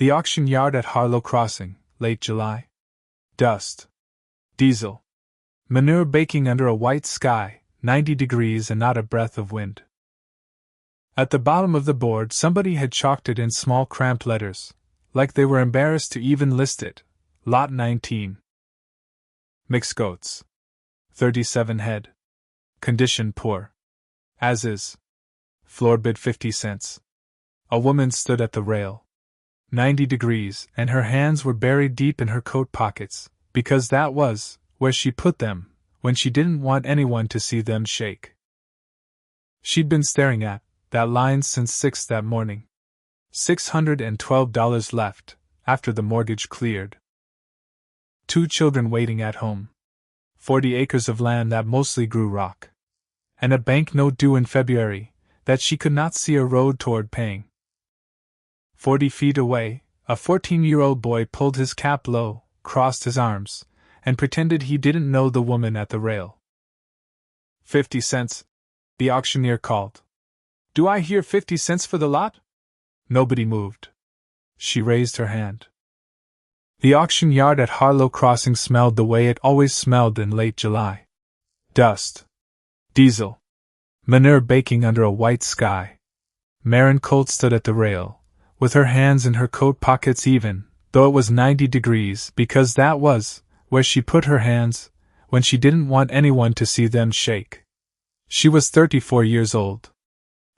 The auction yard at Harlow Crossing, late July. Dust. Diesel. Manure baking under a white sky, 90 degrees and not a breath of wind. At the bottom of the board somebody had chalked it in small cramped letters, like they were embarrassed to even list it. Lot 19. Mixed goats. 37 head. Condition poor. As is. Floor bid 50 cents. A woman stood at the rail. 90 degrees, and her hands were buried deep in her coat pockets, because that was where she put them when she didn't want anyone to see them shake. She'd been staring at that line since 6 that morning. $612 left, after the mortgage cleared. 2 children waiting at home. 40 acres of land that mostly grew rock. And a bank note due in February that she could not see a road toward paying. 40 feet away, a 14-year-old boy pulled his cap low, crossed his arms, and pretended he didn't know the woman at the rail. 50 cents, the auctioneer called. Do I hear 50 cents for the lot? Nobody moved. She raised her hand. The auction yard at Harlow Crossing smelled the way it always smelled in late July. Dust. Diesel. Manure baking under a white sky. Maren Colt stood at the rail, with her hands in her coat pockets even, though it was 90 degrees, because that was where she put her hands when she didn't want anyone to see them shake. She was 34 years old.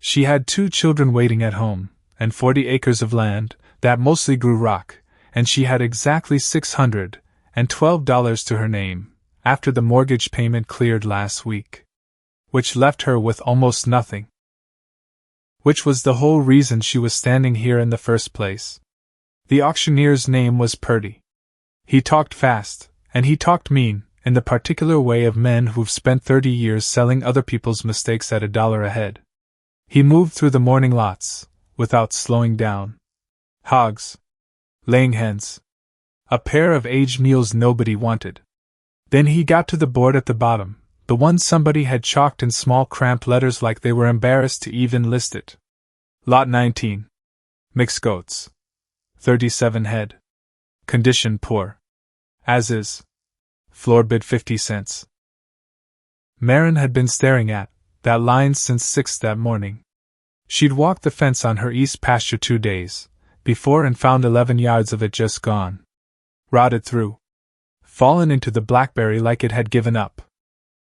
She had 2 children waiting at home, and 40 acres of land that mostly grew rock, and she had exactly $612 to her name, after the mortgage payment cleared last week. Which left her with almost nothing. Which was the whole reason she was standing here in the first place. The auctioneer's name was Purdy. He talked fast, and he talked mean, in the particular way of men who've spent 30 years selling other people's mistakes at $1 a head. He moved through the morning lots, without slowing down. Hogs. Laying hens. A pair of aged mules nobody wanted. Then he got to the board at the bottom, the one somebody had chalked in small cramped letters like they were embarrassed to even list it. Lot 19. Mixed goats. 37 head. Condition poor. As is. Floor bid 50 cents. Maren had been staring at that line since 6 that morning. She'd walked the fence on her east pasture 2 days before and found 11 yards of it just gone. Rotted through. Fallen into the blackberry like it had given up.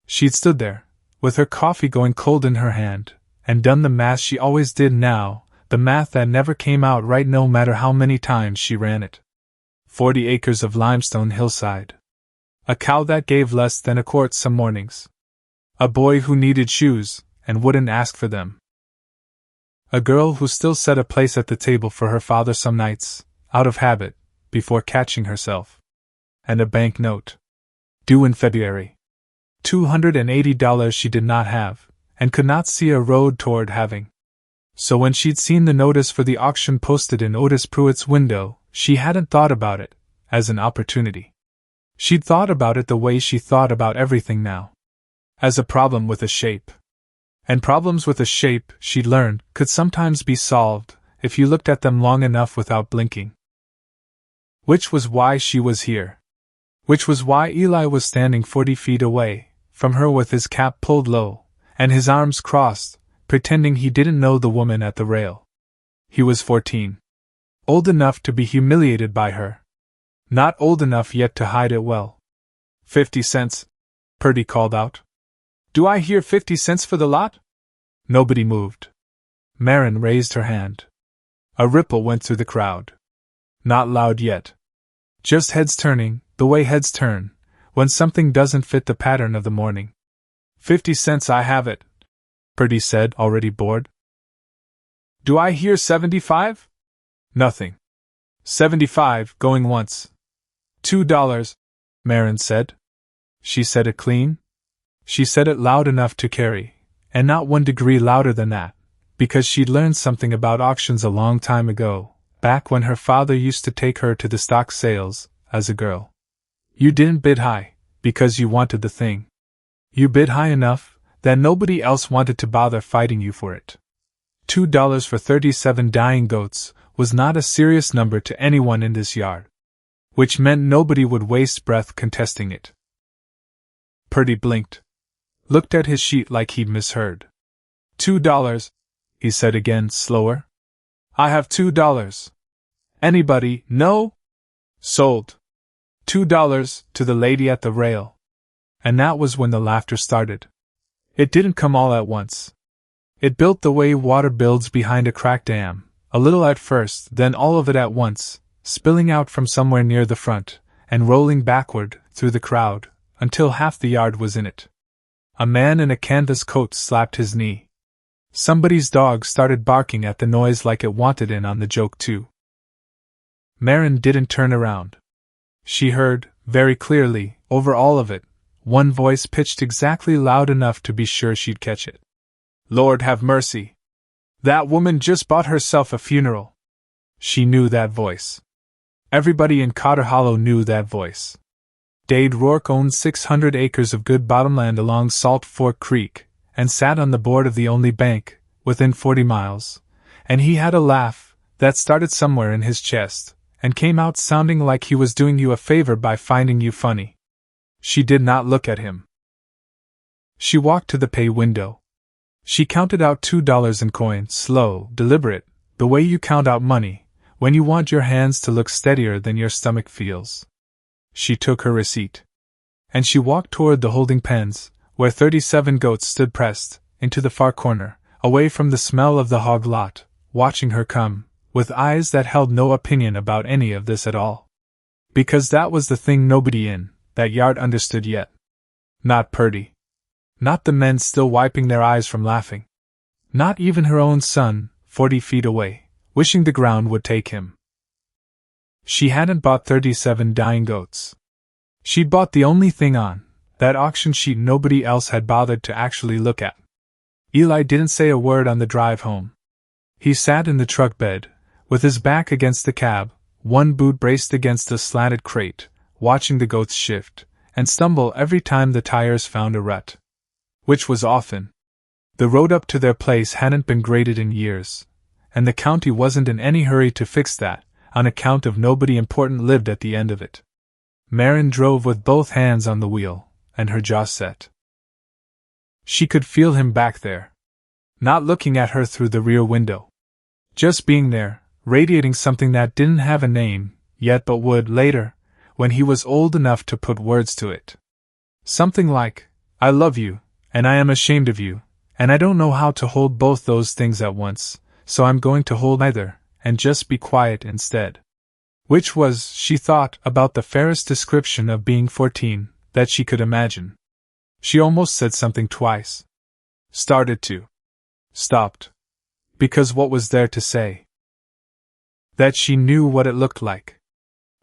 She'd stood there, with her coffee going cold in her hand, and done the math she always did now, the math that never came out right no matter how many times she ran it. 40 acres of limestone hillside. A cow that gave less than a quart some mornings. A boy who needed shoes, and wouldn't ask for them. A girl who still set a place at the table for her father some nights, out of habit, before catching herself. And a bank note. Due in February. $280 she did not have, and could not see a road toward having. So when she'd seen the notice for the auction posted in Otis Pruitt's window, she hadn't thought about it as an opportunity. She'd thought about it the way she thought about everything now. As a problem with a shape. And problems with a shape, she'd learned, could sometimes be solved if you looked at them long enough without blinking. Which was why she was here. Which was why Eli was standing 40 feet away from her with his cap pulled low, and his arms crossed, pretending he didn't know the woman at the rail. He was 14. Old enough to be humiliated by her. Not old enough yet to hide it well. 50 cents, Purdy called out. Do I hear 50 cents for the lot? Nobody moved. Maren raised her hand. A ripple went through the crowd. Not loud yet. Just heads turning, the way heads turn, when something doesn't fit the pattern of the morning. 50 cents I have it, Purdy said, already bored. Do I hear 75? Nothing. 75, going once. $2, Maren said. She said it clean. She said it loud enough to carry, and not 1 degree louder than that, because she'd learned something about auctions a long time ago, back when her father used to take her to the stock sales, as a girl. You didn't bid high, because you wanted the thing. You bid high enough that nobody else wanted to bother fighting you for it. $2 for 37 dying goats was not a serious number to anyone in this yard, which meant nobody would waste breath contesting it. Purdy blinked, looked at his sheet like he'd misheard. $2, he said again, slower. I have $2. Anybody, no? Sold. $2 to the lady at the rail. And that was when the laughter started. It didn't come all at once. It built the way water builds behind a cracked dam, a little at first, then all of it at once, spilling out from somewhere near the front, and rolling backward through the crowd, until half the yard was in it. A man in a canvas coat slapped his knee. Somebody's dog started barking at the noise like it wanted in on the joke too. Marin didn't turn around. She heard, very clearly, over all of it, one voice pitched exactly loud enough to be sure she'd catch it. Lord have mercy! That woman just bought herself a funeral! She knew that voice. Everybody in Cotter Hollow knew that voice. Dade Rourke owned 600 acres of good bottomland along Salt Fork Creek, and sat on the board of the only bank, within 40 miles, and he had a laugh that started somewhere in his chest, and came out sounding like he was doing you a favor by finding you funny. She did not look at him. She walked to the pay window. She counted out $2 in coin, slow, deliberate, the way you count out money, when you want your hands to look steadier than your stomach feels. She took her receipt. And she walked toward the holding pens, where 37 goats stood pressed, into the far corner, away from the smell of the hog lot, watching her come, with eyes that held no opinion about any of this at all. Because that was the thing nobody in that yard understood yet. Not Purdy. Not the men still wiping their eyes from laughing. Not even her own son, 40 feet away, wishing the ground would take him. She hadn't bought 37 dying goats. She'd bought the only thing on that auction sheet nobody else had bothered to actually look at. Eli didn't say a word on the drive home. He sat in the truck bed, with his back against the cab, one boot braced against a slanted crate, watching the goats shift and stumble every time the tires found a rut. Which was often. The road up to their place hadn't been graded in years, and the county wasn't in any hurry to fix that, on account of nobody important lived at the end of it. Marin drove with both hands on the wheel, and her jaw set. She could feel him back there, not looking at her through the rear window. Just being there, radiating something that didn't have a name yet but would later, when he was old enough to put words to it. Something like, I love you, and I am ashamed of you, and I don't know how to hold both those things at once, so I'm going to hold neither, and just be quiet instead. Which was, she thought, about the fairest description of being 14 that she could imagine. She almost said something twice. Started to. Stopped. Because what was there to say? That she knew what it looked like.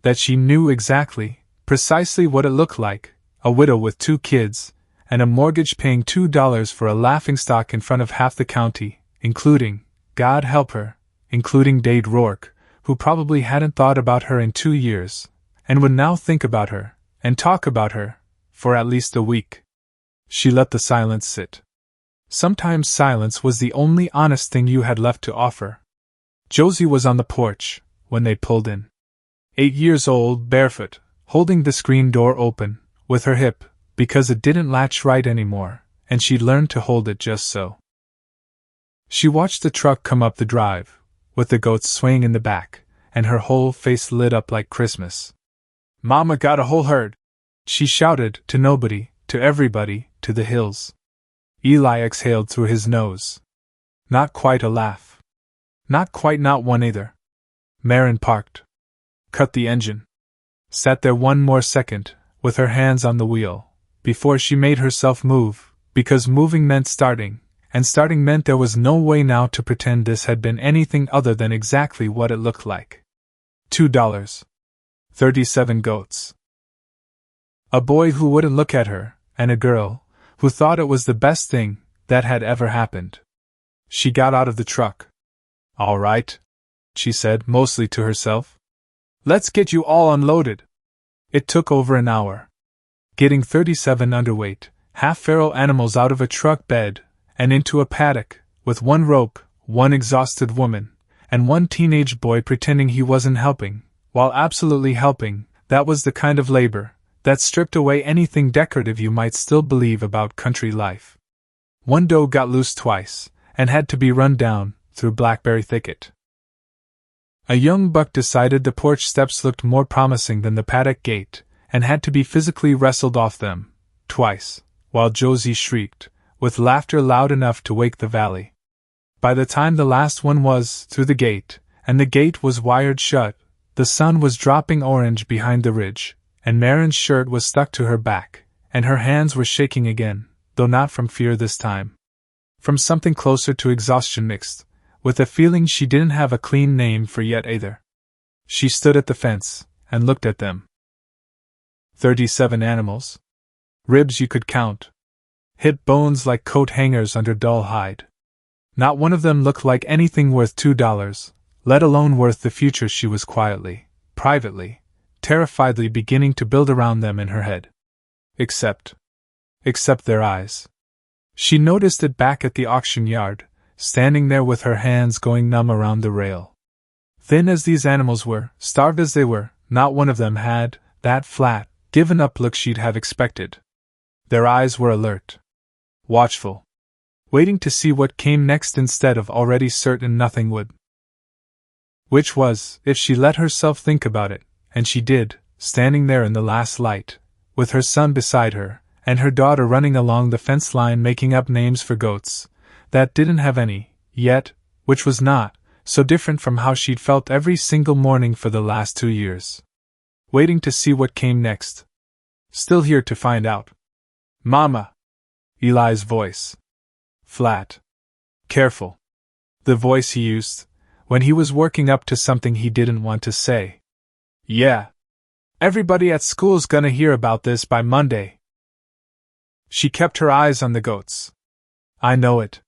That she knew exactly, precisely what it looked like, a widow with 2 kids, and a mortgage paying $2 for a laughingstock in front of half the county, including, God help her, including Dade Rourke, who probably hadn't thought about her in 2 years, and would now think about her, and talk about her, for at least a week. She let the silence sit. Sometimes silence was the only honest thing you had left to offer. Josie was on the porch, when they pulled in. 8 years old, barefoot, holding the screen door open, with her hip, because it didn't latch right anymore, and she'd learned to hold it just so. She watched the truck come up the drive, with the goats swaying in the back, and her whole face lit up like Christmas. Mama got a whole herd! She shouted, to nobody, to everybody, to the hills. Eli exhaled through his nose. Not quite a laugh. Not quite, not one either. Marin parked. Cut the engine. Sat there one more second, with her hands on the wheel, before she made herself move, because moving meant starting, and starting meant there was no way now to pretend this had been anything other than exactly what it looked like. $2. 37 goats. A boy who wouldn't look at her, and a girl who thought it was the best thing that had ever happened. She got out of the truck. All right, she said, mostly to herself. Let's get you all unloaded. It took over an hour. Getting 37 underweight, half-feral animals out of a truck bed, and into a paddock, with one rope, one exhausted woman, and one teenage boy pretending he wasn't helping, while absolutely helping. That was the kind of labor that stripped away anything decorative you might still believe about country life. One doe got loose twice, and had to be run down through blackberry thicket. A young buck decided the porch steps looked more promising than the paddock gate, and had to be physically wrestled off them, twice, while Josie shrieked, with laughter loud enough to wake the valley. By the time the last one was through the gate, and the gate was wired shut, the sun was dropping orange behind the ridge, and Marin's shirt was stuck to her back, and her hands were shaking again, though not from fear this time. From something closer to exhaustion mixed with a feeling she didn't have a clean name for yet either. She stood at the fence and looked at them. 37 animals. Ribs you could count. Hip bones like coat hangers under dull hide. Not one of them looked like anything worth $2, let alone worth the future she was quietly, privately, terrifiedly beginning to build around them in her head. Except their eyes. She noticed it back at the auction yard, standing there with her hands going numb around the rail. Thin as these animals were, starved as they were, not one of them had that flat, given-up look she'd have expected. Their eyes were alert, watchful, waiting to see what came next instead of already certain nothing would. Which was, if she let herself think about it, and she did, standing there in the last light, with her son beside her, and her daughter running along the fence line making up names for goats that didn't have any, yet, which was not so different from how she'd felt every single morning for the last 2 years. Waiting to see what came next. Still here to find out. Mama! Eli's voice. Flat. Careful. The voice he used when he was working up to something he didn't want to say. Yeah. Everybody at school's gonna hear about this by Monday. She kept her eyes on the goats. I know it.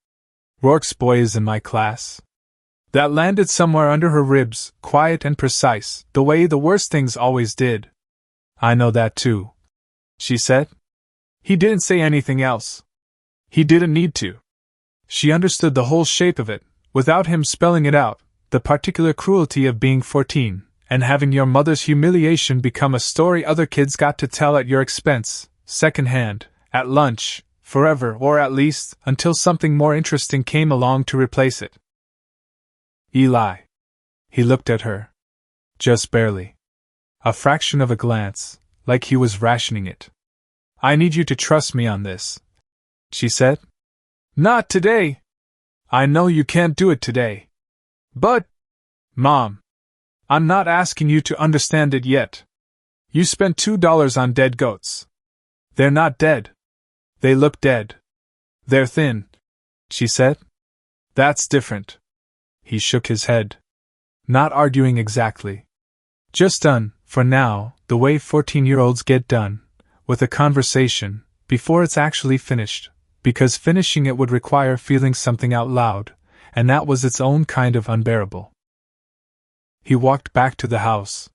Rourke's boy is in my class. That landed somewhere under her ribs, quiet and precise, the way the worst things always did. I know that too, she said. He didn't say anything else. He didn't need to. She understood the whole shape of it, without him spelling it out, the particular cruelty of being 14, and having your mother's humiliation become a story other kids got to tell at your expense, second-hand, at lunch, forever, or at least, until something more interesting came along to replace it. Eli. He looked at her. Just barely. A fraction of a glance, like he was rationing it. I need you to trust me on this, she said. Not today. I know you can't do it today. But, Mom, I'm not asking you to understand it yet. You spent $2 on dead goats. They're not dead. They look dead. They're thin, she said. That's different. He shook his head. Not arguing exactly. Just done, for now, the way 14-year-olds get done, with a conversation, before it's actually finished, because finishing it would require feeling something out loud, and that was its own kind of unbearable. He walked back to the house.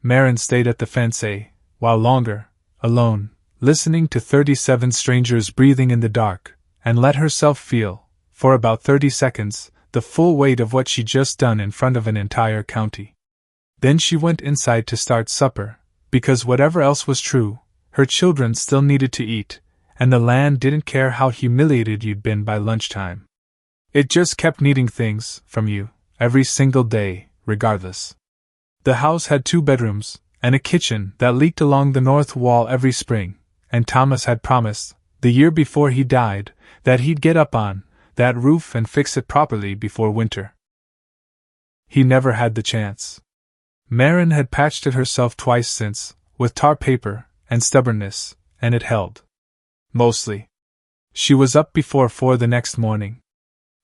Marin stayed at the fence a while longer, alone, listening to 37 strangers breathing in the dark, and let herself feel, for about 30 seconds, the full weight of what she'd just done in front of an entire county. Then she went inside to start supper, because whatever else was true, her children still needed to eat, and the land didn't care how humiliated you'd been by lunchtime. It just kept needing things from you, every single day, regardless. The house had 2 bedrooms, and a kitchen that leaked along the north wall every spring, and Thomas had promised, the year before he died, that he'd get up on that roof and fix it properly before winter. He never had the chance. Marin had patched it herself twice since, with tar paper and stubbornness, and it held. Mostly. She was up before 4 the next morning.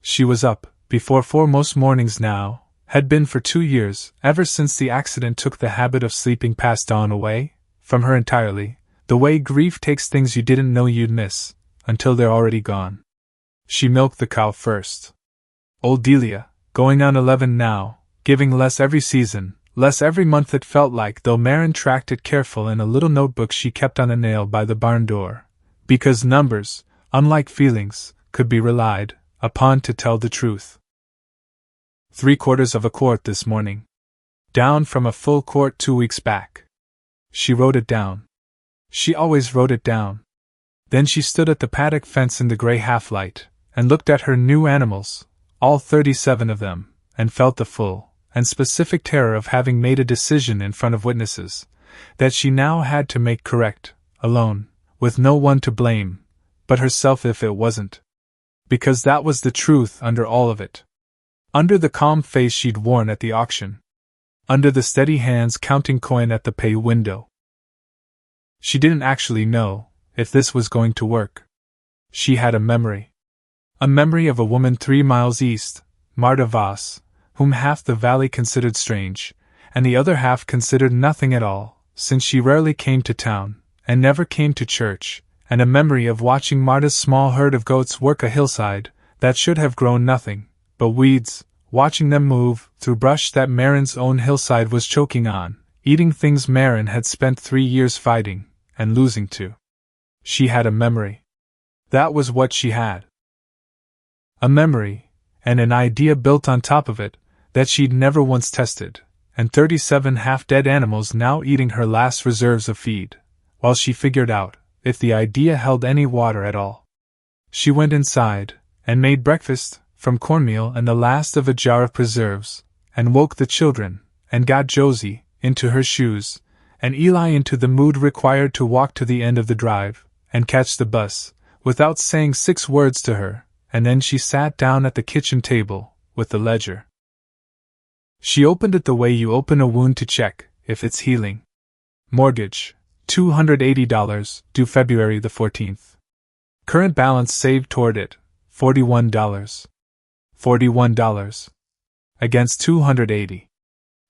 She was up before 4 most mornings now, had been for 2 years, ever since the accident took the habit of sleeping past dawn away from her entirely, the way grief takes things you didn't know you'd miss, until they're already gone. She milked the cow first. Old Delia, going on 11 now, giving less every season, less every month it felt like, though Marin tracked it careful in a little notebook she kept on a nail by the barn door, because numbers, unlike feelings, could be relied upon to tell the truth. 3/4 of a quart this morning. Down from a full quart 2 weeks back. She wrote it down. She always wrote it down. Then she stood at the paddock fence in the gray half-light, and looked at her new animals, all 37 of them, and felt the full and specific terror of having made a decision in front of witnesses, that she now had to make correct, alone, with no one to blame, but herself if it wasn't. Because that was the truth under all of it. Under the calm face she'd worn at the auction. Under the steady hands counting coin at the pay window. She didn't actually know if this was going to work. She had a memory. A memory of a woman 3 miles east, Marta Voss, whom half the valley considered strange, and the other half considered nothing at all, since she rarely came to town, and never came to church, and a memory of watching Marta's small herd of goats work a hillside that should have grown nothing but weeds, watching them move through brush that Marin's own hillside was choking on, eating things Marin had spent 3 years fighting, and losing to. She had a memory. That was what she had. A memory, and an idea built on top of it, that she'd never once tested, and 37 half-dead animals now eating her last reserves of feed, while she figured out if the idea held any water at all. She went inside, and made breakfast, from cornmeal and the last of a jar of preserves, and woke the children, and got Josie into her shoes, and Eli into the mood required to walk to the end of the drive, and catch the bus, without saying 6 words to her, and then she sat down at the kitchen table, with the ledger. She opened it the way you open a wound to check if it's healing. Mortgage, $280, due February the 14th. Current balance saved toward it, $41. $41. Against $280.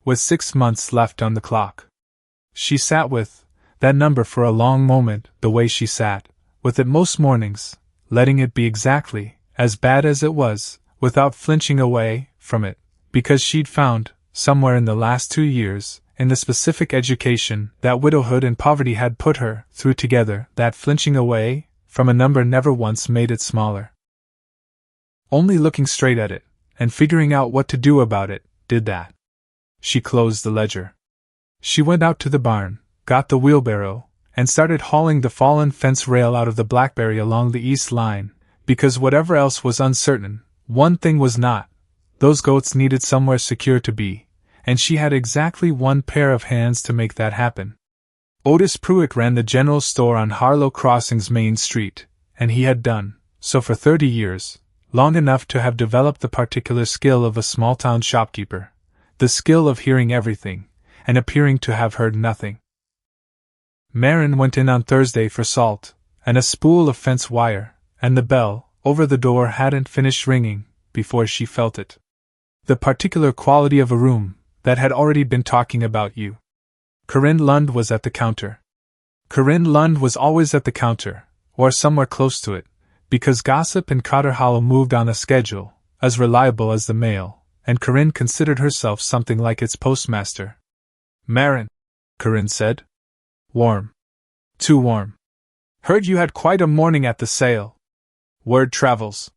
With 6 months left on the clock. She sat with that number for a long moment, the way she sat with it most mornings, letting it be exactly as bad as it was, without flinching away from it, because she'd found, somewhere in the last 2 years, in the specific education that widowhood and poverty had put her through together, that flinching away from a number never once made it smaller. Only looking straight at it, and figuring out what to do about it, did that. She closed the ledger. She went out to the barn, got the wheelbarrow, and started hauling the fallen fence rail out of the blackberry along the east line, because whatever else was uncertain, one thing was not. Those goats needed somewhere secure to be, and she had exactly one pair of hands to make that happen. Otis Pruitt ran the general store on Harlow Crossing's Main Street, and he had done so for 30 years, long enough to have developed the particular skill of a small-town shopkeeper, the skill of hearing everything, and appearing to have heard nothing. Marin went in on Thursday for salt, and a spool of fence wire, and the bell over the door hadn't finished ringing before she felt it. The particular quality of a room that had already been talking about you. Corinne Lund was at the counter. Corinne Lund was always at the counter, or somewhere close to it, because gossip in Cotter Hollow moved on a schedule, as reliable as the mail, and Corinne considered herself something like its postmaster. "Marin," Corinne said. "Warm. Too warm. Heard you had quite a morning at the sale. Word travels.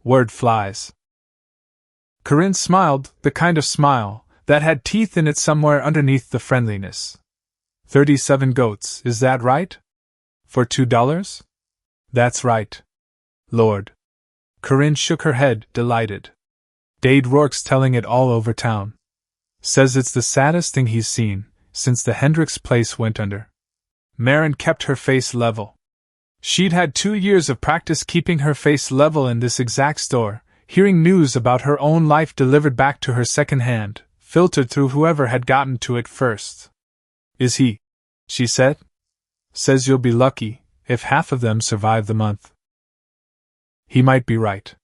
Word flies." Corinne smiled, the kind of smile that had teeth in it somewhere underneath the friendliness. 37 goats, is that right? For $2? That's right. Lord. Corinne shook her head, delighted. Dade Rourke's telling it all over town. Says it's the saddest thing he's seen since the Hendricks place went under. Marin kept her face level. She'd had 2 years of practice keeping her face level in this exact store, hearing news about her own life delivered back to her second-hand, filtered through whoever had gotten to it first. "Is he?" she said. "Says you'll be lucky if half of them survive the month." He might be right.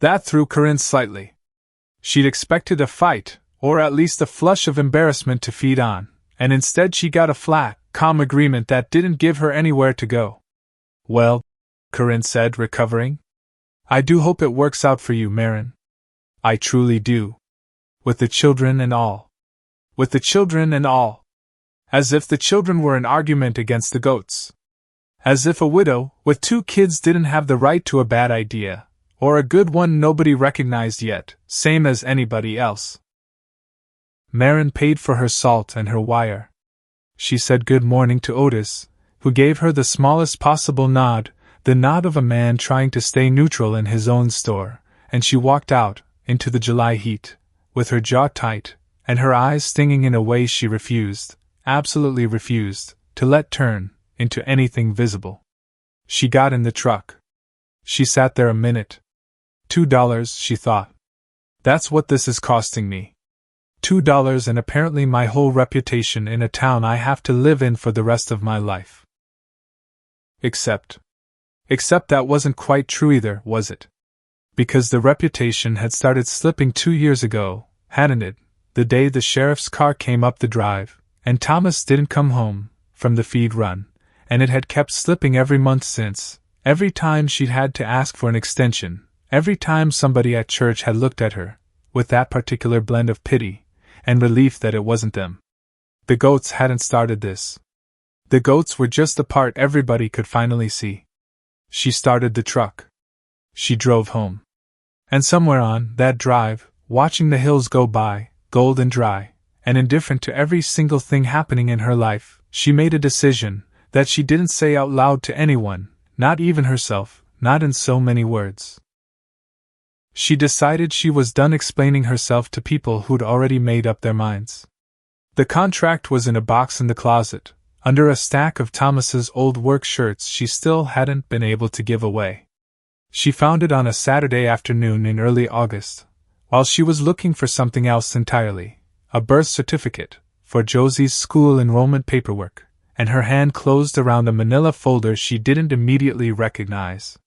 That threw Corinne slightly. She'd expected a fight, or at least a flush of embarrassment to feed on, and instead she got a flat, calm agreement that didn't give her anywhere to go. "Well," Corinne said, recovering, "I do hope it works out for you, Marin. I truly do. With the children and all. With the children and all. As if the children were an argument against the goats. As if a widow with 2 kids didn't have the right to a bad idea, or a good one nobody recognized yet, same as anybody else. Marin paid for her salt and her wire. She said good morning to Otis, who gave her the smallest possible nod, the nod of a man trying to stay neutral in his own store, and she walked out, into the July heat, with her jaw tight, and her eyes stinging in a way she refused, absolutely refused, to let turn into anything visible. She got in the truck. She sat there a minute. $2, she thought. That's what this is costing me. $2 and apparently my whole reputation in a town I have to live in for the rest of my life. Except that wasn't quite true either, was it? Because the reputation had started slipping 2 years ago, hadn't it, the day the sheriff's car came up the drive, and Thomas didn't come home from the feed run, and it had kept slipping every month since, every time she'd had to ask for an extension, every time somebody at church had looked at her, with that particular blend of pity and relief that it wasn't them. The goats hadn't started this. The goats were just the part everybody could finally see. She started the truck. She drove home. And somewhere on that drive, watching the hills go by, gold and dry, and indifferent to every single thing happening in her life, she made a decision that she didn't say out loud to anyone, not even herself, not in so many words. She decided she was done explaining herself to people who'd already made up their minds. The contract was in a box in the closet, under a stack of Thomas's old work shirts she still hadn't been able to give away. She found it on a Saturday afternoon in early August, while she was looking for something else entirely, a birth certificate, for Josie's school enrollment paperwork, and her hand closed around a manila folder she didn't immediately recognize.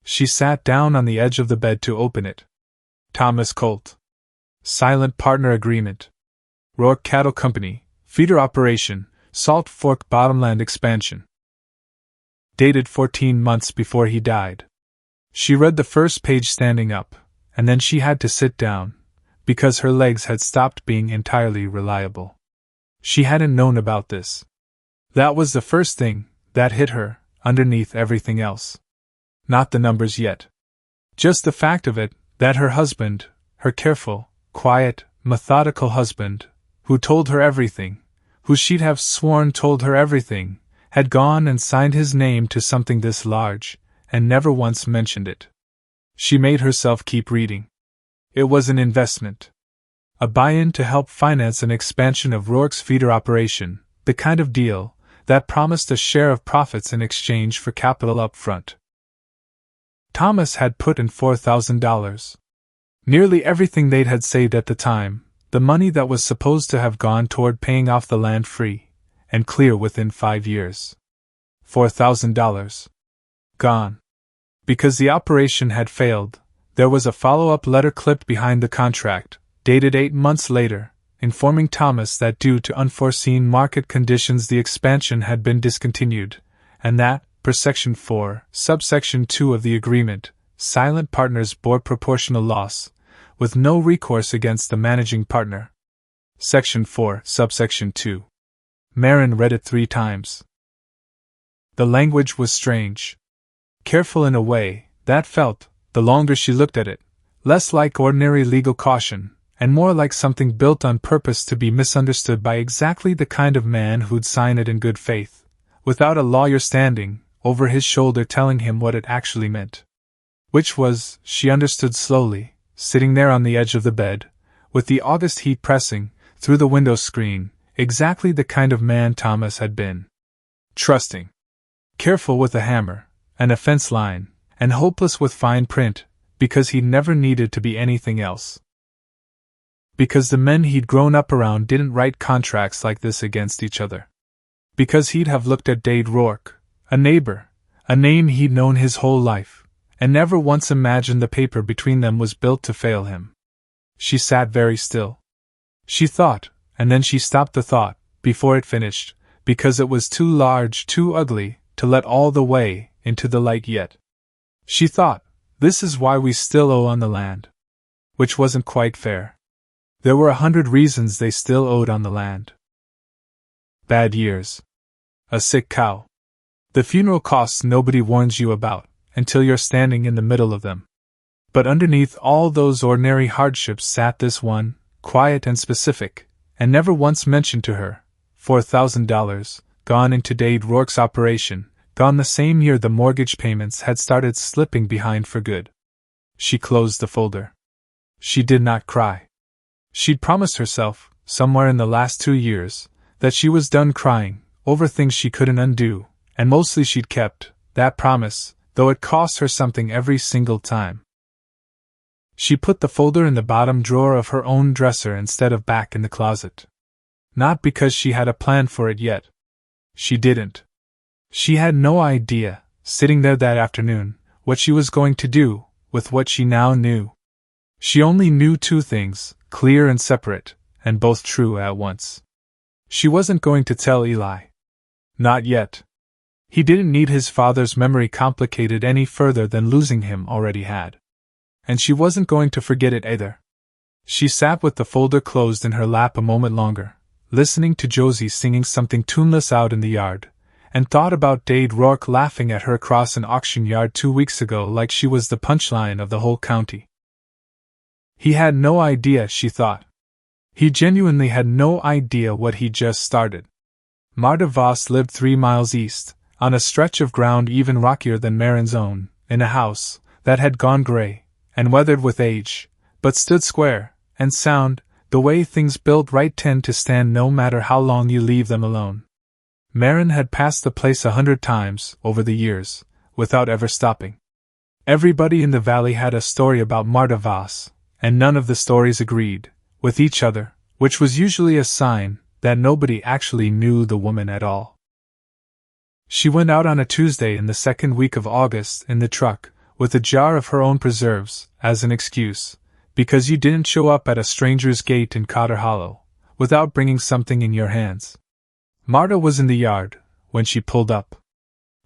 She sat down on the edge of the bed to open it. Thomas Colt. Silent Partner Agreement. Rourke Cattle Company, Feeder Operation, Salt Fork Bottomland Expansion. Dated 14 months before he died. She read the first page standing up, and then she had to sit down, because her legs had stopped being entirely reliable. She hadn't known about this. That was the first thing that hit her, underneath everything else. Not the numbers yet. Just the fact of it, that her husband, her careful, quiet, methodical husband, who told her everything, who she'd have sworn told her everything, had gone and signed his name to something this large, and never once mentioned it. She made herself keep reading. It was an investment. A buy-in to help finance an expansion of Rourke's feeder operation, the kind of deal that promised a share of profits in exchange for capital up front. Thomas had put in $4,000. Nearly everything they'd had saved at the time, the money that was supposed to have gone toward paying off the land free and clear within 5 years. $4,000. Gone. Because the operation had failed, there was a follow-up letter clipped behind the contract, dated 8 months later, informing Thomas that due to unforeseen market conditions the expansion had been discontinued, and that, per Section 4, Subsection 2 of the agreement, silent partners bore proportional loss, with no recourse against the managing partner. Section 4, Subsection 2. Marin read it 3 times. The language was strange. Careful in a way that felt, the longer she looked at it, less like ordinary legal caution, and more like something built on purpose to be misunderstood by exactly the kind of man who'd sign it in good faith, without a lawyer standing over his shoulder telling him what it actually meant. Which was, she understood slowly, sitting there on the edge of the bed, with the August heat pressing through the window screen, exactly the kind of man Thomas had been. Trusting. Careful with a hammer, and a fence line, and hopeless with fine print, because he never needed to be anything else. Because the men he'd grown up around didn't write contracts like this against each other. Because he'd have looked at Dade Rourke, a neighbor, a name he'd known his whole life, and never once imagined the paper between them was built to fail him. She sat very still. She thought, and then she stopped the thought, before it finished, because it was too large, too ugly, to let all the way into the light yet. She thought, this is why we still owe on the land. Which wasn't quite fair. There were 100 reasons they still owed on the land. Bad years. A sick cow. The funeral costs nobody warns you about, until you're standing in the middle of them. But underneath all those ordinary hardships sat this one, quiet and specific, and never once mentioned to her. $4,000, gone into Dade Rourke's operation, gone the same year the mortgage payments had started slipping behind for good. She closed the folder. She did not cry. She'd promised herself, somewhere in the last 2 years, that she was done crying over things she couldn't undo, and mostly she'd kept that promise, though it cost her something every single time. She put the folder in the bottom drawer of her own dresser instead of back in the closet. Not because she had a plan for it yet. She didn't. She had no idea, sitting there that afternoon, what she was going to do with what she now knew. She only knew 2 things, clear and separate, and both true at once. She wasn't going to tell Eli. Not yet. He didn't need his father's memory complicated any further than losing him already had. And she wasn't going to forget it either. She sat with the folder closed in her lap a moment longer, listening to Josie singing something tuneless out in the yard, and thought about Dade Rourke laughing at her across an auction yard 2 weeks ago like she was the punchline of the whole county. He had no idea, she thought. He genuinely had no idea what he'd just started. Marta Voss lived 3 miles east, on a stretch of ground even rockier than Marin's own, in a house that had gone gray and weathered with age, but stood square and sound, the way things built right tend to stand no matter how long you leave them alone. Marin had passed the place 100 times over the years, without ever stopping. Everybody in the valley had a story about Marta Voss, and none of the stories agreed with each other, which was usually a sign that nobody actually knew the woman at all. She went out on a Tuesday in the 2nd week of August in the truck, with a jar of her own preserves, as an excuse, because you didn't show up at a stranger's gate in Cotter Hollow, without bringing something in your hands. Marta was in the yard when she pulled up.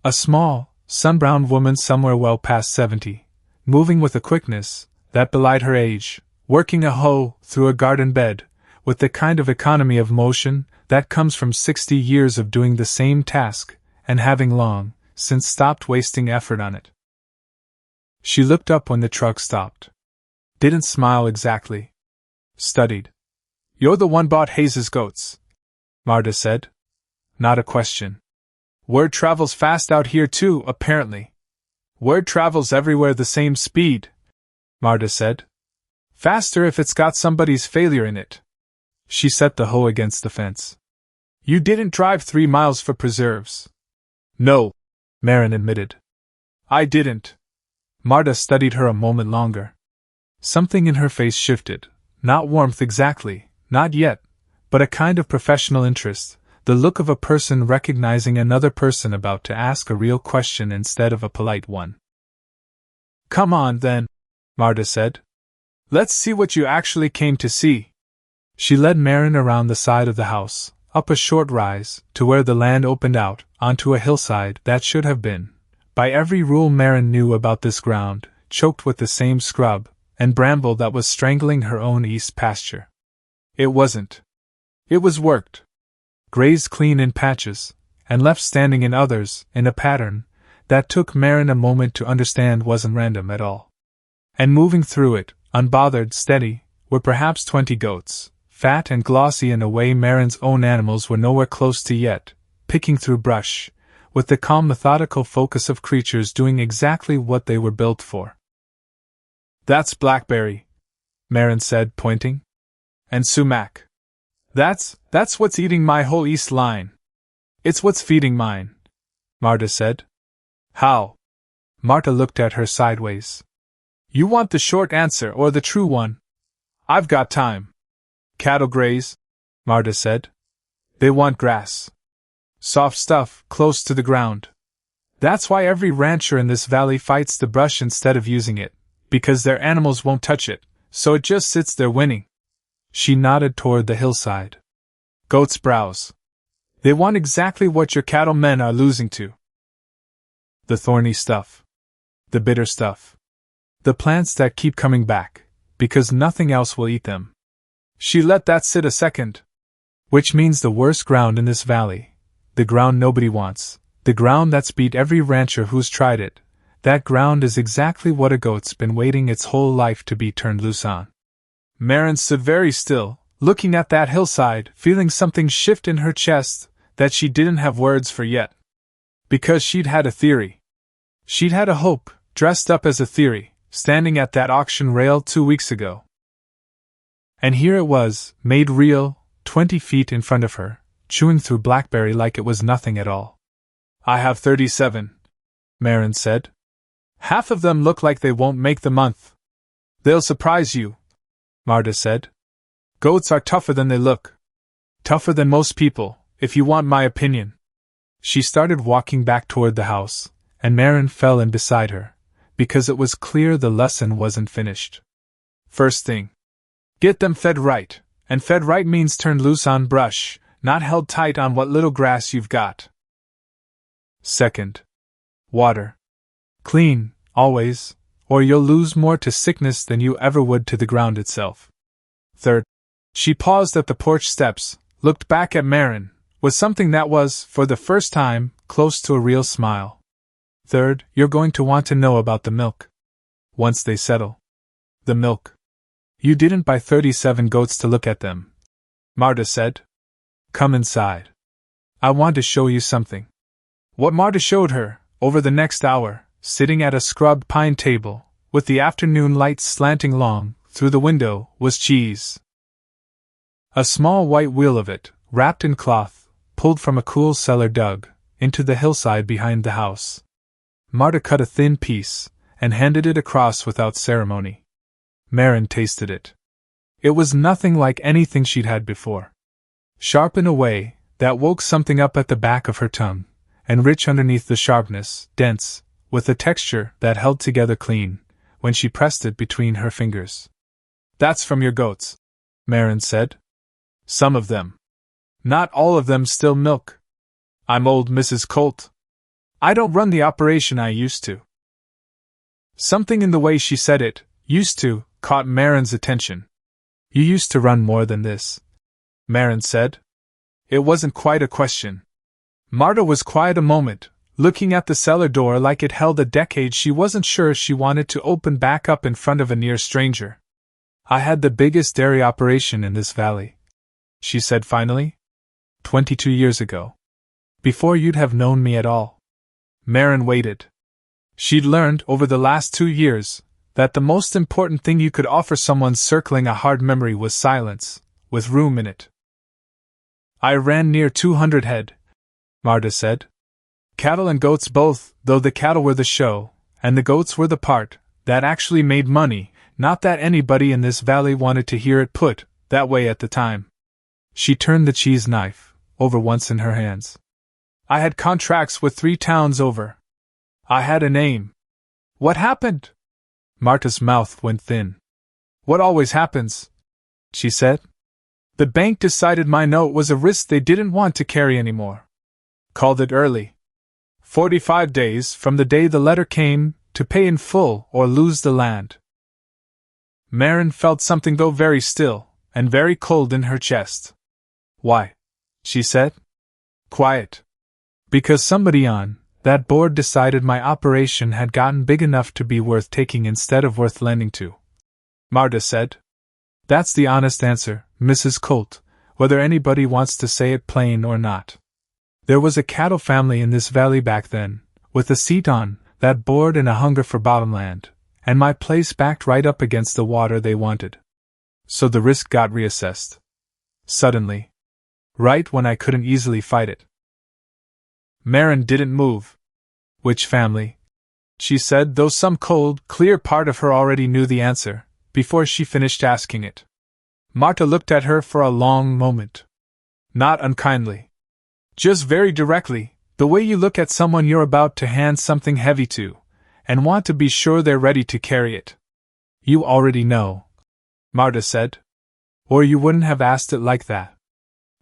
A small, sun-browned woman somewhere well past 70, moving with a quickness that belied her age, working a hoe through a garden bed, with the kind of economy of motion that comes from 60 years of doing the same task and having long since stopped wasting effort on it. She looked up when the truck stopped. Didn't smile exactly. Studied. "You're the one bought Hayes's goats," Marta said. Not a question. "Word travels fast out here too, apparently." "Word travels everywhere the same speed," Marta said. "Faster if it's got somebody's failure in it." She set the hoe against the fence. "You didn't drive 3 miles for preserves." "No," Marin admitted. "I didn't." Marta studied her a moment longer. Something in her face shifted, not warmth exactly, not yet, but a kind of professional interest, the look of a person recognizing another person about to ask a real question instead of a polite one. "Come on, then," Marta said. "Let's see what you actually came to see." She led Marin around the side of the house, up a short rise, to where the land opened out onto a hillside that should have been, by every rule Marin knew about this ground, choked with the same scrub and bramble that was strangling her own east pasture. It wasn't. It was worked. Grazed clean in patches, and left standing in others, in a pattern that took Marin a moment to understand wasn't random at all. And moving through it, unbothered, steady, were perhaps 20 goats, fat and glossy in a way Marin's own animals were nowhere close to yet, picking through brush, with the calm methodical focus of creatures doing exactly what they were built for. "That's blackberry," Marin said, pointing. "And sumac. That's what's eating my whole east line." "It's what's feeding mine," Marta said. "How?" Marta looked at her sideways. "You want the short answer or the true one?" "I've got time." "Cattle graze," Marta said. "They want grass. Soft stuff, close to the ground. That's why every rancher in this valley fights the brush instead of using it, because their animals won't touch it, so it just sits there winning." She nodded toward the hillside. "Goats browse. They want exactly what your cattle men are losing to. The thorny stuff. The bitter stuff. The plants that keep coming back, because nothing else will eat them." She let that sit a second. "Which means the worst ground in this valley. The ground nobody wants. The ground that's beat every rancher who's tried it. That ground is exactly what a goat's been waiting its whole life to be turned loose on. Marin stood very still, looking at that hillside, feeling something shift in her chest that she didn't have words for yet. Because she'd had a theory. She'd had a hope, dressed up as a theory, standing at that auction rail 2 weeks ago. And here it was, made real, 20 feet in front of her, chewing through blackberry like it was nothing at all. I have 37, Marin said. Half of them look like they won't make the month. They'll surprise you, Marta said. Goats are tougher than they look. Tougher than most people, if you want my opinion. She started walking back toward the house, and Marin fell in beside her, because it was clear the lesson wasn't finished. First thing. Get them fed right, and fed right means turned loose on brush, not held tight on what little grass you've got. Second. Water. Clean, always, or you'll lose more to sickness than you ever would to the ground itself. Third. She paused at the porch steps, looked back at Marin, with something that was, for the first time, close to a real smile. Third, you're going to want to know about the milk. Once they settle. The milk. You didn't buy 37 goats to look at them, Marta said. Come inside. I want to show you something. What Marta showed her, over the next hour, sitting at a scrubbed pine table, with the afternoon light slanting long through the window, was cheese. A small white wheel of it, wrapped in cloth, pulled from a cool cellar dug into the hillside behind the house. Marta cut a thin piece and handed it across without ceremony. Marin tasted it. It was nothing like anything she'd had before. Sharp in a way that woke something up at the back of her tongue, and rich underneath the sharpness, dense, with a texture that held together clean, when she pressed it between her fingers. That's from your goats, Marin said. Some of them. Not all of them still milk. I'm old Mrs. Colt. I don't run the operation I used to. Something in the way she said it, used to, caught Marin's attention. You used to run more than this, Marin said. It wasn't quite a question. Marta was quiet a moment, looking at the cellar door like it held a decade she wasn't sure she wanted to open back up in front of a near stranger. I had the biggest dairy operation in this valley, she said finally. 22 years ago. Before you'd have known me at all. Marin waited. She'd learned, over the last 2 years, that the most important thing you could offer someone circling a hard memory was silence, with room in it. I ran near 200 head, Marta said. Cattle and goats both, though the cattle were the show, and the goats were the part that actually made money, not that anybody in this valley wanted to hear it put that way at the time. She turned the cheese knife over once in her hands. I had contracts with 3 towns over. I had a name. What happened? Marta's mouth went thin. What always happens, she said. The bank decided my note was a risk they didn't want to carry anymore. Called it early. 45 days from the day the letter came to pay in full or lose the land. Marin felt something go very still and very cold in her chest. Why? She said. Quiet. Because somebody on that board decided my operation had gotten big enough to be worth taking instead of worth lending to. Marta said. That's the honest answer, Mrs. Colt, whether anybody wants to say it plain or not. There was a cattle family in this valley back then, with a seat on that board and a hunger for bottomland, and my place backed right up against the water they wanted. So the risk got reassessed. Suddenly. Right when I couldn't easily fight it. Marin didn't move. Which family? She said, though some cold, clear part of her already knew the answer, before she finished asking it. Marta looked at her for a long moment. Not unkindly. Just very directly, the way you look at someone you're about to hand something heavy to, and want to be sure they're ready to carry it. You already know, Marta said. Or you wouldn't have asked it like that.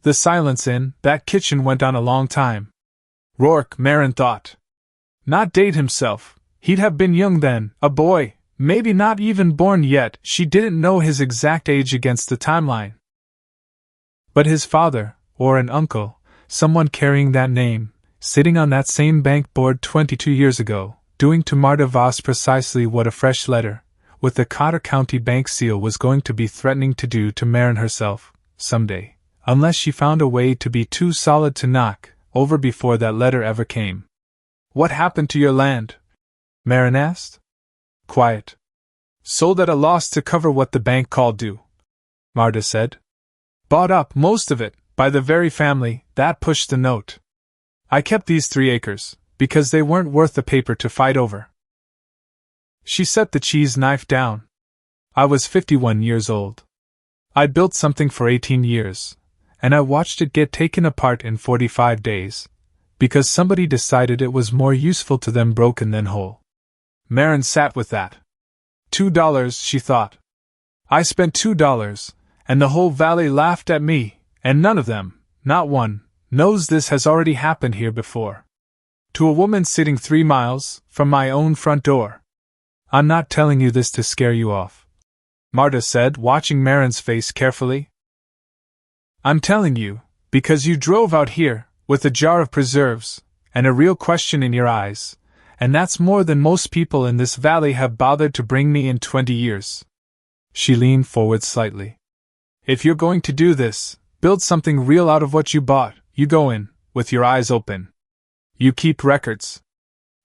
The silence in that kitchen went on a long time. Rourke, Marin thought. Not date himself, he'd have been young then, a boy, maybe not even born yet, she didn't know his exact age against the timeline. But his father, or an uncle, someone carrying that name, sitting on that same bank board 22 years ago, doing to Marta Voss precisely what a fresh letter, with the Cotter County bank seal, was going to be threatening to do to Marin herself, someday, unless she found a way to be too solid to knock over before that letter ever came. "What happened to your land?" Marin asked. "Quiet. Sold at a loss to cover what the bank called due," Marta said. "Bought up, most of it, by the very family that pushed the note. I kept these 3 acres, because they weren't worth the paper to fight over." She set the cheese knife down. "I was 51 years old. I built something for 18 years, and I watched it get taken apart in 45 days, because somebody decided it was more useful to them broken than whole." Marin sat with that. $2, she thought. I spent $2, and the whole valley laughed at me, and none of them, not one, knows this has already happened here before. To a woman sitting 3 miles from my own front door. "I'm not telling you this to scare you off," Marta said, watching Marin's face carefully. "I'm telling you, because you drove out here, with a jar of preserves, and a real question in your eyes, and that's more than most people in this valley have bothered to bring me in 20 years. She leaned forward slightly. "If you're going to do this, build something real out of what you bought. You go in, with your eyes open. You keep records.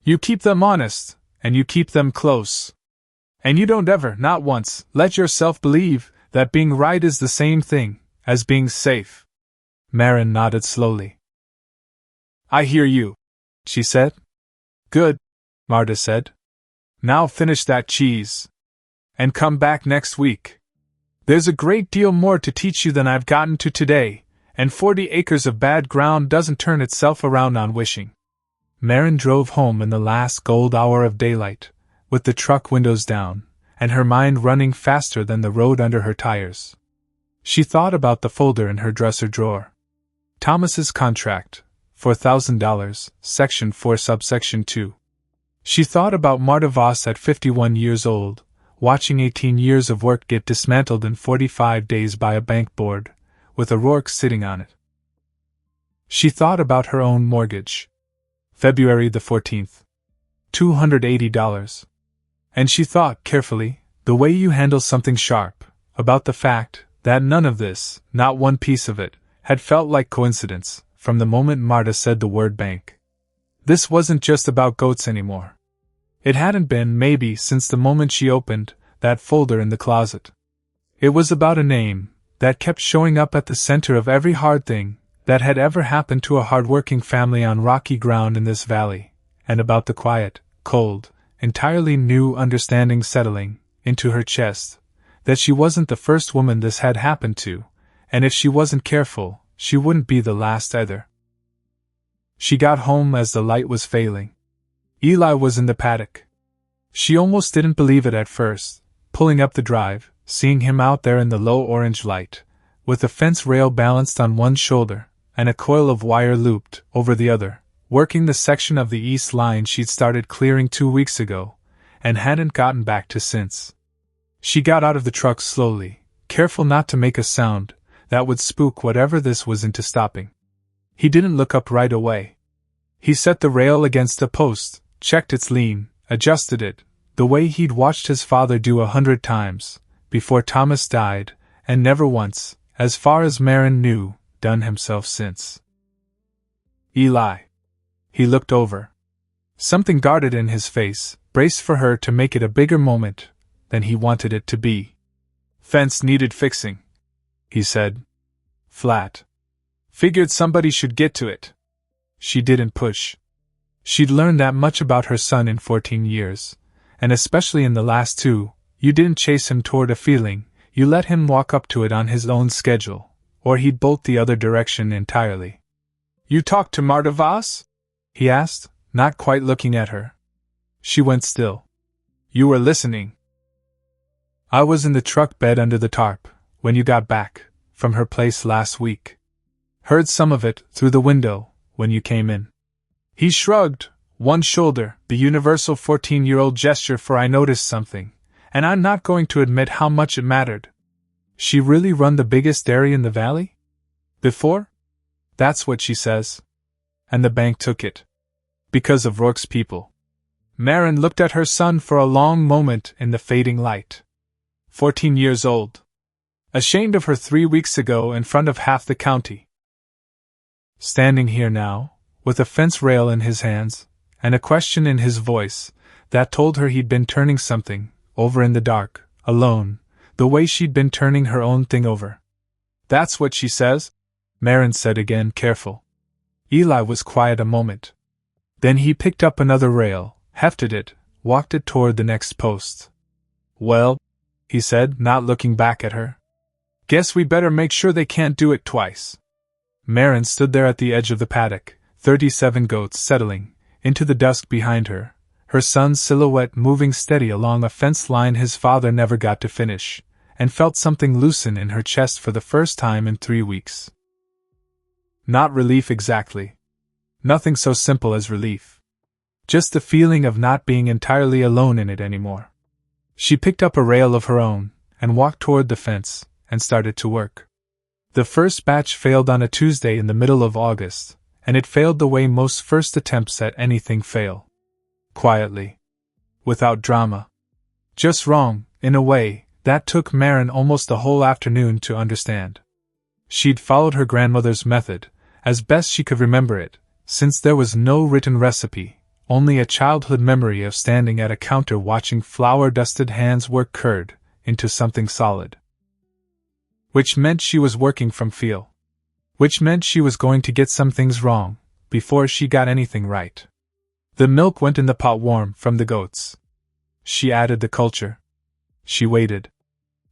You keep them honest, and you keep them close. And you don't ever, not once, let yourself believe that being right is the same thing as being safe." Marin nodded slowly. "I hear you," she said. "Good," Marta said. "Now finish that cheese. And come back next week. There's a great deal more to teach you than I've gotten to today, and 40 acres of bad ground doesn't turn itself around on wishing." Marin drove home in the last gold hour of daylight, with the truck windows down, and her mind running faster than the road under her tires. She thought about the folder in her dresser drawer. Thomas's contract, $4,000, Section 4 subsection 2. She thought about Marta Voss at 51 years old, watching 18 years of work get dismantled in 45 days by a bank board, with O'Rourke sitting on it. She thought about her own mortgage. February the 14th. $280. And she thought, carefully, the way you handle something sharp, about the fact that none of this, not one piece of it, had felt like coincidence, from the moment Marta said the word bank. This wasn't just about goats anymore. It hadn't been, maybe, since the moment she opened that folder in the closet. It was about a name that kept showing up at the center of every hard thing that had ever happened to a hard-working family on rocky ground in this valley, and about the quiet, cold, entirely new understanding settling into her chest that she wasn't the first woman this had happened to, and if she wasn't careful, she wouldn't be the last either. She got home as the light was failing. Eli was in the paddock. She almost didn't believe it at first, pulling up the drive, seeing him out there in the low orange light, with a fence rail balanced on one shoulder and a coil of wire looped over the other, working the section of the east line she'd started clearing 2 weeks ago, and hadn't gotten back to since. She got out of the truck slowly, careful not to make a sound that would spook whatever this was into stopping. He didn't look up right away. He set the rail against a post, checked its lean, adjusted it, the way he'd watched his father do 100 times, before Thomas died, and never once, as far as Marin knew, done himself since. "Eli." He looked over. Something guarded in his face, braced for her to make it a bigger moment than he wanted it to be. "Fence needed fixing," he said. "Flat. Figured somebody should get to it." She didn't push. She'd learned that much about her son in 14 years, and especially in the last 2, you didn't chase him toward a feeling, you let him walk up to it on his own schedule, or he'd bolt the other direction entirely. "You talked to Marta Voss?" he asked, not quite looking at her. She went still. "You were listening." "I was in the truck bed under the tarp, when you got back from her place last week. Heard some of it through the window when you came in." He shrugged one shoulder, the universal 14-year-old gesture for "I noticed something, and I'm not going to admit how much it mattered." "She really run the biggest dairy in the valley? Before?" "That's what she says. And the bank took it. Because of Rourke's people." Marin looked at her son for a long moment in the fading light. 14 years old. Ashamed of her 3 weeks ago in front of half the county. Standing here now, with a fence rail in his hands, and a question in his voice, that told her he'd been turning something over in the dark, alone, the way she'd been turning her own thing over. That's what she says? Marin said again, careful. Eli was quiet a moment. Then he picked up another rail, hefted it, walked it toward the next post. Well, he said, not looking back at her. Guess we better make sure they can't do it twice. Marin stood there at the edge of the paddock, 37 goats settling into the dusk behind her, her son's silhouette moving steady along a fence line his father never got to finish, and felt something loosen in her chest for the first time in 3 weeks. Not relief exactly. Nothing so simple as relief. Just the feeling of not being entirely alone in it anymore. She picked up a rail of her own, and walked toward the fence, and started to work. The first batch failed on a Tuesday in the middle of August, and it failed the way most first attempts at anything fail. Quietly. Without drama. Just wrong, in a way, that took Marin almost a whole afternoon to understand. She'd followed her grandmother's method, as best she could remember it, since there was no written recipe, only a childhood memory of standing at a counter watching flour-dusted hands work curd into something solid. Which meant she was working from feel. Which meant she was going to get some things wrong before she got anything right. The milk went in the pot warm from the goats. She added the culture. She waited.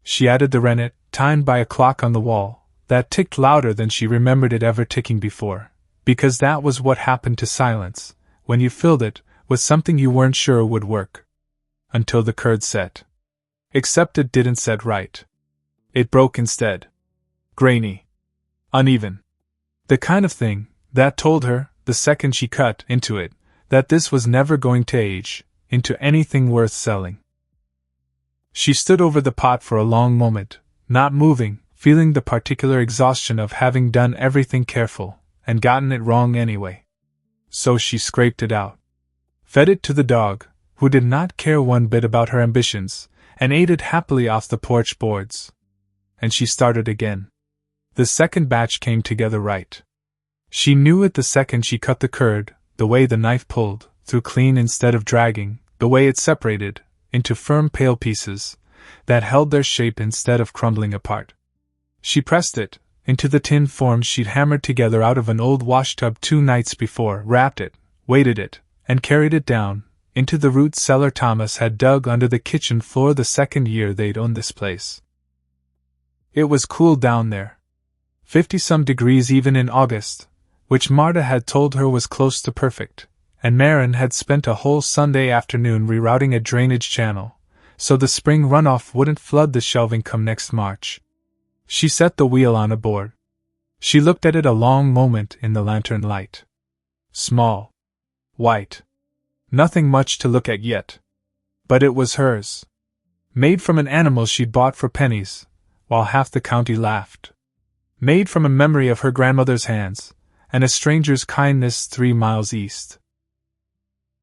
She added the rennet, timed by a clock on the wall, that ticked louder than she remembered it ever ticking before, because that was what happened to silence, when you filled it with something you weren't sure would work. Until the curd set. Except it didn't set right. It broke instead. Grainy. Uneven. The kind of thing that told her, the second she cut into it, that this was never going to age into anything worth selling. She stood over the pot for a long moment, not moving, feeling the particular exhaustion of having done everything careful, and gotten it wrong anyway. So she scraped it out. Fed it to the dog, who did not care one bit about her ambitions, and ate it happily off the porch boards. And she started again. The second batch came together right. She knew it the second she cut the curd, the way the knife pulled, through clean instead of dragging, the way it separated, into firm pale pieces, that held their shape instead of crumbling apart. She pressed it, into the tin forms she'd hammered together out of an old washtub 2 nights before, wrapped it, weighted it, and carried it down, into the root cellar Thomas had dug under the kitchen floor the second year they'd owned this place. It was cool down there. 50-some degrees even in August, which Marta had told her was close to perfect, and Marin had spent a whole Sunday afternoon rerouting a drainage channel, so the spring runoff wouldn't flood the shelving come next March. She set the wheel on a board. She looked at it a long moment in the lantern light. Small. White. Nothing much to look at yet. But it was hers. Made from an animal she'd bought for pennies, while half the county laughed. Made from a memory of her grandmother's hands, and a stranger's kindness 3 miles east.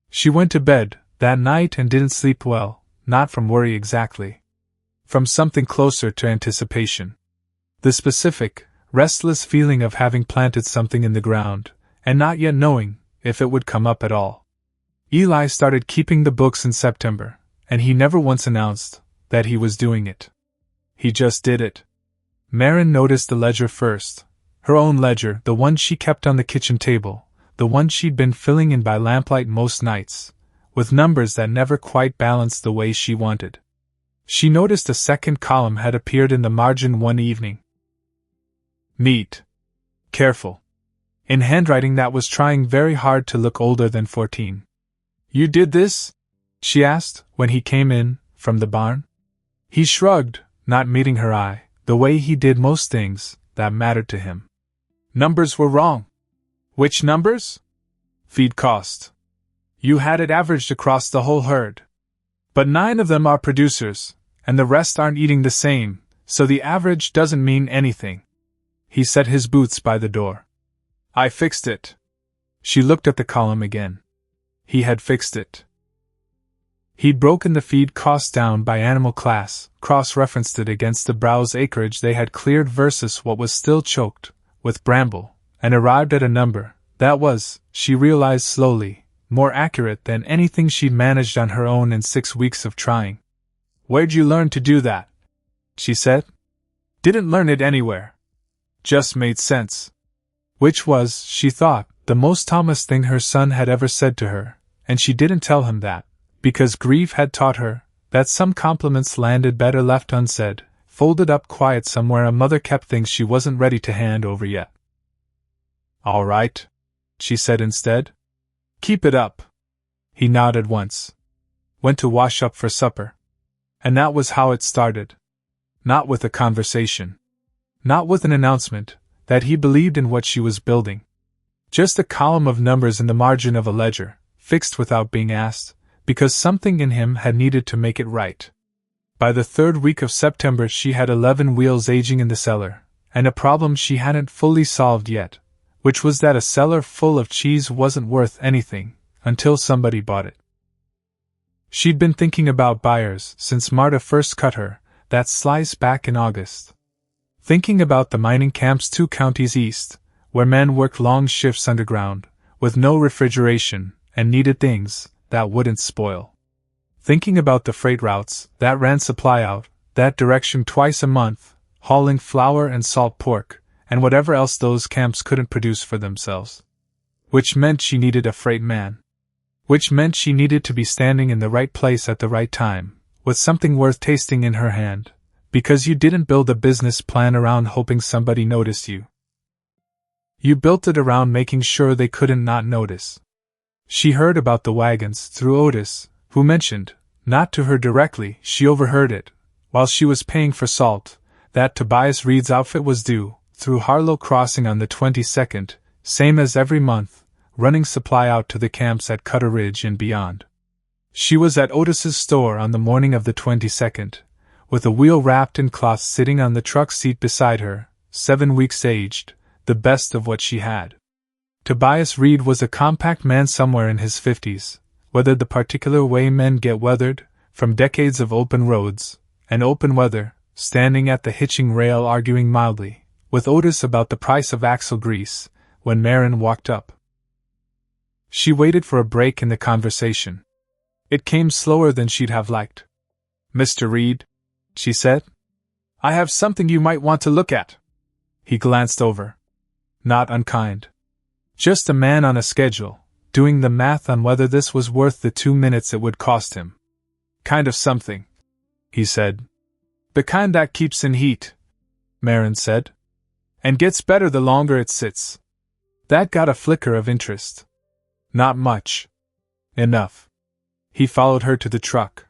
She went to bed that night and didn't sleep well, not from worry exactly. From something closer to anticipation. The specific, restless feeling of having planted something in the ground, and not yet knowing if it would come up at all. Eli started keeping the books in September, and he never once announced that he was doing it. He just did it. Marin noticed the ledger first, her own ledger, the one she kept on the kitchen table, the one she'd been filling in by lamplight most nights, with numbers that never quite balanced the way she wanted. She noticed a second column had appeared in the margin one evening. Neat. Careful. In handwriting that was trying very hard to look older than 14. "You did this?" she asked, when he came in from the barn. He shrugged, not meeting her eye, the way he did most things that mattered to him. "Numbers were wrong." "Which numbers?" "Feed cost. You had it averaged across the whole herd. But 9 of them are producers, and the rest aren't eating the same, so the average doesn't mean anything." He set his boots by the door. "I fixed it." She looked at the column again. He had fixed it. He'd broken the feed cost down by animal class, cross-referenced it against the browse acreage they had cleared versus what was still choked with bramble, and arrived at a number that was, she realized slowly, more accurate than anything she'd managed on her own in 6 weeks of trying. "Where'd you learn to do that?" she said. "Didn't learn it anywhere. Just made sense." Which was, she thought, the most Thomas thing her son had ever said to her, and she didn't tell him that, because grief had taught her that some compliments landed better left unsaid, folded up quiet somewhere a mother kept things she wasn't ready to hand over yet. "All right," she said instead. "Keep it up." He nodded once. Went to wash up for supper. And that was how it started. Not with a conversation. Not with an announcement that he believed in what she was building. Just a column of numbers in the margin of a ledger, fixed without being asked, because something in him had needed to make it right. By the 3rd week of September she had 11 wheels aging in the cellar, and a problem she hadn't fully solved yet, which was that a cellar full of cheese wasn't worth anything until somebody bought it. She'd been thinking about buyers since Marta first cut her that slice back in August. Thinking about the mining camps 2 counties east, where men worked long shifts underground, with no refrigeration, and needed things that wouldn't spoil. Thinking about the freight routes that ran supply out that direction twice a month, hauling flour and salt pork, and whatever else those camps couldn't produce for themselves. Which meant she needed a freight man. Which meant she needed to be standing in the right place at the right time, with something worth tasting in her hand, because you didn't build a business plan around hoping somebody noticed you. You built it around making sure they couldn't not notice. She heard about the wagons through Otis, who mentioned, not to her directly, she overheard it, while she was paying for salt, that Tobias Reed's outfit was due, through Harlow Crossing on the 22nd, same as every month, running supply out to the camps at Cutter Ridge and beyond. She was at Otis's store on the morning of the 22nd, with a wheel wrapped in cloth sitting on the truck seat beside her, 7 weeks aged, the best of what she had. Tobias Reed was a compact man somewhere in his 50s, whether the particular way men get weathered, from decades of open roads, and open weather, standing at the hitching rail arguing mildly, with Otis about the price of axle grease, when Marin walked up. She waited for a break in the conversation. It came slower than she'd have liked. "Mr. Reed," she said, "I have something you might want to look at." He glanced over. Not unkind. Just a man on a schedule, doing the math on whether this was worth the 2 minutes it would cost him. "Kind of something," he said. "The kind that keeps in heat," Marin said. "And gets better the longer it sits." That got a flicker of interest. Not much. Enough. He followed her to the truck.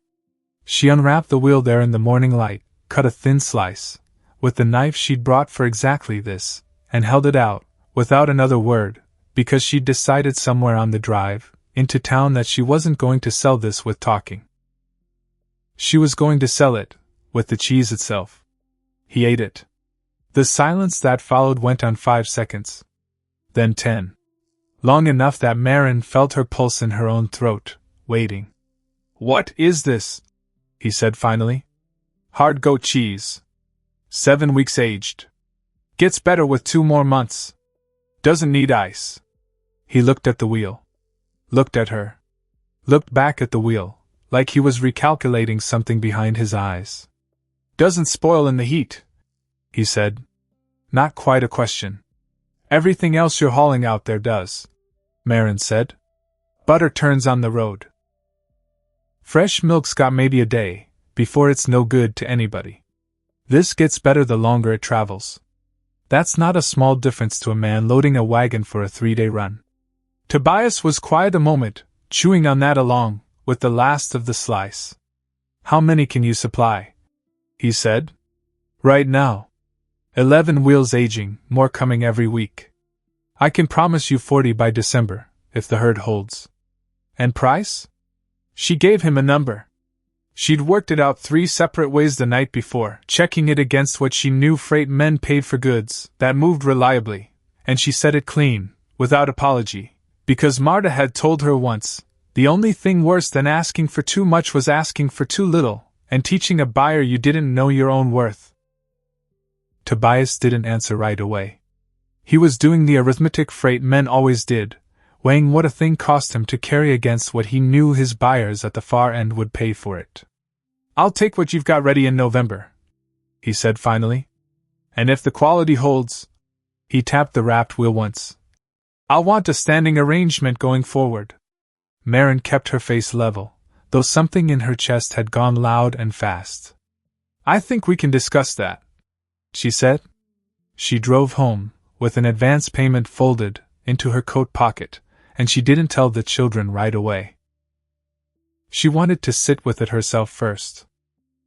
She unwrapped the wheel there in the morning light, cut a thin slice, with the knife she'd brought for exactly this, and held it out, without another word, because she'd decided somewhere on the drive into town that she wasn't going to sell this with talking. She was going to sell it, with the cheese itself. He ate it. The silence that followed went on 5 seconds. Then 10. Long enough that Marin felt her pulse in her own throat, waiting. "What is this?" he said finally. "Hard goat cheese. 7 weeks aged. Gets better with 2 more months. Doesn't need ice." He looked at the wheel. Looked at her. Looked back at the wheel, like he was recalculating something behind his eyes. "Doesn't spoil in the heat," he said. Not quite a question. "Everything else you're hauling out there does," Marin said. "Butter turns on the road. Fresh milk's got maybe a day, before it's no good to anybody. This gets better the longer it travels. That's not a small difference to a man loading a wagon for a 3-day run." Tobias was quiet a moment, chewing on that along with the last of the slice. "How many can you supply?" he said. "Right now. 11 wheels aging, more coming every week. I can promise you 40 by December, if the herd holds." "And price?" She gave him a number. She'd worked it out 3 separate ways the night before, checking it against what she knew freight men paid for goods that moved reliably, and she said it clean, without apology, because Marta had told her once The only thing worse than asking for too much was asking for too little, and teaching a buyer you didn't know your own worth. Tobias didn't answer right away. He was doing the arithmetic freight men always did, weighing what a thing cost him to carry against what he knew his buyers at the far end would pay for it. "I'll take what you've got ready in November," he said finally. "And if the quality holds," he tapped the wrapped wheel once, "I'll want a standing arrangement going forward." Marin kept her face level, though something in her chest had gone loud and fast. "I think we can discuss that," she said. She drove home, with an advance payment folded into her coat pocket, and she didn't tell the children right away. She wanted to sit with it herself first.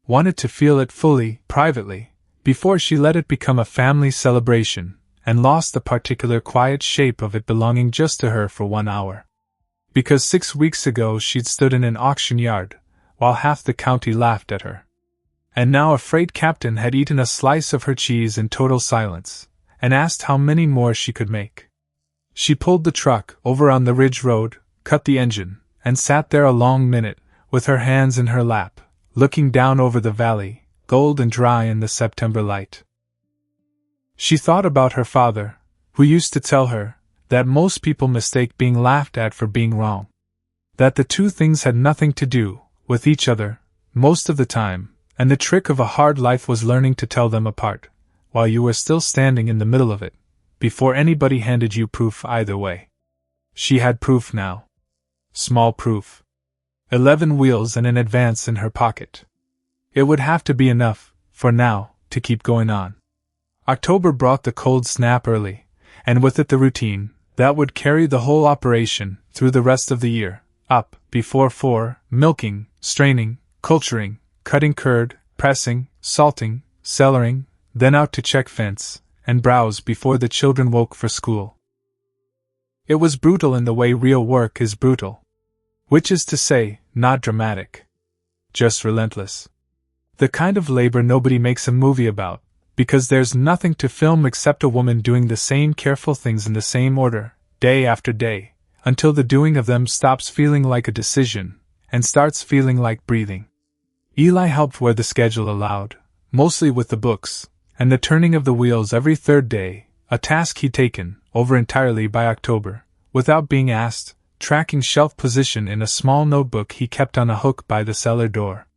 Wanted to feel it fully, privately, before she let it become a family celebration, and lost the particular quiet shape of it belonging just to her for 1 hour. Because 6 weeks ago she'd stood in an auction yard, while half the county laughed at her. And now a freight captain had eaten a slice of her cheese in total silence, and asked how many more she could make. She pulled the truck over on the ridge road, cut the engine, and sat there a long minute, with her hands in her lap, looking down over the valley, gold and dry in the September light. She thought about her father, who used to tell her that most people mistake being laughed at for being wrong. That the two things had nothing to do with each other, most of the time, and the trick of a hard life was learning to tell them apart, while you were still standing in the middle of it, before anybody handed you proof either way. She had proof now. Small proof. 11 wheels and an advance in her pocket. It would have to be enough, for now, to keep going on. October brought the cold snap early, and with it the routine that would carry the whole operation through the rest of the year. Up before 4, milking, straining, culturing, cutting curd, pressing, salting, cellaring, then out to check fence and browse before the children woke for school. It was brutal in the way real work is brutal. Which is to say, not dramatic. Just relentless. The kind of labor nobody makes a movie about, because there's nothing to film except a woman doing the same careful things in the same order, day after day, until the doing of them stops feeling like a decision, and starts feeling like breathing. Eli helped where the schedule allowed, mostly with the books, and the turning of the wheels every third day, a task he'd taken over entirely by October, without being asked, tracking shelf position in a small notebook he kept on a hook by the cellar door.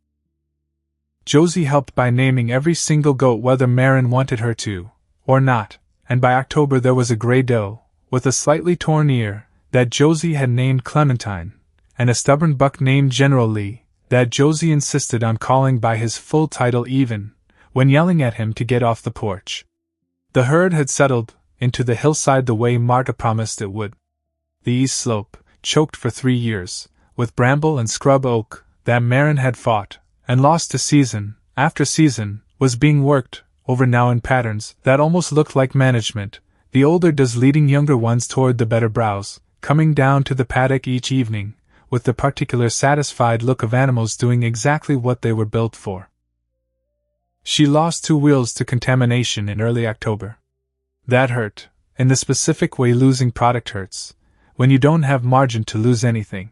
Josie helped by naming every single goat whether Marin wanted her to, or not, and by October there was a gray doe, with a slightly torn ear, that Josie had named Clementine, and a stubborn buck named General Lee, that Josie insisted on calling by his full title even when yelling at him to get off the porch. The herd had settled into the hillside the way Marta promised it would. The east slope, choked for 3 years, with bramble and scrub oak, that Marin had fought and lost to season after season, was being worked over now in patterns that almost looked like management, the older does leading younger ones toward the better browse, coming down to the paddock each evening, with the particular satisfied look of animals doing exactly what they were built for. She lost 2 wheels to contamination in early October. That hurt, in the specific way losing product hurts, when you don't have margin to lose anything.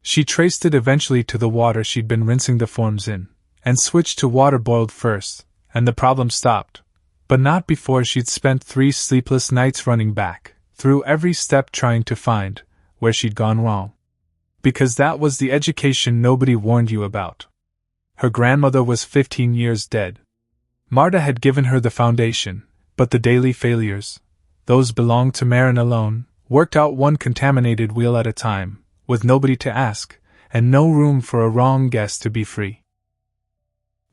She traced it eventually to the water she'd been rinsing the forms in, and switched to water boiled first, and the problem stopped, but not before she'd spent 3 sleepless nights running back through every step trying to find where she'd gone wrong. Because that was the education nobody warned you about. Her grandmother was 15 years dead. Marta had given her the foundation, but the daily failures, those belonged to Marin alone, worked out one contaminated wheel at a time, with nobody to ask, and no room for a wrong guess to be free.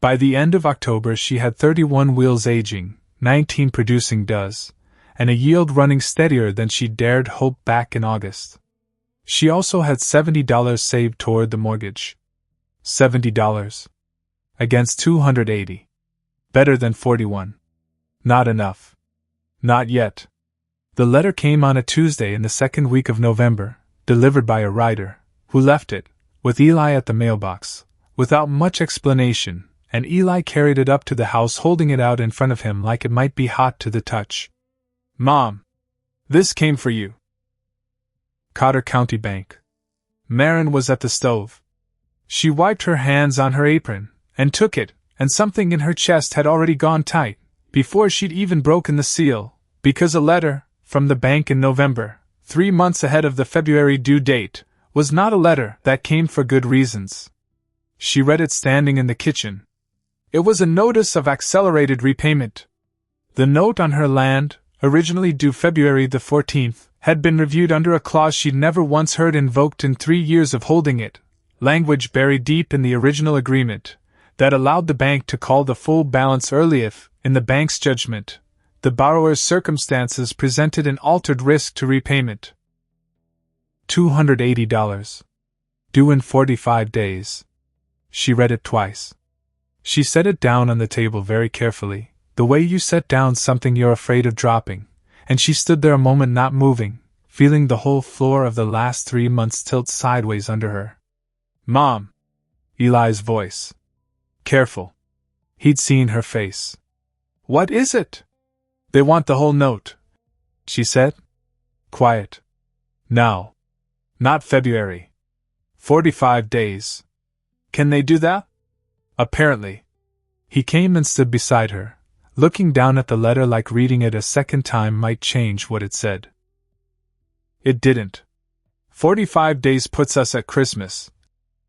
By the end of October she had 31 wheels aging, 19 producing does, and a yield running steadier than she dared hope back in August. She also had $70 saved toward the mortgage. $70. Against $280. Better than 41. Not enough. Not yet. The letter came on a Tuesday in the second week of November, delivered by a rider, who left it, with Eli at the mailbox, without much explanation, and Eli carried it up to the house holding it out in front of him like it might be hot to the touch. "Mom! This came for you." Cotter County Bank. Marin was at the stove. She wiped her hands on her apron, and took it, and something in her chest had already gone tight, before she'd even broken the seal, because a letter, from the bank in November, 3 months ahead of the February due date, was not a letter that came for good reasons. She read it standing in the kitchen. It was a notice of accelerated repayment. The note on her land, originally due February the 14th, had been reviewed under a clause she'd never once heard invoked in 3 years of holding it, language buried deep in the original agreement, that allowed the bank to call the full balance early if, in the bank's judgment, the borrower's circumstances presented an altered risk to repayment. $280. Due in 45 days. She read it twice. She set it down on the table very carefully, the way you set down something you're afraid of dropping, and she stood there a moment not moving, feeling the whole floor of the last 3 months tilt sideways under her. "Mom!" Eli's voice. Careful. He'd seen her face. "What is it?" "They want the whole note," she said. Quiet. "Now. Not February. 45 days. Can they do that?" "Apparently." He came and stood beside her, looking down at the letter like reading it a second time might change what it said. "It didn't. 45 days puts us at Christmas,"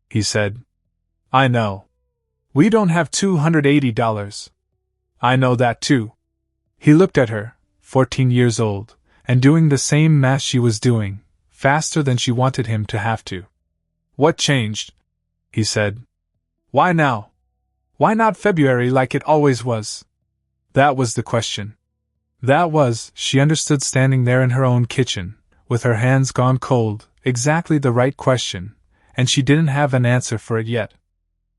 he said. "I know. We don't have $280. I know that too." He looked at her, 14 years old, and doing the same math she was doing, faster than she wanted him to have to. "What changed?" he said. "Why now? Why not February like it always was?" That was the question. That was, she understood standing there in her own kitchen, with her hands gone cold, exactly the right question, and she didn't have an answer for it yet.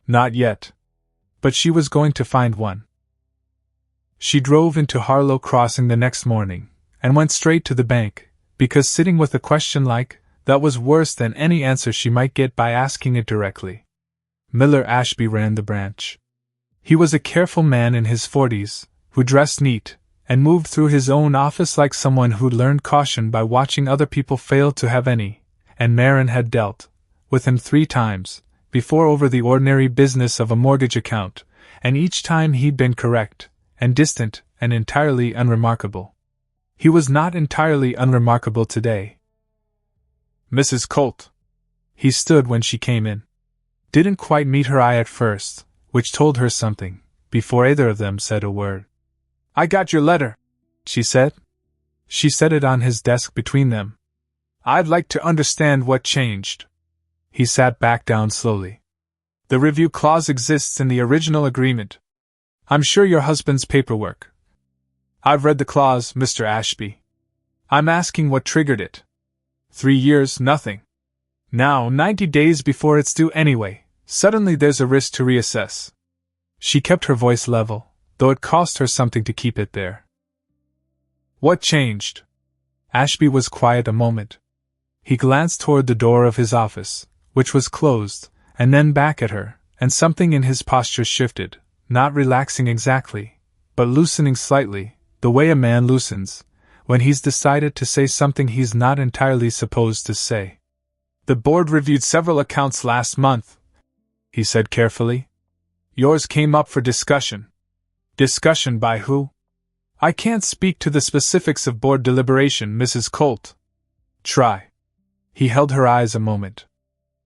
Not yet. But she was going to find one. She drove into Harlow Crossing the next morning, and went straight to the bank, because sitting with a question like that was worse than any answer she might get by asking it directly. Miller Ashby ran the branch. He was a careful man in his 40s, who dressed neat, and moved through his own office like someone who'd learned caution by watching other people fail to have any, and Marin had dealt with him 3 times before over the ordinary business of a mortgage account, and each time he'd been correct, and distant, and entirely unremarkable. He was not entirely unremarkable today. "Mrs. Colt." He stood when she came in. Didn't quite meet her eye at first, which told her something, before either of them said a word. "I got your letter," she said. She set it on his desk between them. "I'd like to understand what changed." He sat back down slowly. "The review clause exists in the original agreement. I'm sure your husband's paperwork. I've read the clause, Mr. Ashby. I'm asking what triggered it. 3 years, nothing. Now, 90 days before it's due anyway, suddenly there's a risk to reassess." She kept her voice level, though it cost her something to keep it there. "What changed?" Ashby was quiet a moment. He glanced toward the door of his office, which was closed, and then back at her, and something in his posture shifted, not relaxing exactly, but loosening slightly, the way a man loosens when he's decided to say something he's not entirely supposed to say. "The board reviewed several accounts last month," he said carefully. "Yours came up for discussion." "Discussion by who?" "I can't speak to the specifics of board deliberation, Mrs. Colt." "Try." He held her eyes a moment.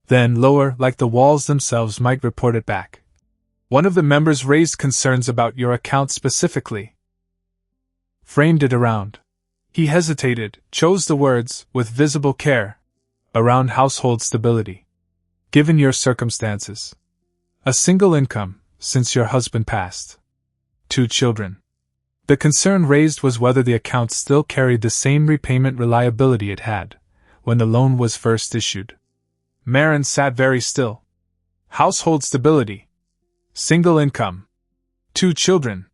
Then, lower, like the walls themselves might report it back. "One of the members raised concerns about your account specifically." Framed it around. He hesitated, chose the words, with visible care. "Around household stability. Given your circumstances. A single income, since your husband passed. 2 children. The concern raised was whether the account still carried the same repayment reliability it had when the loan was first issued." Marin sat very still. "Household stability. Single income. 2 children."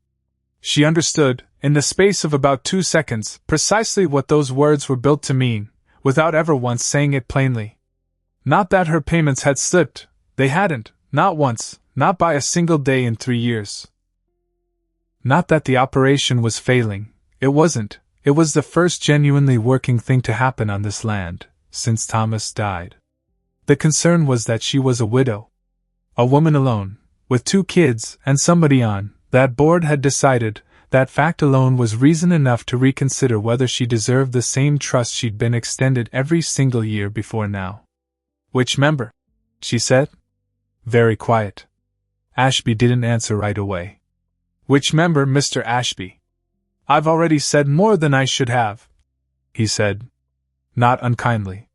She understood, in the space of about 2 seconds, precisely what those words were built to mean, without ever once saying it plainly. Not that her payments had slipped, they hadn't, not once, not by a single day in 3 years. Not that the operation was failing, it wasn't, it was the first genuinely working thing to happen on this land, since Thomas died. The concern was that she was a widow. A woman alone, with 2 kids, and somebody on that board had decided that fact alone was reason enough to reconsider whether she deserved the same trust she'd been extended every single year before now. "Which member?" she said. Very quiet. Ashby didn't answer right away. "Which member, Mr. Ashby?" "I've already said more than I should have," he said. Not unkindly.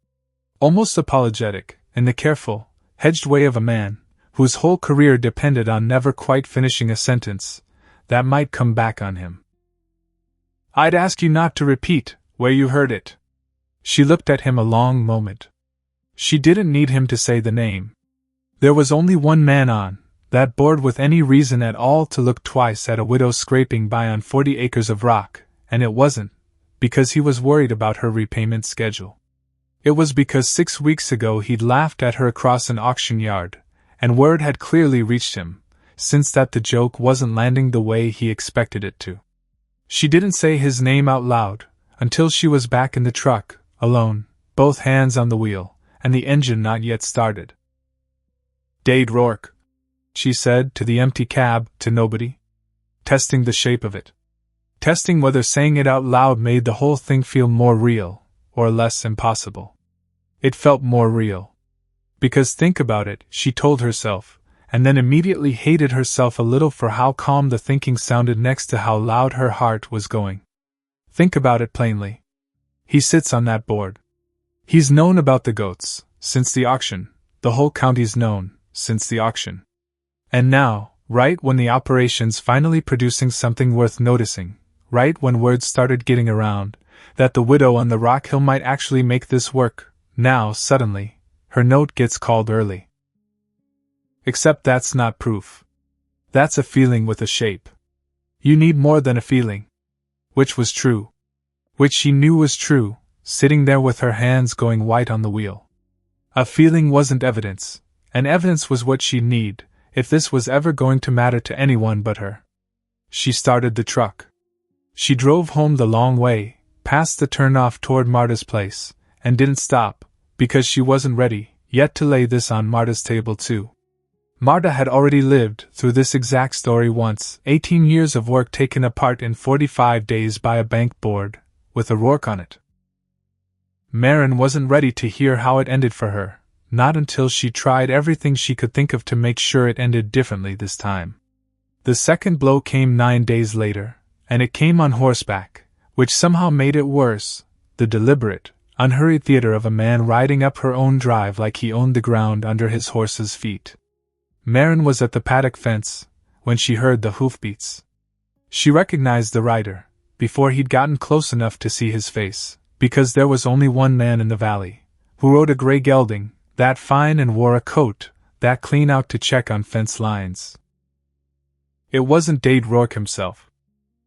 Almost apologetic, in the careful, hedged way of a man whose whole career depended on never quite finishing a sentence that might come back on him. "I'd ask you not to repeat where you heard it." She looked at him a long moment. She didn't need him to say the name. There was only one man on that board with any reason at all to look twice at a widow scraping by on 40 acres of rock, and it wasn't because he was worried about her repayment schedule. It was because 6 weeks ago he'd laughed at her across an auction yard, and word had clearly reached him, since that the joke wasn't landing the way he expected it to. She didn't say his name out loud, until she was back in the truck, alone, both hands on the wheel, and the engine not yet started. "Dade Rourke," she said to the empty cab, to nobody. Testing the shape of it. Testing whether saying it out loud made the whole thing feel more real, or less impossible. It felt more real. Because think about it, she told herself, and then immediately hated herself a little for how calm the thinking sounded next to how loud her heart was going. Think about it plainly. He sits on that board. He's known about the goats since the auction. The whole county's known since the auction. And now, right when the operation's finally producing something worth noticing, right when word started getting around that the widow on the rock hill might actually make this work, now, suddenly, her note gets called early. Except that's not proof. That's a feeling with a shape. You need more than a feeling. Which was true. Which she knew was true, sitting there with her hands going white on the wheel. A feeling wasn't evidence, and evidence was what she'd need, if this was ever going to matter to anyone but her. She started the truck. She drove home the long way, past the turnoff toward Marta's place, and didn't stop, because she wasn't ready yet to lay this on Marta's table too. Marta had already lived through this exact story once, 18 years of work taken apart in 45 days by a bank board, with a Rourke on it. Marin wasn't ready to hear how it ended for her, not until she tried everything she could think of to make sure it ended differently this time. The second blow came 9 days later, and it came on horseback, which somehow made it worse, the deliberate, unhurried theater of a man riding up her own drive like he owned the ground under his horse's feet. Marin was at the paddock fence when she heard the hoofbeats. She recognized the rider, before he'd gotten close enough to see his face, because there was only one man in the valley, who rode a gray gelding, that fine and wore a coat, that clean out to check on fence lines. It wasn't Dade Rourke himself.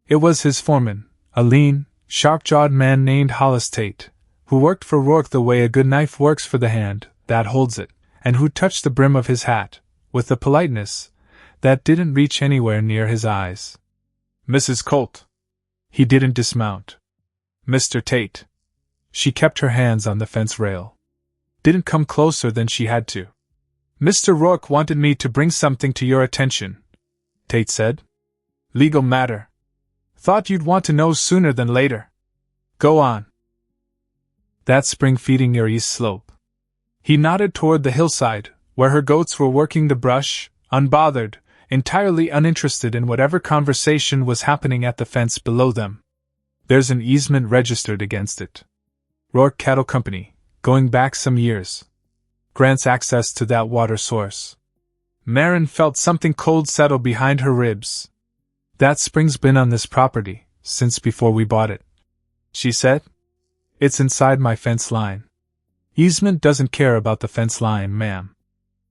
It was his foreman, a lean, sharp-jawed man named Hollis Tate, who worked for Rourke the way a good knife works for the hand that holds it, and who touched the brim of his hat with a politeness that didn't reach anywhere near his eyes. "Mrs. Colt." He didn't dismount. "Mr. Tate." She kept her hands on the fence rail. Didn't come closer than she had to. "Mr. Rourke wanted me to bring something to your attention," Tate said. "Legal matter. Thought you'd want to know sooner than later. Go on." "That spring feeding near East Slope." He nodded toward the hillside, where her goats were working the brush, unbothered, entirely uninterested in whatever conversation was happening at the fence below them. "There's an easement registered against it. Rourke Cattle Company, going back some years. Grants access to that water source." Marin felt something cold settle behind her ribs. "That spring's been on this property since before we bought it," she said. "It's inside my fence line. Easement doesn't care about the fence line, ma'am."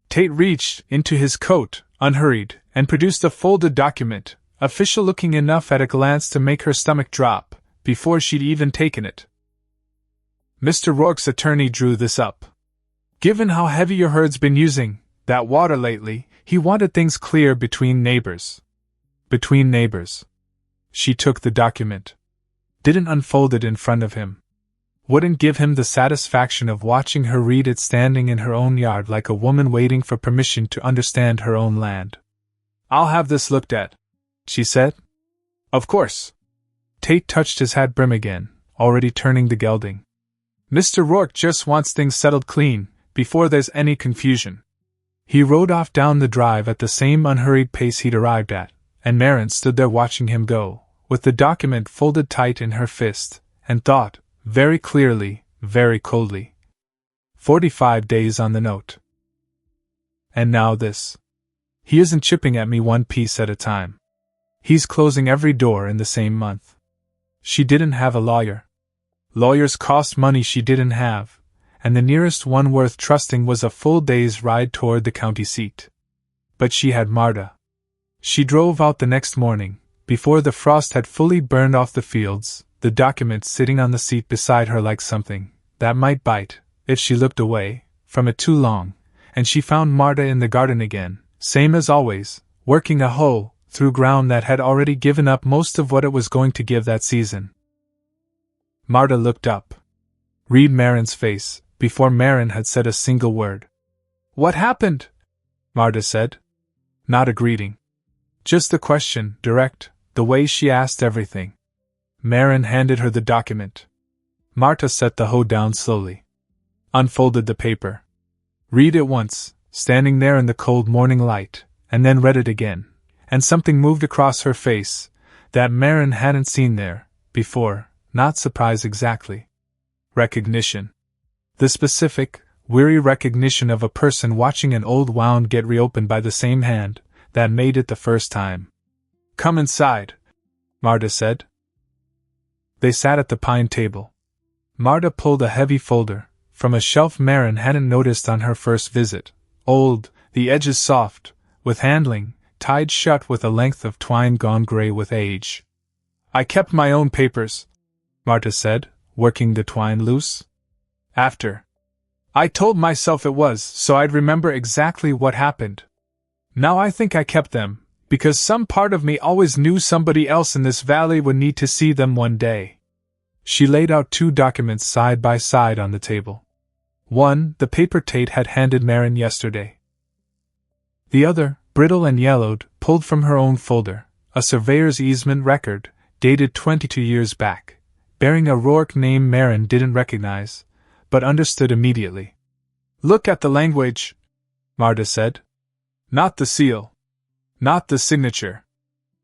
Tate reached into his coat, unhurried, and produced a folded document, official-looking enough at a glance to make her stomach drop, before she'd even taken it. "Mr. Rourke's attorney drew this up. Given how heavy your herd's been using that water lately, he wanted things clear between neighbors." Between neighbors. She took the document. Didn't unfold it in front of him. wouldn't give him the satisfaction of watching her read it standing in her own yard like a woman waiting for permission to understand her own land. "I'll have this looked at," she said. "Of course." Tate touched his hat brim again, already turning the gelding. "Mr. Rourke just wants things settled clean, before there's any confusion." He rode off down the drive at the same unhurried pace he'd arrived at, and Marin stood there watching him go, with the document folded tight in her fist, and thought, very clearly, very coldly. 45 days on the note. And now this. He isn't chipping at me one piece at a time. He's closing every door in the same month. She didn't have a lawyer. Lawyers cost money she didn't have, and the nearest one worth trusting was a full day's ride toward the county seat. But she had Marta. She drove out the next morning, before the frost had fully burned off the fields, the document sitting on the seat beside her like something that might bite, if she looked away from it too long, and she found Marta in the garden again, same as always, working a hoe through ground that had already given up most of what it was going to give that season. Marta looked up. Read Marin's face, before Marin had said a single word. "What happened?" Marta said. Not a greeting. Just a question, direct, the way she asked everything. Marin handed her the document. Marta set the hoe down slowly. Unfolded the paper. Read it once, standing there in the cold morning light, and then read it again, and something moved across her face that Marin hadn't seen there before, not surprise exactly. Recognition. The specific, weary recognition of a person watching an old wound get reopened by the same hand that made it the first time. "Come inside," Marta said. They sat at the pine table. Marta pulled a heavy folder from a shelf Marin hadn't noticed on her first visit. Old, the edges soft, with handling, tied shut with a length of twine gone gray with age. "I kept my own papers," Marta said, working the twine loose. "After. I told myself it was so I'd remember exactly what happened. Now I think I kept them, because some part of me always knew somebody else in this valley would need to see them one day." She laid out 2 documents side by side on the table. One, the paper Tate had handed Marin yesterday. The other, brittle and yellowed, pulled from her own folder, a surveyor's easement record, dated 22 years back, bearing a Rourke name Marin didn't recognize, but understood immediately. "Look at the language," Marta said. "Not the seal. Not the signature.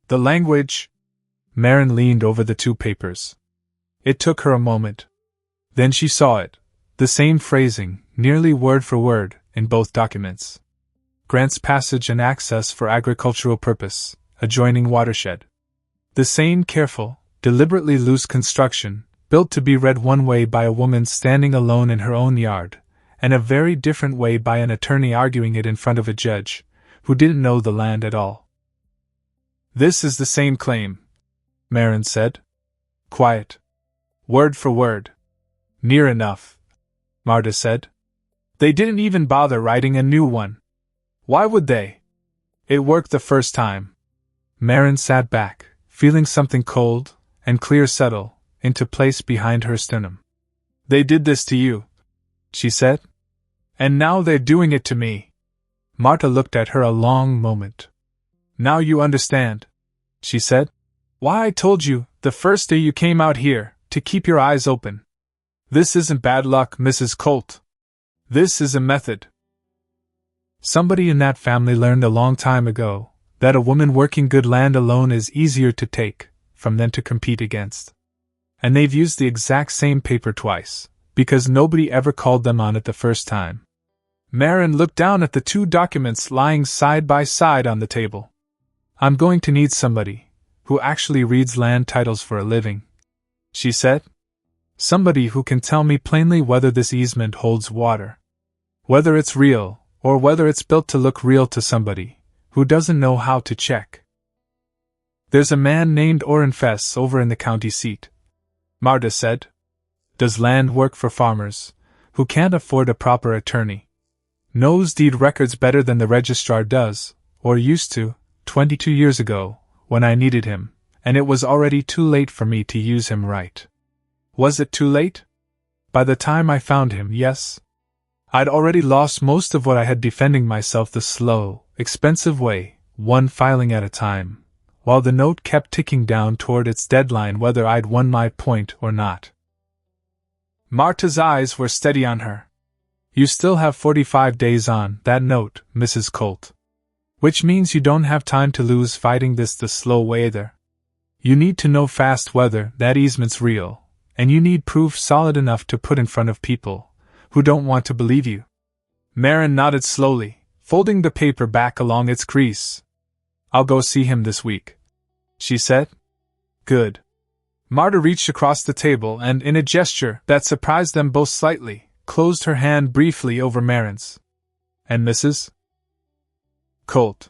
The language." Marin leaned over the 2 papers. It took her a moment. Then she saw it, the same phrasing, nearly word for word, in both documents. Grants passage and access for agricultural purpose, adjoining watershed. The same careful, deliberately loose construction, built to be read one way by a woman standing alone in her own yard, and a very different way by an attorney arguing it in front of a judge, who didn't know the land at all. "This is the same claim," Marin said. Quiet. "Word for word." "Near enough," Marta said. "They didn't even bother writing a new one. Why would they? It worked the first time." Marin sat back, feeling something cold and clear settle into place behind her sternum. "They did this to you," she said. "And now they're doing it to me." Marta looked at her a long moment. "Now you understand," she said. "Why I told you, the first day you came out here, to keep your eyes open. This isn't bad luck, Mrs. Colt. This is a method." Somebody in that family learned a long time ago that a woman working good land alone is easier to take from than to compete against. And they've used the exact same paper twice, because nobody ever called them on it the first time. Marin looked down at the 2 documents lying side by side on the table. "I'm going to need somebody who actually reads land titles for a living," she said. "Somebody who can tell me plainly whether this easement holds water. Whether it's real, or whether it's built to look real to somebody who doesn't know how to check." "There's a man named Orrin Fess over in the county seat," Marta said. "Does land work for farmers who can't afford a proper attorney. Knows deed records better than the registrar does, or used to, 22 years ago, when I needed him, and it was already too late for me to use him right." "Was it too late?" By the time I found him, yes. I'd already lost most of what I had defending myself the slow, expensive way, one filing at a time, while the note kept ticking down toward its deadline whether I'd won my point or not. Marta's eyes were steady on her. You still have 45 days on that note, Mrs. Colt. Which means you don't have time to lose fighting this the slow way either. You need to know fast whether that easement's real, and you need proof solid enough to put in front of people who don't want to believe you. Marin nodded slowly, folding the paper back along its crease. I'll go see him this week, she said. Good. Marta reached across the table and, in a gesture that surprised them both slightly, closed her hand briefly over Marin's. And Mrs. Colt.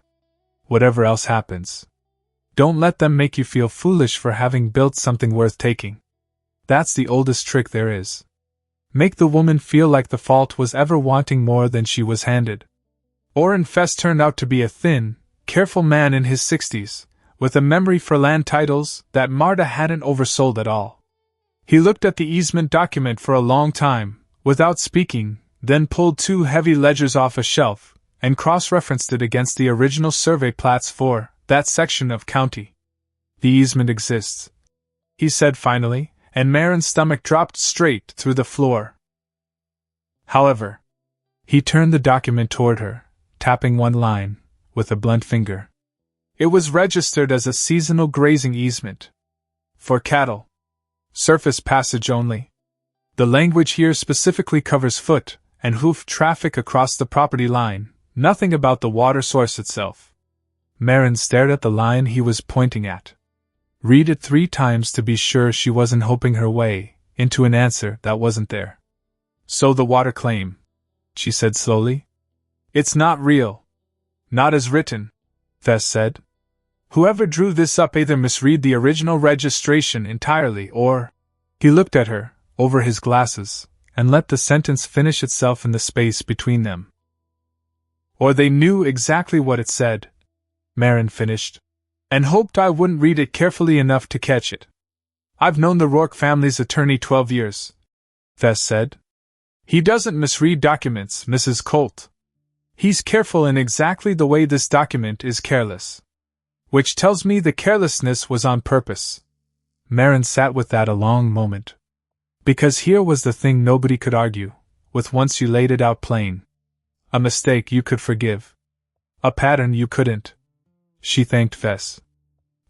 Whatever else happens, don't let them make you feel foolish for having built something worth taking. That's the oldest trick there is. Make the woman feel like the fault was ever wanting more than she was handed. Orrin Fest turned out to be a thin, careful man in his 60s, with a memory for land titles that Marta hadn't oversold at all. He looked at the easement document for a long time, without speaking, then pulled 2 heavy ledgers off a shelf, and cross-referenced it against the original survey plats for that section of county. The easement exists, he said finally, and Marin's stomach dropped straight through the floor. However, he turned the document toward her, tapping one line, with a blunt finger. It was registered as a seasonal grazing easement. For cattle. Surface passage only. The language here specifically covers foot and hoof traffic across the property line, nothing about the water source itself. Marin stared at the line he was pointing at. Read it 3 times to be sure she wasn't hoping her way into an answer that wasn't there. So the water claim, she said slowly. It's not real. Not as written, Fess said. Whoever drew this up either misread the original registration entirely or… He looked at her, over his glasses, and let the sentence finish itself in the space between them. Or they knew exactly what it said, Marin finished, and hoped I wouldn't read it carefully enough to catch it. I've known the Rourke family's attorney 12 years, Fess said. He doesn't misread documents, Mrs. Colt. He's careful in exactly the way this document is careless. Which tells me the carelessness was on purpose. Marin sat with that a long moment. Because here was the thing nobody could argue with once you laid it out plain. A mistake you could forgive. A pattern you couldn't. She thanked Fess,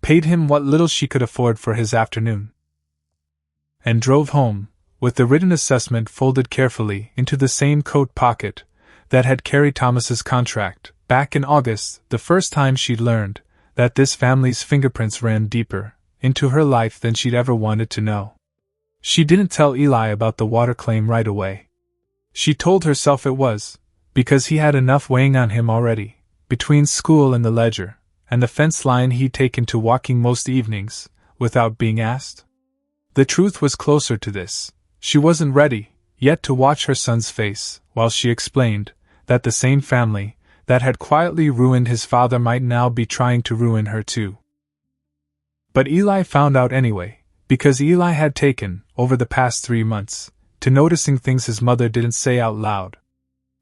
paid him what little she could afford for his afternoon, and drove home, with the written assessment folded carefully into the same coat pocket that had carried Thomas's contract back in August, the first time she'd learned that this family's fingerprints ran deeper into her life than she'd ever wanted to know. She didn't tell Eli about the water claim right away. She told herself it was because he had enough weighing on him already, between school and the ledger, and the fence line he'd taken to walking most evenings, without being asked. The truth was closer to this. She wasn't ready yet to watch her son's face while she explained that the same family that had quietly ruined his father might now be trying to ruin her too. But Eli found out anyway, because Eli had taken, over the past 3 months, to noticing things his mother didn't say out loud.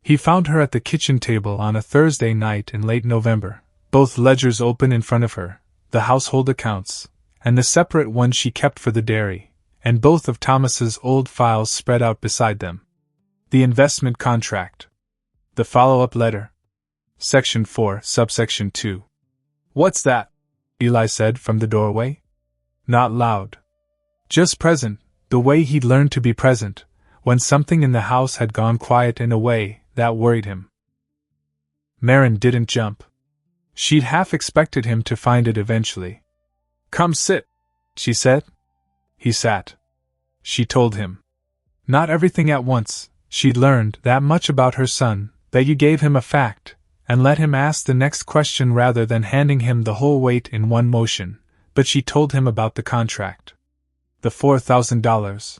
He found her at the kitchen table on a Thursday night in late November, both ledgers open in front of her, the household accounts, and the separate one she kept for the dairy, and both of Thomas's old files spread out beside them. The investment contract. The follow-up letter. Section 4, subsection 2. What's that? Eli said from the doorway. Not loud. Just present, the way he'd learned to be present, when something in the house had gone quiet in a way that worried him. Marin didn't jump. She'd half expected him to find it eventually. Come sit, she said. He sat. She told him. Not everything at once. She'd learned that much about her son, that you gave him a fact, and let him ask the next question rather than handing him the whole weight in one motion, but she told him about the contract. The $4,000.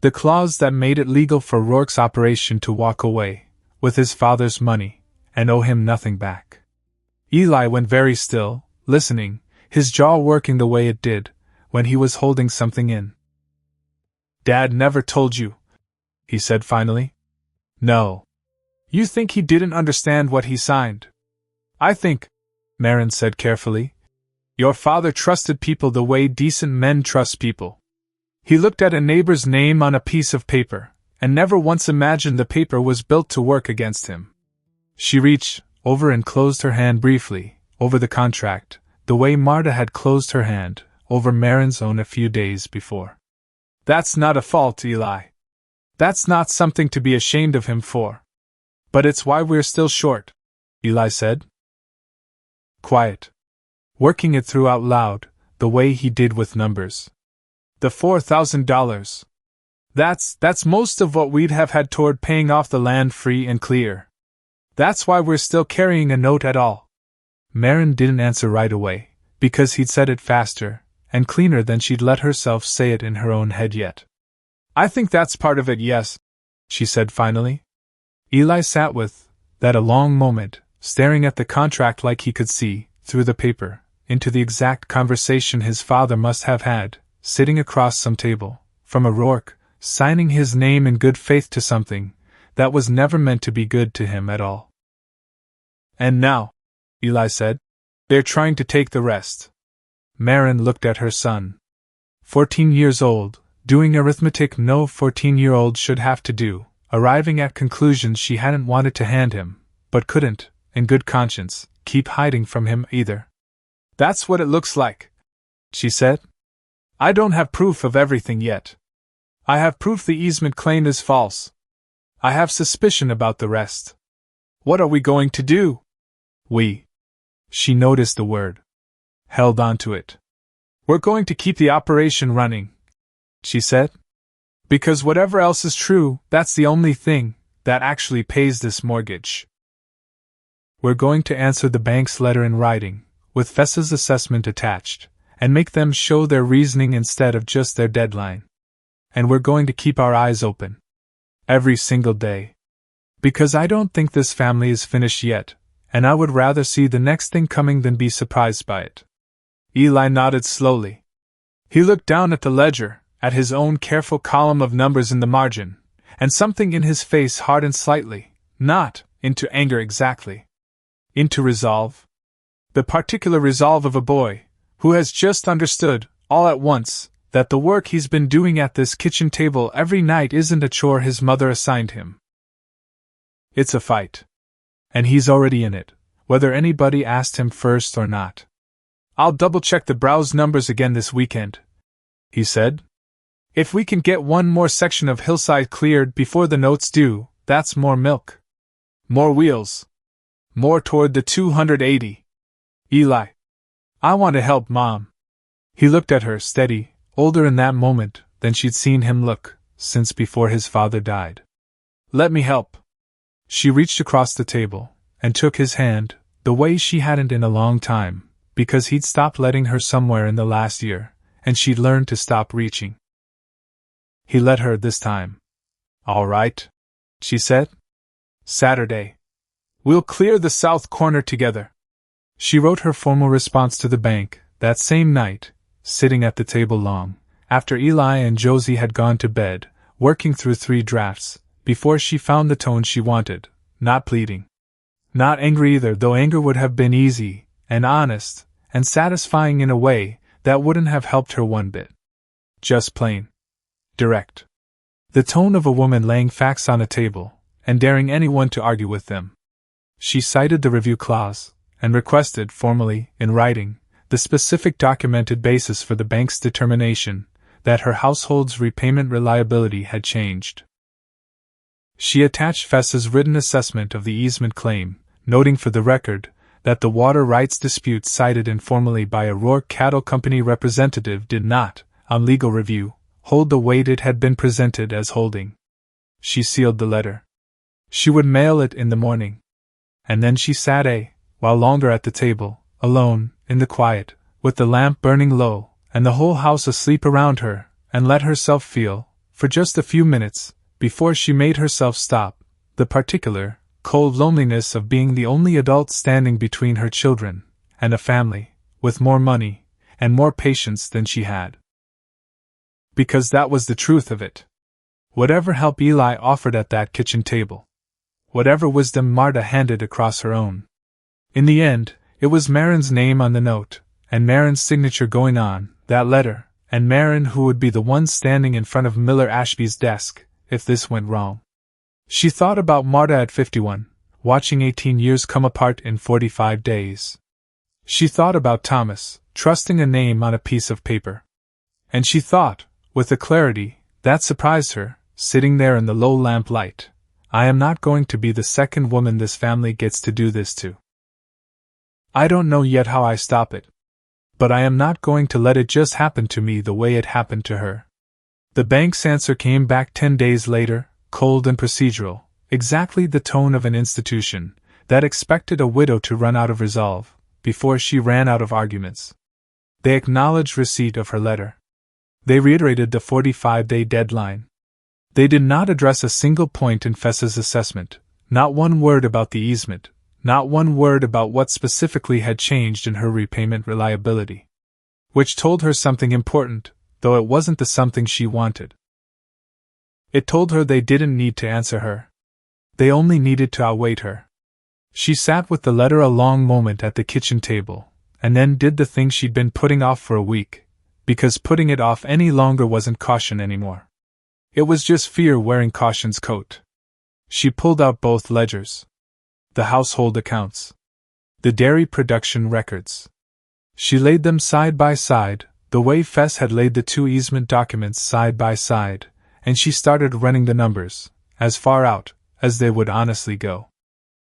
The clause that made it legal for Rourke's operation to walk away, with his father's money, and owe him nothing back. Eli went very still, listening, his jaw working the way it did when he was holding something in. Dad never told you, he said finally. No. You think he didn't understand what he signed? I think, Marin said carefully, your father trusted people the way decent men trust people. He looked at a neighbor's name on a piece of paper, and never once imagined the paper was built to work against him. She reached over and closed her hand briefly over the contract, the way Marta had closed her hand over Marin's own a few days before. That's not a fault, Eli. That's not something to be ashamed of him for. But it's why we're still short, Eli said. Quiet. Working it through out loud, the way he did with numbers. The $4,000. That's most of what we'd have had toward paying off the land free and clear. That's why we're still carrying a note at all. Marin didn't answer right away, because he'd said it faster and cleaner than she'd let herself say it in her own head yet. I think that's part of it, yes, she said finally. Eli sat with that a long moment, staring at the contract like he could see, through the paper, into the exact conversation his father must have had, sitting across some table, from O'Rourke, signing his name in good faith to something that was never meant to be good to him at all. And now, Eli said, they're trying to take the rest. Marin looked at her son. 14 years old, doing arithmetic no 14-year-old should have to do, arriving at conclusions she hadn't wanted to hand him, but couldn't, in good conscience, keep hiding from him either. That's what it looks like, she said. I don't have proof of everything yet. I have proof the easement claim is false. I have suspicion about the rest. What are we going to do? We. She noticed the word. Held on to it. We're going to keep the operation running, she said. Because whatever else is true, that's the only thing that actually pays this mortgage. We're going to answer the bank's letter in writing, with Fess's assessment attached, and make them show their reasoning instead of just their deadline. And we're going to keep our eyes open. Every single day. Because I don't think this family is finished yet, and I would rather see the next thing coming than be surprised by it. Eli nodded slowly. He looked down at the ledger, at his own careful column of numbers in the margin, and something in his face hardened slightly, not into anger exactly. Into resolve. The particular resolve of a boy who has just understood, all at once, that the work he's been doing at this kitchen table every night isn't a chore his mother assigned him. It's a fight. And he's already in it, whether anybody asked him first or not. I'll double-check the browse numbers again this weekend, he said. If we can get one more section of hillside cleared before the note's due, that's more milk. More wheels. More toward the 280. Eli. I want to help Mom. He looked at her, steady, older in that moment than she'd seen him look since before his father died. Let me help. She reached across the table and took his hand, the way she hadn't in a long time, because he'd stopped letting her somewhere in the last year, and she'd learned to stop reaching. He let her this time. All right, she said. Saturday. We'll clear the south corner together. She wrote her formal response to the bank that same night, sitting at the table long, after Eli and Josie had gone to bed, working through 3 drafts, before she found the tone she wanted, not pleading. Not angry either, though anger would have been easy, and honest, and satisfying in a way that wouldn't have helped her one bit. Just plain. Direct. The tone of a woman laying facts on a table, and daring anyone to argue with them. She cited the review clause, and requested formally, in writing, the specific documented basis for the bank's determination that her household's repayment reliability had changed. She attached Fess's written assessment of the easement claim, noting for the record that the water rights dispute cited informally by a O'Rourke Cattle Company representative did not, on legal review, hold the weight it had been presented as holding. She sealed the letter. She would mail it in the morning. And then she sat a while longer at the table, alone, in the quiet, with the lamp burning low, and the whole house asleep around her, and let herself feel, for just a few minutes, before she made herself stop, the particular, cold loneliness of being the only adult standing between her children and a family, with more money and more patience than she had. Because that was the truth of it. Whatever help Eli offered at that kitchen table. Whatever wisdom Marta handed across her own. In the end, it was Marin's name on the note, and Marin's signature going on that letter, and Marin who would be the one standing in front of Miller Ashby's desk, if this went wrong. She thought about Marta at 51, watching 18 years come apart in 45 days. She thought about Thomas, trusting a name on a piece of paper. And she thought, with a clarity that surprised her, sitting there in the low lamplight, I am not going to be the second woman this family gets to do this to. I don't know yet how I stop it. But I am not going to let it just happen to me the way it happened to her. The bank's answer came back 10 days later, cold and procedural, exactly the tone of an institution that expected a widow to run out of resolve before she ran out of arguments. They acknowledged receipt of her letter. They reiterated the 45-day deadline. They did not address a single point in Fess's assessment, not one word about the easement, not one word about what specifically had changed in her repayment reliability. Which told her something important, though it wasn't the something she wanted. It told her they didn't need to answer her. They only needed to outwait her. She sat with the letter a long moment at the kitchen table, and then did the thing she'd been putting off for a week, because putting it off any longer wasn't caution anymore. It was just fear wearing caution's coat. She pulled out both ledgers. The household accounts. The dairy production records. She laid them side by side, the way Fess had laid the two easement documents side by side, and she started running the numbers, as far out as they would honestly go.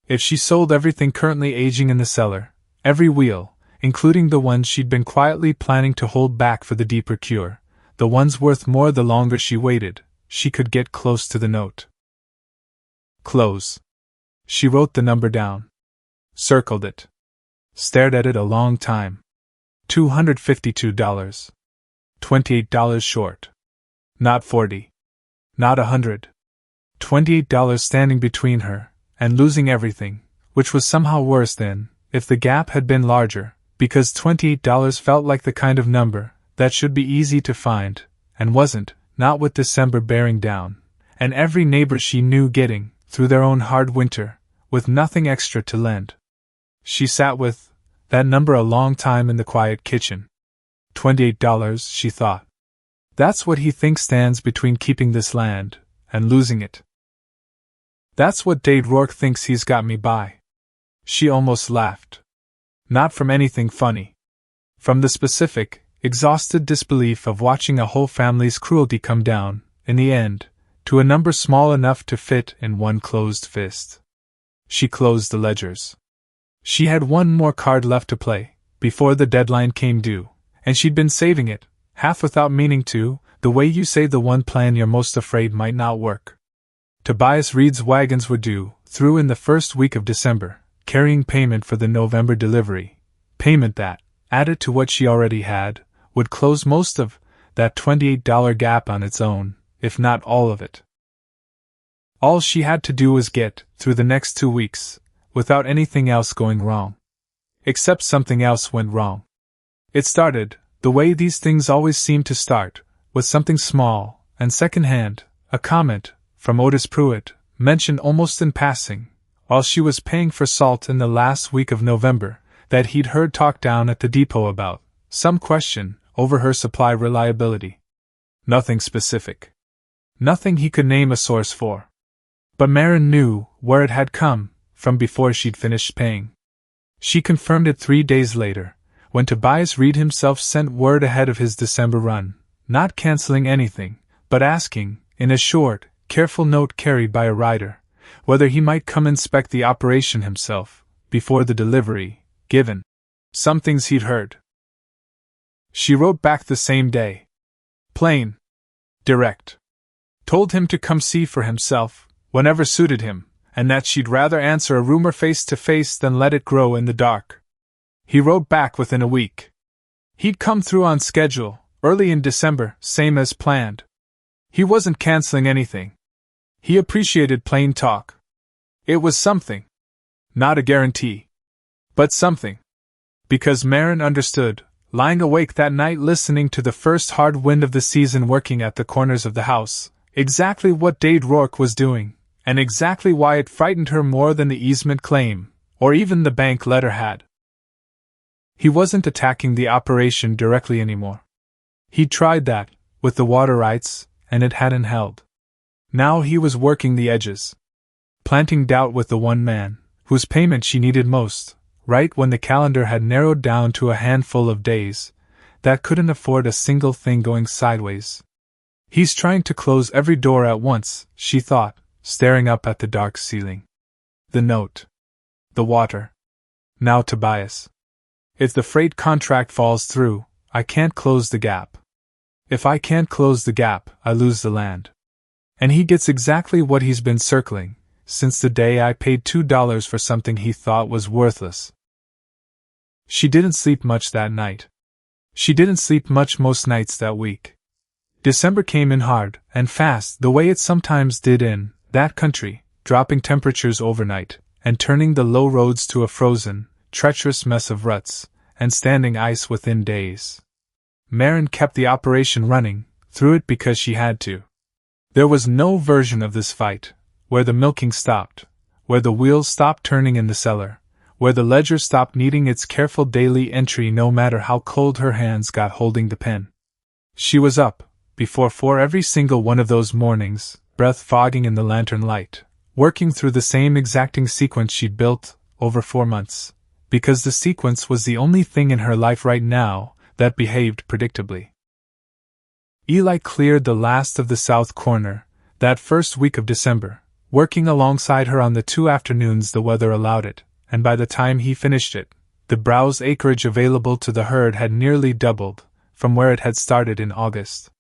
If she sold everything currently aging in the cellar, every wheel, including the ones she'd been quietly planning to hold back for the deeper cure, the ones worth more the longer she waited, she could get close to the note. Close. She wrote the number down. Circled it. Stared at it a long time. $252. $28 short. Not 40. Not 100. $28 standing between her and losing everything, which was somehow worse than if the gap had been larger, because $28 felt like the kind of number that should be easy to find, and wasn't, not with December bearing down, and every neighbor she knew getting through their own hard winter, with nothing extra to lend. She sat with that number a long time in the quiet kitchen. $28, she thought. That's what he thinks stands between keeping this land and losing it. That's what Dade Rourke thinks he's got me by. She almost laughed. Not from anything funny. From the specific, exhausted disbelief of watching a whole family's cruelty come down, in the end, to a number small enough to fit in one closed fist. She closed the ledgers. She had one more card left to play, before the deadline came due, and she'd been saving it, half without meaning to, the way you save the one plan you're most afraid might not work. Tobias Reed's wagons were due, through in the first week of December, carrying payment for the November delivery, payment that, added to what she already had, would close most of that $28 gap on its own, if not all of it. All she had to do was get through the next 2 weeks, without anything else going wrong. Except something else went wrong. It started, the way these things always seem to start, with something small and second-hand, a comment from Otis Pruitt, mentioned almost in passing, while she was paying for salt in the last week of November, that he'd heard talk down at the depot about some question over her supply reliability. Nothing specific. Nothing he could name a source for. But Marin knew where it had come from before she'd finished paying. She confirmed it 3 days later, when Tobias Reed himself sent word ahead of his December run, not canceling anything, but asking, in a short, careful note carried by a rider, whether he might come inspect the operation himself, before the delivery, given some things he'd heard. She wrote back the same day. Plain. Direct. Told him to come see for himself, whenever suited him, and that she'd rather answer a rumor face to face than let it grow in the dark. He wrote back within a week. He'd come through on schedule, early in December, same as planned. He wasn't canceling anything. He appreciated plain talk. It was something. Not a guarantee. But something. Because Marin understood, lying awake that night listening to the first hard wind of the season working at the corners of the house, Exactly what Dade Rourke was doing, and exactly why it frightened her more than the easement claim, or even the bank letter had. He wasn't attacking the operation directly anymore. He'd tried that, with the water rights, and it hadn't held. Now he was working the edges. Planting doubt with the one man, whose payment she needed most, right when the calendar had narrowed down to a handful of days, that couldn't afford a single thing going sideways. He's trying to close every door at once, she thought, staring up at the dark ceiling. The note. The water. Now Tobias. If the freight contract falls through, I can't close the gap. If I can't close the gap, I lose the land. And he gets exactly what he's been circling, since the day I paid $2 for something he thought was worthless. She didn't sleep much that night. She didn't sleep much most nights that week. December came in hard and fast, the way it sometimes did in that country, dropping temperatures overnight, and turning the low roads to a frozen, treacherous mess of ruts, and standing ice within days. Marin kept the operation running, through it because she had to. There was no version of this fight where the milking stopped, where the wheels stopped turning in the cellar, where the ledger stopped needing its careful daily entry no matter how cold her hands got holding the pen. She was up before 4 every single one of those mornings, breath fogging in the lantern light, working through the same exacting sequence she'd built over 4 months, because the sequence was the only thing in her life right now that behaved predictably. Eli cleared the last of the south corner that first week of December, working alongside her on the 2 afternoons the weather allowed it, and by the time he finished it, the browse acreage available to the herd had nearly doubled from where it had started in August.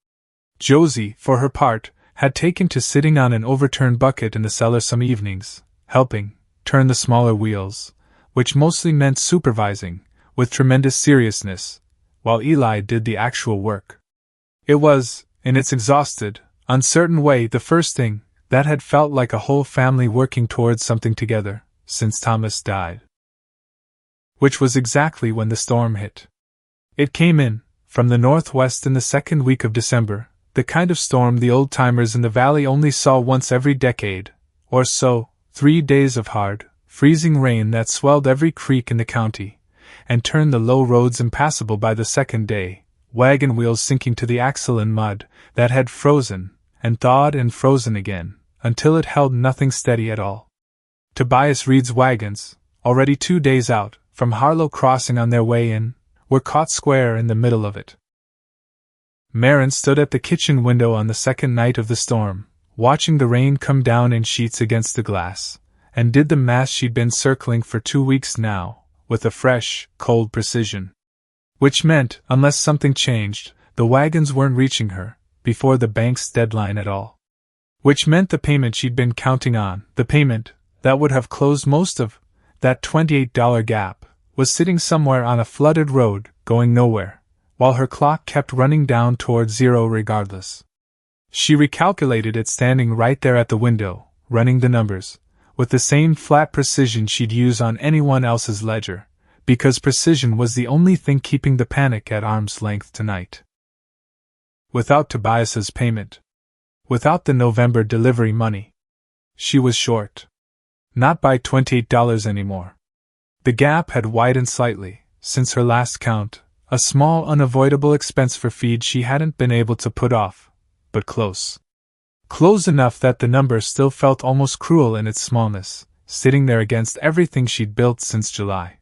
Josie, for her part, had taken to sitting on an overturned bucket in the cellar some evenings, helping turn the smaller wheels, which mostly meant supervising, with tremendous seriousness, while Eli did the actual work. It was, in its exhausted, uncertain way, the first thing that had felt like a whole family working towards something together since Thomas died. Which was exactly when the storm hit. It came in from the northwest in the second week of December, the kind of storm the old-timers in the valley only saw once every decade, or so, 3 days of hard, freezing rain that swelled every creek in the county, and turned the low roads impassable by the second day, wagon wheels sinking to the axle in mud that had frozen, and thawed and frozen again, until it held nothing steady at all. Tobias Reed's wagons, already 2 days out from Harlow Crossing on their way in, were caught square in the middle of it. Marin stood at the kitchen window on the second night of the storm, watching the rain come down in sheets against the glass, and did the math she'd been circling for 2 weeks now, with a fresh, cold precision. Which meant, unless something changed, the wagons weren't reaching her before the bank's deadline at all. Which meant the payment she'd been counting on, the payment that would have closed most of that $28 gap, was sitting somewhere on a flooded road, going nowhere, while her clock kept running down toward zero regardless. She recalculated it standing right there at the window, running the numbers, with the same flat precision she'd use on anyone else's ledger, because precision was the only thing keeping the panic at arm's length tonight. Without Tobias's payment, without the November delivery money, she was short. Not by $28 anymore. The gap had widened slightly, since her last count, a small unavoidable expense for feed she hadn't been able to put off, but close. Close enough that the number still felt almost cruel in its smallness, sitting there against everything she'd built since July.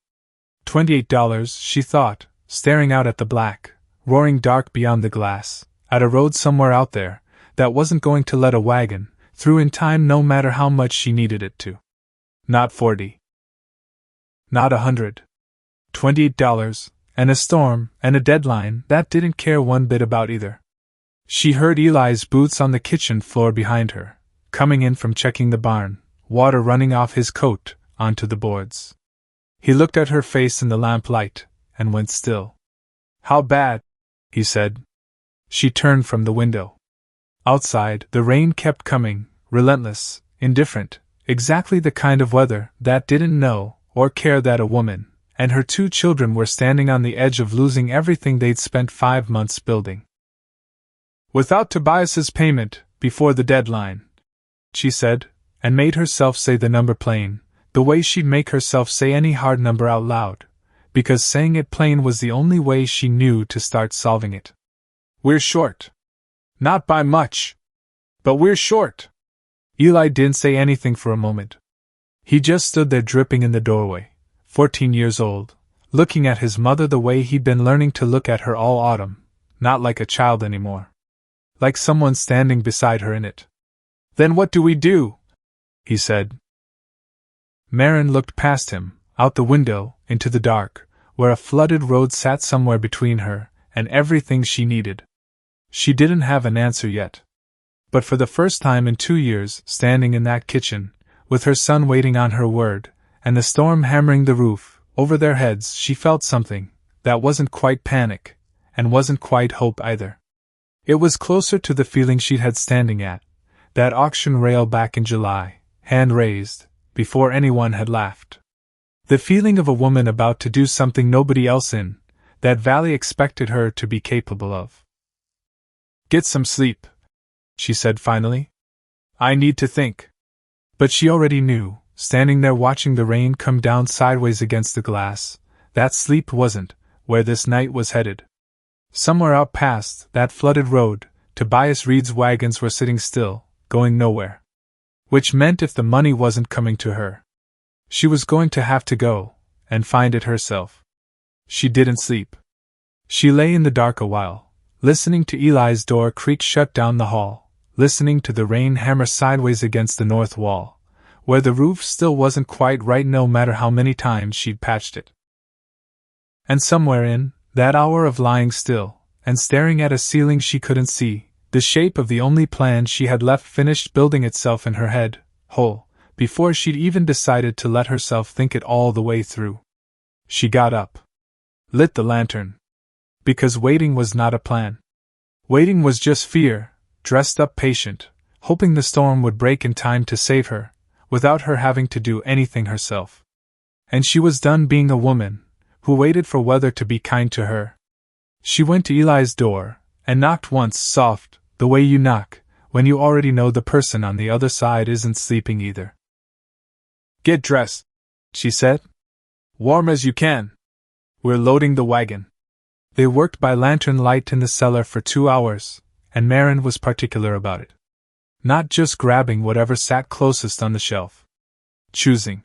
$28, she thought, staring out at the black, roaring dark beyond the glass, at a road somewhere out there that wasn't going to let a wagon through in time no matter how much she needed it to. Not 40. Not 100. $28, and a storm, and a deadline that didn't care one bit about either. She heard Eli's boots on the kitchen floor behind her, coming in from checking the barn, water running off his coat onto the boards. He looked at her face in the lamplight, and went still. "How bad?" he said. She turned from the window. Outside, the rain kept coming, relentless, indifferent, exactly the kind of weather that didn't know or care that a woman and her 2 children were standing on the edge of losing everything they'd spent 5 months building. Without Tobias's payment, before the deadline," she said, and made herself say the number plain, the way she'd make herself say any hard number out loud, because saying it plain was the only way she knew to start solving it. "We're short. Not by much. But we're short." Eli didn't say anything for a moment. He just stood there dripping in the doorway, 14 years old, looking at his mother the way he'd been learning to look at her all autumn, not like a child anymore. Like someone standing beside her in it. "Then what do we do?" he said. Marin looked past him, out the window, into the dark, where a flooded road sat somewhere between her and everything she needed. She didn't have an answer yet. But for the first time in 2 years, standing in that kitchen, with her son waiting on her word, and the storm hammering the roof over their heads, she felt something that wasn't quite panic, and wasn't quite hope either. It was closer to the feeling she'd had standing at that auction rail back in July, hand raised, before anyone had laughed. The feeling of a woman about to do something nobody else in that valley expected her to be capable of. "Get some sleep," she said finally. "I need to think." But she already knew, standing there watching the rain come down sideways against the glass, that sleep wasn't where this night was headed. Somewhere out past that flooded road, Tobias Reed's wagons were sitting still, going nowhere. Which meant if the money wasn't coming to her, she was going to have to go and find it herself. She didn't sleep. She lay in the dark a while, listening to Eli's door creak shut down the hall, listening to the rain hammer sideways against the north wall, where the roof still wasn't quite right no matter how many times she'd patched it. And somewhere in that hour of lying still and staring at a ceiling she couldn't see, the shape of the only plan she had left finished building itself in her head, whole, before she'd even decided to let herself think it all the way through. She got up. Lit the lantern. Because waiting was not a plan. Waiting was just fear, dressed up patient, hoping the storm would break in time to save her, without her having to do anything herself. And she was done being a woman who waited for weather to be kind to her. She went to Eli's door and knocked once, soft, the way you knock when you already know the person on the other side isn't sleeping either. "Get dressed," she said. "Warm as you can. We're loading the wagon." They worked by lantern light in the cellar for 2 hours, and Marin was particular about it. Not just grabbing whatever sat closest on the shelf. Choosing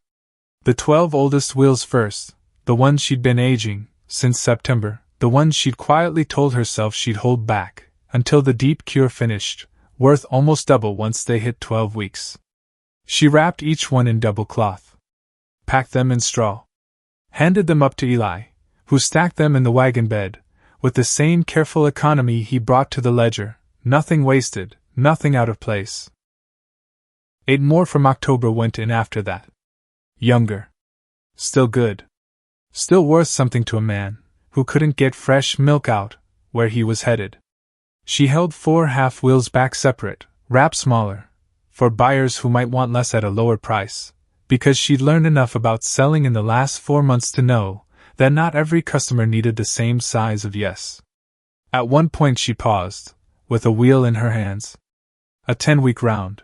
the 12 oldest wheels first, the ones she'd been aging since September, the ones she'd quietly told herself she'd hold back until the deep cure finished, worth almost double once they hit 12 weeks. She wrapped each one in double cloth, packed them in straw, handed them up to Eli, who stacked them in the wagon bed, with the same careful economy he brought to the ledger, nothing wasted, nothing out of place. 8 more from October went in after that. Younger. Still good. Still worth something to a man who couldn't get fresh milk out where he was headed. She held 4 half wheels back separate, wrapped smaller, for buyers who might want less at a lower price, because she'd learned enough about selling in the last 4 months to know that not every customer needed the same size of yes. At one point she paused, with a wheel in her hands. A 10-week round.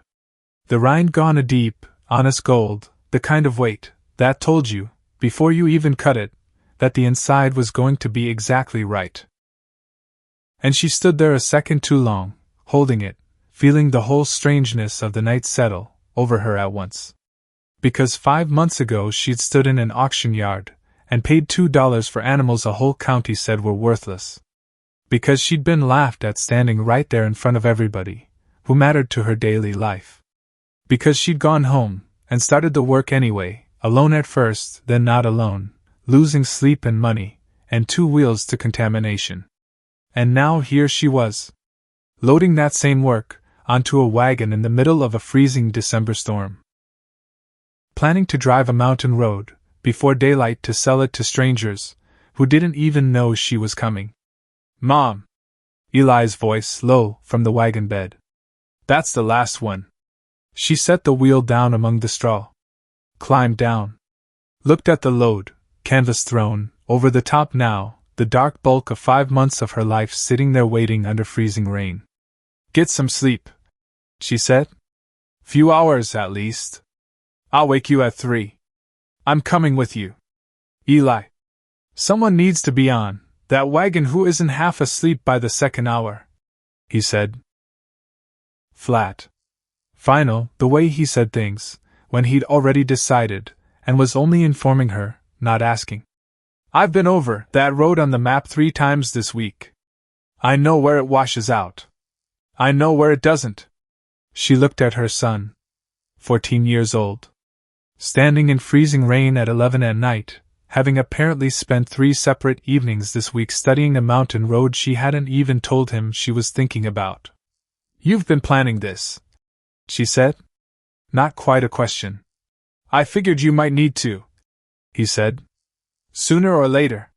The rind gone a deep, honest gold, the kind of weight that told you, before you even cut it, that the inside was going to be exactly right. And she stood there a second too long, holding it, feeling the whole strangeness of the night settle over her at once. Because 5 months ago she'd stood in an auction yard and paid $2 for animals a whole county said were worthless. Because she'd been laughed at standing right there in front of everybody who mattered to her daily life. Because she'd gone home and started the work anyway, alone at first, then not alone, losing sleep and money, and 2 wheels to contamination. And now here she was, loading that same work onto a wagon in the middle of a freezing December storm. Planning to drive a mountain road before daylight to sell it to strangers who didn't even know she was coming. "Mom!" Eli's voice low from the wagon bed. "That's the last one." She set the wheel down among the straw, climbed down, looked at the load, canvas thrown over the top now, the dark bulk of 5 months of her life sitting there waiting under freezing rain. "Get some sleep," she said. Few hours, at least. I'll wake you at 3. I'm coming with you. Eli. Someone needs to be on that wagon who isn't half asleep by the second hour, he said. Flat. Final, the way he said things, when he'd already decided, and was only informing her, not asking. I've been over that road on the map 3 times this week. I know where it washes out. I know where it doesn't. She looked at her son, 14 years old, standing in freezing rain at 11 at night, having apparently spent 3 separate evenings this week studying a mountain road she hadn't even told him she was thinking about. You've been planning this, she said. Not quite a question. I figured you might need to, he said. Sooner or later.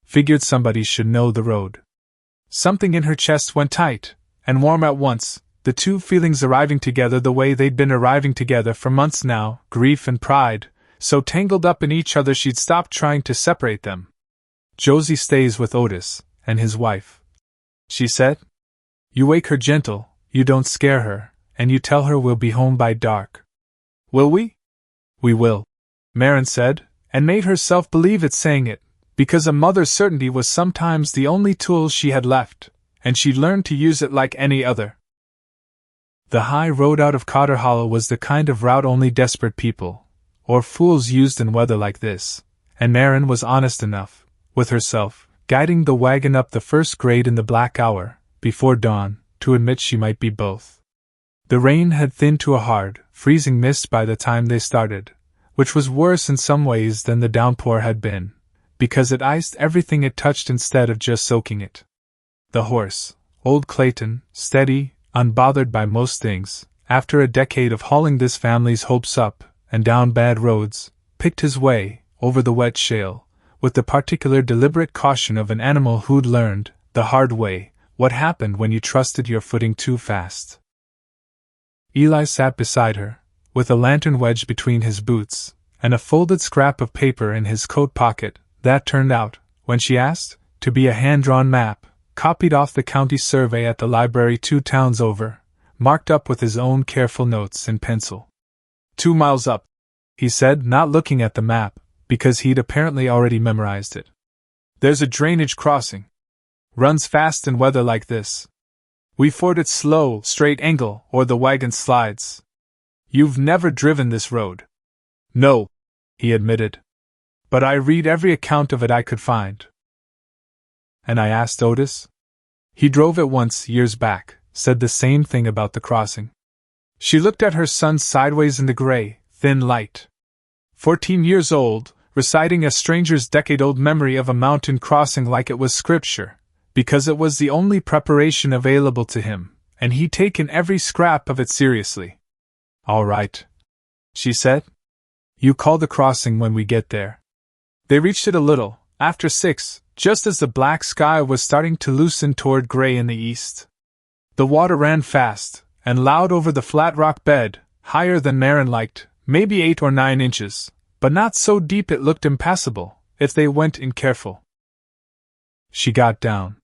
Figured somebody should know the road. Something in her chest went tight and warm at once, the two feelings arriving together the way they'd been arriving together for months now, grief and pride, so tangled up in each other she'd stopped trying to separate them. Josie stays with Otis and his wife, she said. You wake her gentle, you don't scare her, and you tell her we'll be home by dark. Will we? We will, Marin said, and made herself believe it saying it, because a mother's certainty was sometimes the only tool she had left, and she'd learned to use it like any other. The high road out of Cotter Hollow was the kind of route only desperate people, or fools, used in weather like this, and Marin was honest enough, with herself, guiding the wagon up the first grade in the black hour, before dawn, to admit she might be both. The rain had thinned to a hard, freezing mist by the time they started, which was worse in some ways than the downpour had been, because it iced everything it touched instead of just soaking it. The horse, old Clayton, steady, unbothered by most things, after a decade of hauling this family's hopes up and down bad roads, picked his way over the wet shale, with the particular deliberate caution of an animal who'd learned, the hard way, what happened when you trusted your footing too fast. Eli sat beside her, with a lantern wedged between his boots, and a folded scrap of paper in his coat pocket, that turned out, when she asked, to be a hand-drawn map, copied off the county survey at the library 2 towns over, marked up with his own careful notes in pencil. 2 miles up, he said, not looking at the map, because he'd apparently already memorized it. There's a drainage crossing. Runs fast in weather like this. We ford it slow, straight angle, or the wagon slides. You've never driven this road. No, he admitted. But I read every account of it I could find. And I asked Otis. He drove it once years back, said the same thing about the crossing. She looked at her son sideways in the gray, thin light. 14 years old, reciting a stranger's decade-old memory of a mountain crossing like it was scripture, because it was the only preparation available to him, and he'd taken every scrap of it seriously. All right, she said. You call the crossing when we get there. They reached it a little after 6, just as the black sky was starting to loosen toward gray in the east. The water ran fast and loud over the flat rock bed, higher than Marin liked, maybe 8 or 9 inches, but not so deep it looked impassable, if they went in careful. She got down.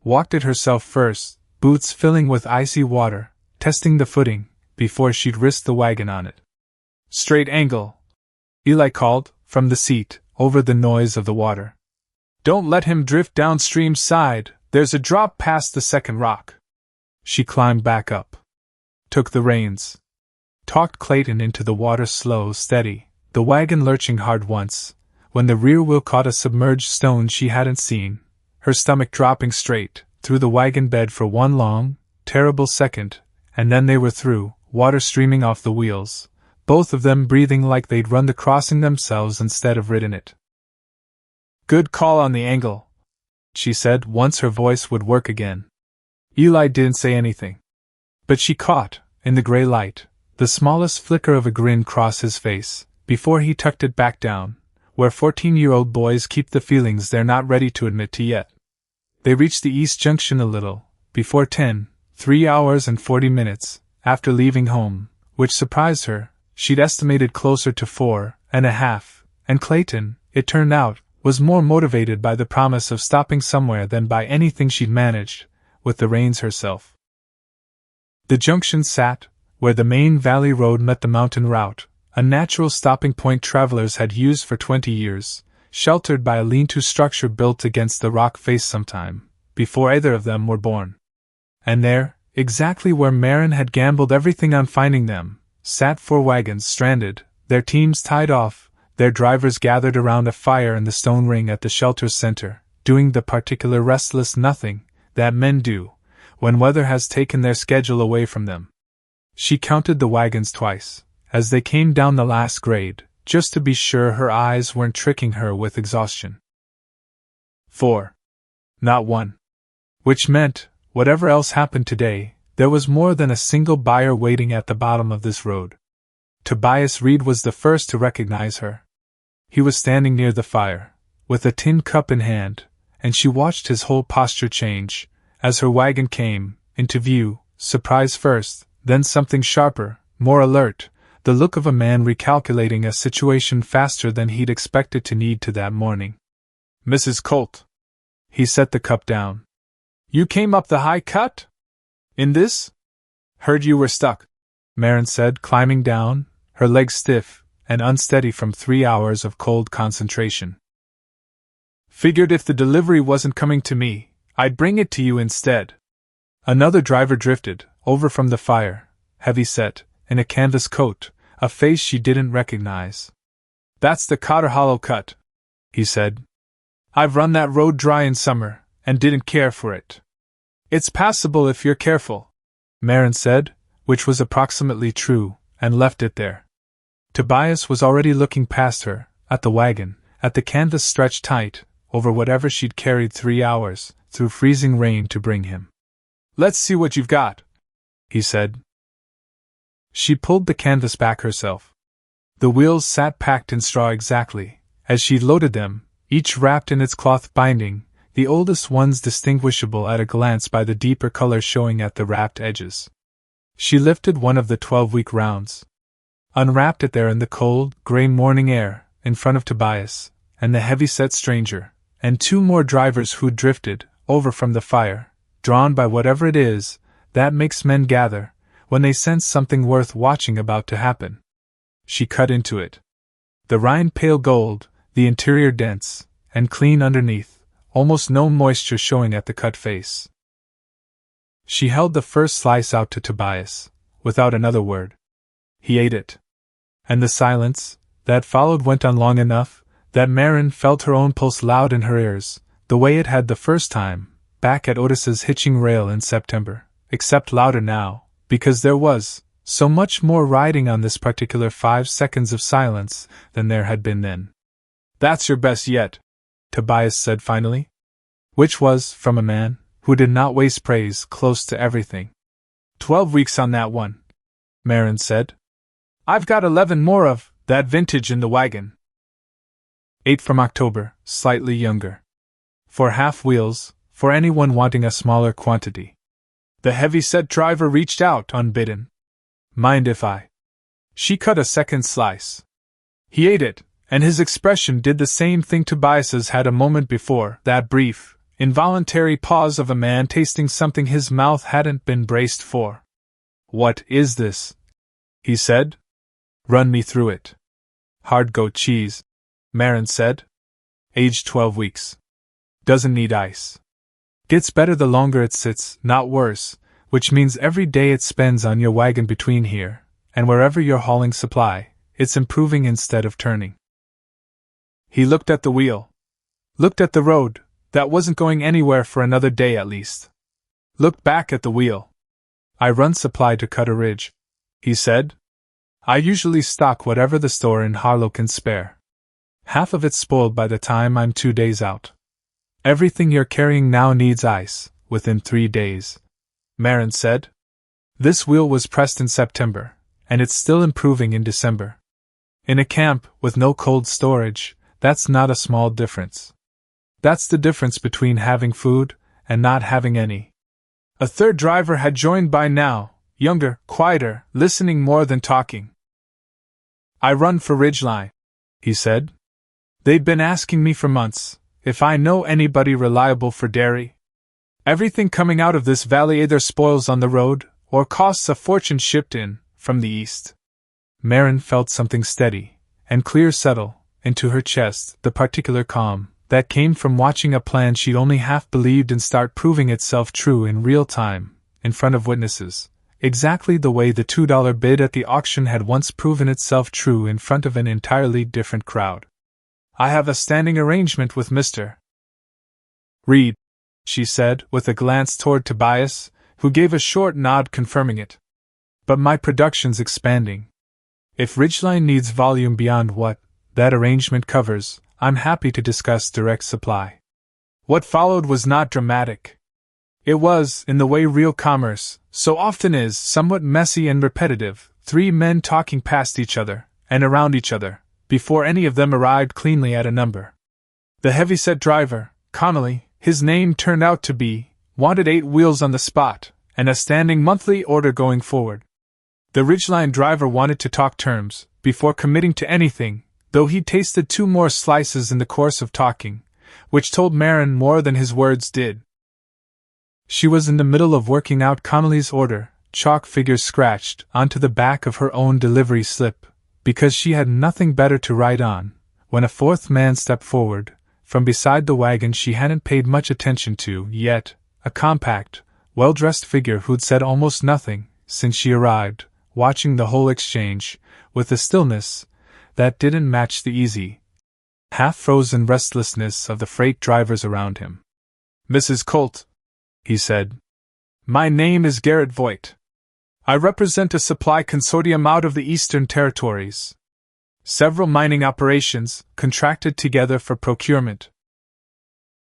Walked it herself first, boots filling with icy water, testing the footing, before she'd risk the wagon on it. Straight angle, Eli called, from the seat, over the noise of the water. Don't let him drift downstream side, there's a drop past the second rock. She climbed back up. Took the reins. Talked Clayton into the water slow, steady, the wagon lurching hard once, when the rear wheel caught a submerged stone she hadn't seen, her stomach dropping straight through the wagon bed for one long, terrible second, and then they were through, water streaming off the wheels, both of them breathing like they'd run the crossing themselves instead of ridden it. Good call on the angle, she said once her voice would work again. Eli didn't say anything. But she caught, in the gray light, the smallest flicker of a grin cross his face, before he tucked it back down, where 14-year-old boys keep the feelings they're not ready to admit to yet. They reached the East Junction a little before 10, 3 hours and 40 minutes, after leaving home, which surprised her. She'd estimated closer to 4.5, and Clayton, it turned out, was more motivated by the promise of stopping somewhere than by anything she'd managed, with the reins herself. The junction sat where the main valley road met the mountain route, a natural stopping point travelers had used for 20 years, sheltered by a lean-to structure built against the rock face sometime before either of them were born. And there, exactly where Marin had gambled everything on finding them, sat 4 wagons stranded, their teams tied off, their drivers gathered around a fire in the stone ring at the shelter's center, doing the particular restless nothing that men do when weather has taken their schedule away from them. She counted the wagons twice, as they came down the last grade, just to be sure her eyes weren't tricking her with exhaustion. 4. Not 1. Which meant, whatever else happened today, there was more than a single buyer waiting at the bottom of this road. Tobias Reed was the first to recognize her. He was standing near the fire, with a tin cup in hand, and she watched his whole posture change, as her wagon came into view, surprise first, then something sharper, more alert, the look of a man recalculating a situation faster than he'd expected to need to that morning. "Mrs. Colt." He set the cup down. "You came up the high cut? In this? Heard you were stuck," Marin said, climbing down, her legs stiff and unsteady from 3 hours of cold concentration. "Figured if the delivery wasn't coming to me, I'd bring it to you instead." Another driver drifted over from the fire, heavy-set, in a canvas coat, a face she didn't recognize. "That's the Cotter Hollow cut," he said. "I've run that road dry in summer, and didn't care for it." "It's passable if you're careful," Marin said, which was approximately true, and left it there. Tobias was already looking past her, at the wagon, at the canvas stretched tight, over whatever she'd carried 3 hours, through freezing rain to bring him. "Let's see what you've got," he said. She pulled the canvas back herself. The wheels sat packed in straw exactly as she'd loaded them, each wrapped in its cloth binding, the oldest ones distinguishable at a glance by the deeper color showing at the wrapped edges. She lifted one of the 12-week rounds, unwrapped it there in the cold, gray morning air, in front of Tobias, and the heavy-set stranger, and 2 more drivers who'd drifted over from the fire, drawn by whatever it is that makes men gather when they sense something worth watching about to happen. She cut into it. The rind pale gold, the interior dense and clean underneath, almost no moisture showing at the cut face. She held the first slice out to Tobias, without another word. He ate it. And the silence that followed went on long enough that Marin felt her own pulse loud in her ears, the way it had the first time, back at Otis's hitching rail in September, except louder now, because there was so much more riding on this particular 5 seconds of silence than there had been then. "That's your best yet," Tobias said finally. Which was, from a man who did not waste praise, close to everything. 12 weeks on that one," Marin said. "I've got 11 more of that vintage in the wagon." 8 from October, slightly younger. For half wheels, for anyone wanting a smaller quantity. The heavy-set driver reached out unbidden. "Mind if I?" She cut a second slice. He ate it, and his expression did the same thing Tobias's had a moment before, that brief, involuntary pause of a man tasting something his mouth hadn't been braced for. "What is this?" he said. "Run me through it." "Hard goat cheese," Marin said. "Aged 12 weeks. Doesn't need ice. Gets better the longer it sits, not worse, which means every day it spends on your wagon between here and wherever you're hauling supply, it's improving instead of turning." He looked at the wheel. Looked at the road, that wasn't going anywhere for another day at least. Looked back at the wheel. "I run supply to Cutter Ridge," he said. "I usually stock whatever the store in Harlow can spare. Half of it's spoiled by the time I'm 2 days out. Everything you're carrying now needs ice, within 3 days," Marin said. This wheel was pressed in September, and it's still improving in December. In a camp with no cold storage, that's not a small difference. That's the difference between having food and not having any. A third driver had joined by now, younger, quieter, listening more than talking. "I run for Ridgeline," he said. "They've been asking me for months if I know anybody reliable for dairy. Everything coming out of this valley either spoils on the road, or costs a fortune shipped in from the east. Marin felt something steady and clear settle into her chest, the particular calm that came from watching a plan she'd only half believed in start proving itself true in real time, in front of witnesses, exactly the way the $2 bid at the auction had once proven itself true in front of an entirely different crowd. I have a standing arrangement with Mr. Reed, she said, with a glance toward Tobias, who gave a short nod confirming it. But my production's expanding. If Ridgeline needs volume beyond what that arrangement covers, I'm happy to discuss direct supply. What followed was not dramatic. It was, in the way real commerce so often is, somewhat messy and repetitive, three men talking past each other, and around each other, before any of them arrived cleanly at a number. The heavyset driver, Connolly, his name turned out to be, wanted 8 wheels on the spot, and a standing monthly order going forward. The Ridgeline driver wanted to talk terms, before committing to anything, though he tasted 2 more slices in the course of talking, which told Marin more than his words did. She was in the middle of working out Connolly's order, chalk figures scratched onto the back of her own delivery slip, because she had nothing better to write on, when a 4th man stepped forward, from beside the wagon she hadn't paid much attention to yet, a compact, well-dressed figure who'd said almost nothing since she arrived, watching the whole exchange, with a stillness that didn't match the easy, half-frozen restlessness of the freight drivers around him. Mrs. Colt, he said. My name is Garrett Voigt. I represent a supply consortium out of the Eastern Territories. Several mining operations contracted together for procurement.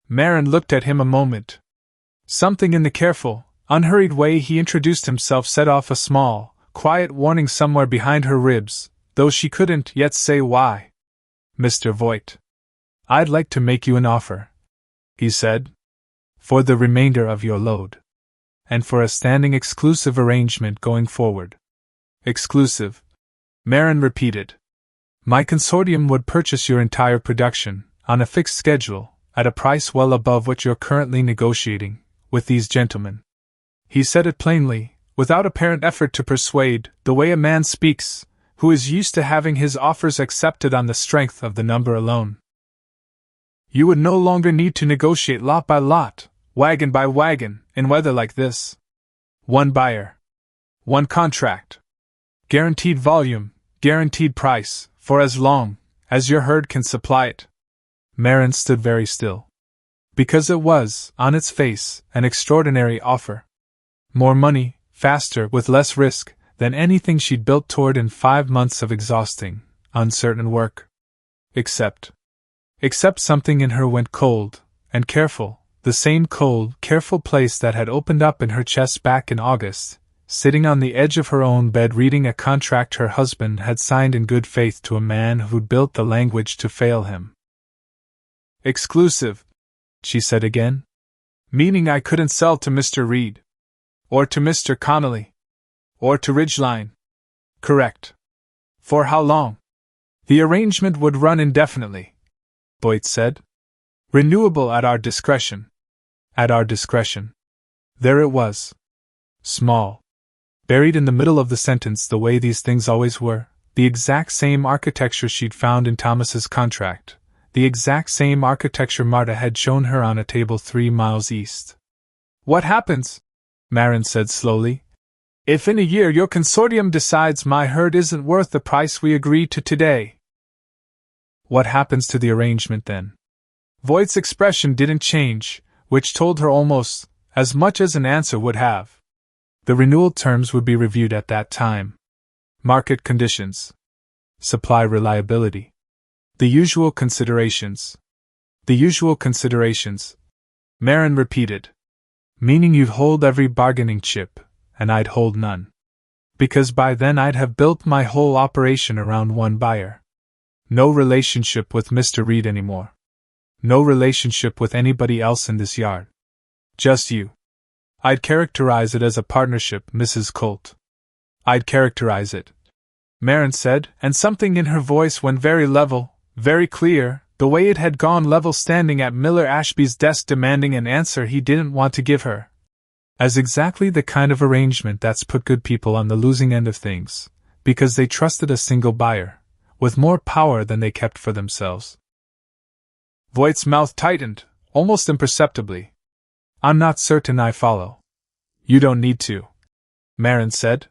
Marin looked at him a moment. Something in the careful, unhurried way he introduced himself set off a small, quiet warning somewhere behind her ribs, though she couldn't yet say why. Mr. Voigt, I'd like to make you an offer, he said, for the remainder of your load, and for a standing exclusive arrangement going forward. Exclusive, Marin repeated. My consortium would purchase your entire production, on a fixed schedule, at a price well above what you're currently negotiating with these gentlemen. He said it plainly, without apparent effort to persuade, the way a man speaks, who is used to having his offers accepted on the strength of the number alone. You would no longer need to negotiate lot by lot, wagon by wagon, in weather like this. One buyer. One contract. Guaranteed volume, guaranteed price, for as long as your herd can supply it. Marin stood very still. Because it was, on its face, an extraordinary offer. More money, faster, with less risk, than anything she'd built toward in 5 months of exhausting, uncertain work. Except something in her went cold, and careful, the same cold, careful place that had opened up in her chest back in August, sitting on the edge of her own bed reading a contract her husband had signed in good faith to a man who'd built the language to fail him. Exclusive, she said again. Meaning I couldn't sell to Mr. Reed. Or to Mr. Connolly. Or to Ridgeline. Correct. For how long? The arrangement would run indefinitely, Voigt said. Renewable at our discretion. At our discretion. There it was. Small. Buried in the middle of the sentence the way these things always were, the exact same architecture she'd found in Thomas's contract, the exact same architecture Marta had shown her on a table 3 miles east. What happens? Marin said slowly. If in a year your consortium decides my herd isn't worth the price we agreed to today. What happens to the arrangement then? Voigt's expression didn't change, which told her almost as much as an answer would have. The renewal terms would be reviewed at that time. Market conditions. Supply reliability. The usual considerations. The usual considerations, Marin repeated. Meaning you'd hold every bargaining chip, and I'd hold none. Because by then I'd have built my whole operation around one buyer. No relationship with Mr. Reed anymore. No relationship with anybody else in this yard. Just you. I'd characterize it as a partnership, Mrs. Colt. I'd characterize it, Marin said, and something in her voice went very level, very clear, the way it had gone level standing at Miller Ashby's desk demanding an answer he didn't want to give her. As exactly the kind of arrangement that's put good people on the losing end of things, because they trusted a single buyer, with more power than they kept for themselves. Voight's mouth tightened, almost imperceptibly. I'm not certain I follow. You don't need to, Marin said.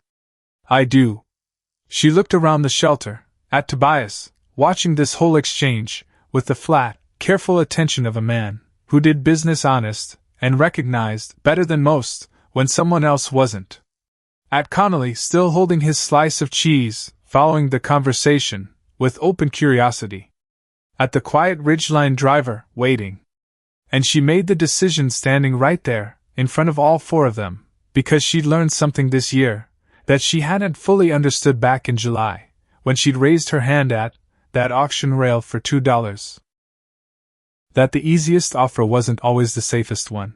I do. She looked around the shelter, at Tobias, watching this whole exchange, with the flat, careful attention of a man who did business honest and recognized, better than most, when someone else wasn't. At Connolly, still holding his slice of cheese, following the conversation, with open curiosity. At the quiet Ridgeline driver, waiting. And she made the decision standing right there, in front of all four of them, because she'd learned something this year that she hadn't fully understood back in July, when she'd raised her hand at that auction rail for $2. That the easiest offer wasn't always the safest one.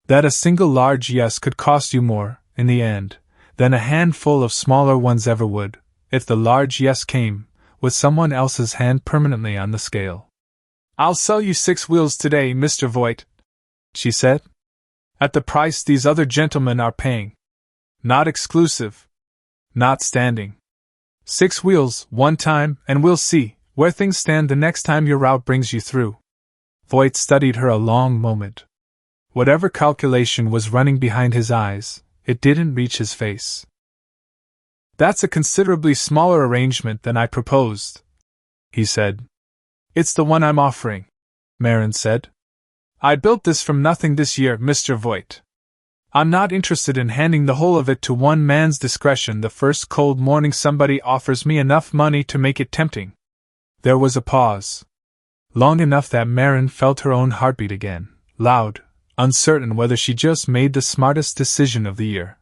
That a single large yes could cost you more, in the end, than a handful of smaller ones ever would, if the large yes came with someone else's hand permanently on the scale. I'll sell you 6 wheels today, Mr. Voight, she said. At the price these other gentlemen are paying. Not exclusive. Not standing. 6 wheels, one time, and we'll see where things stand the next time your route brings you through. Voight studied her a long moment. Whatever calculation was running behind his eyes, it didn't reach his face. That's a considerably smaller arrangement than I proposed, he said. It's the one I'm offering, Marin said. I built this from nothing this year, Mr. Voight. I'm not interested in handing the whole of it to one man's discretion the first cold morning somebody offers me enough money to make it tempting. There was a pause. Long enough that Marin felt her own heartbeat again, loud, uncertain whether she just made the smartest decision of the year,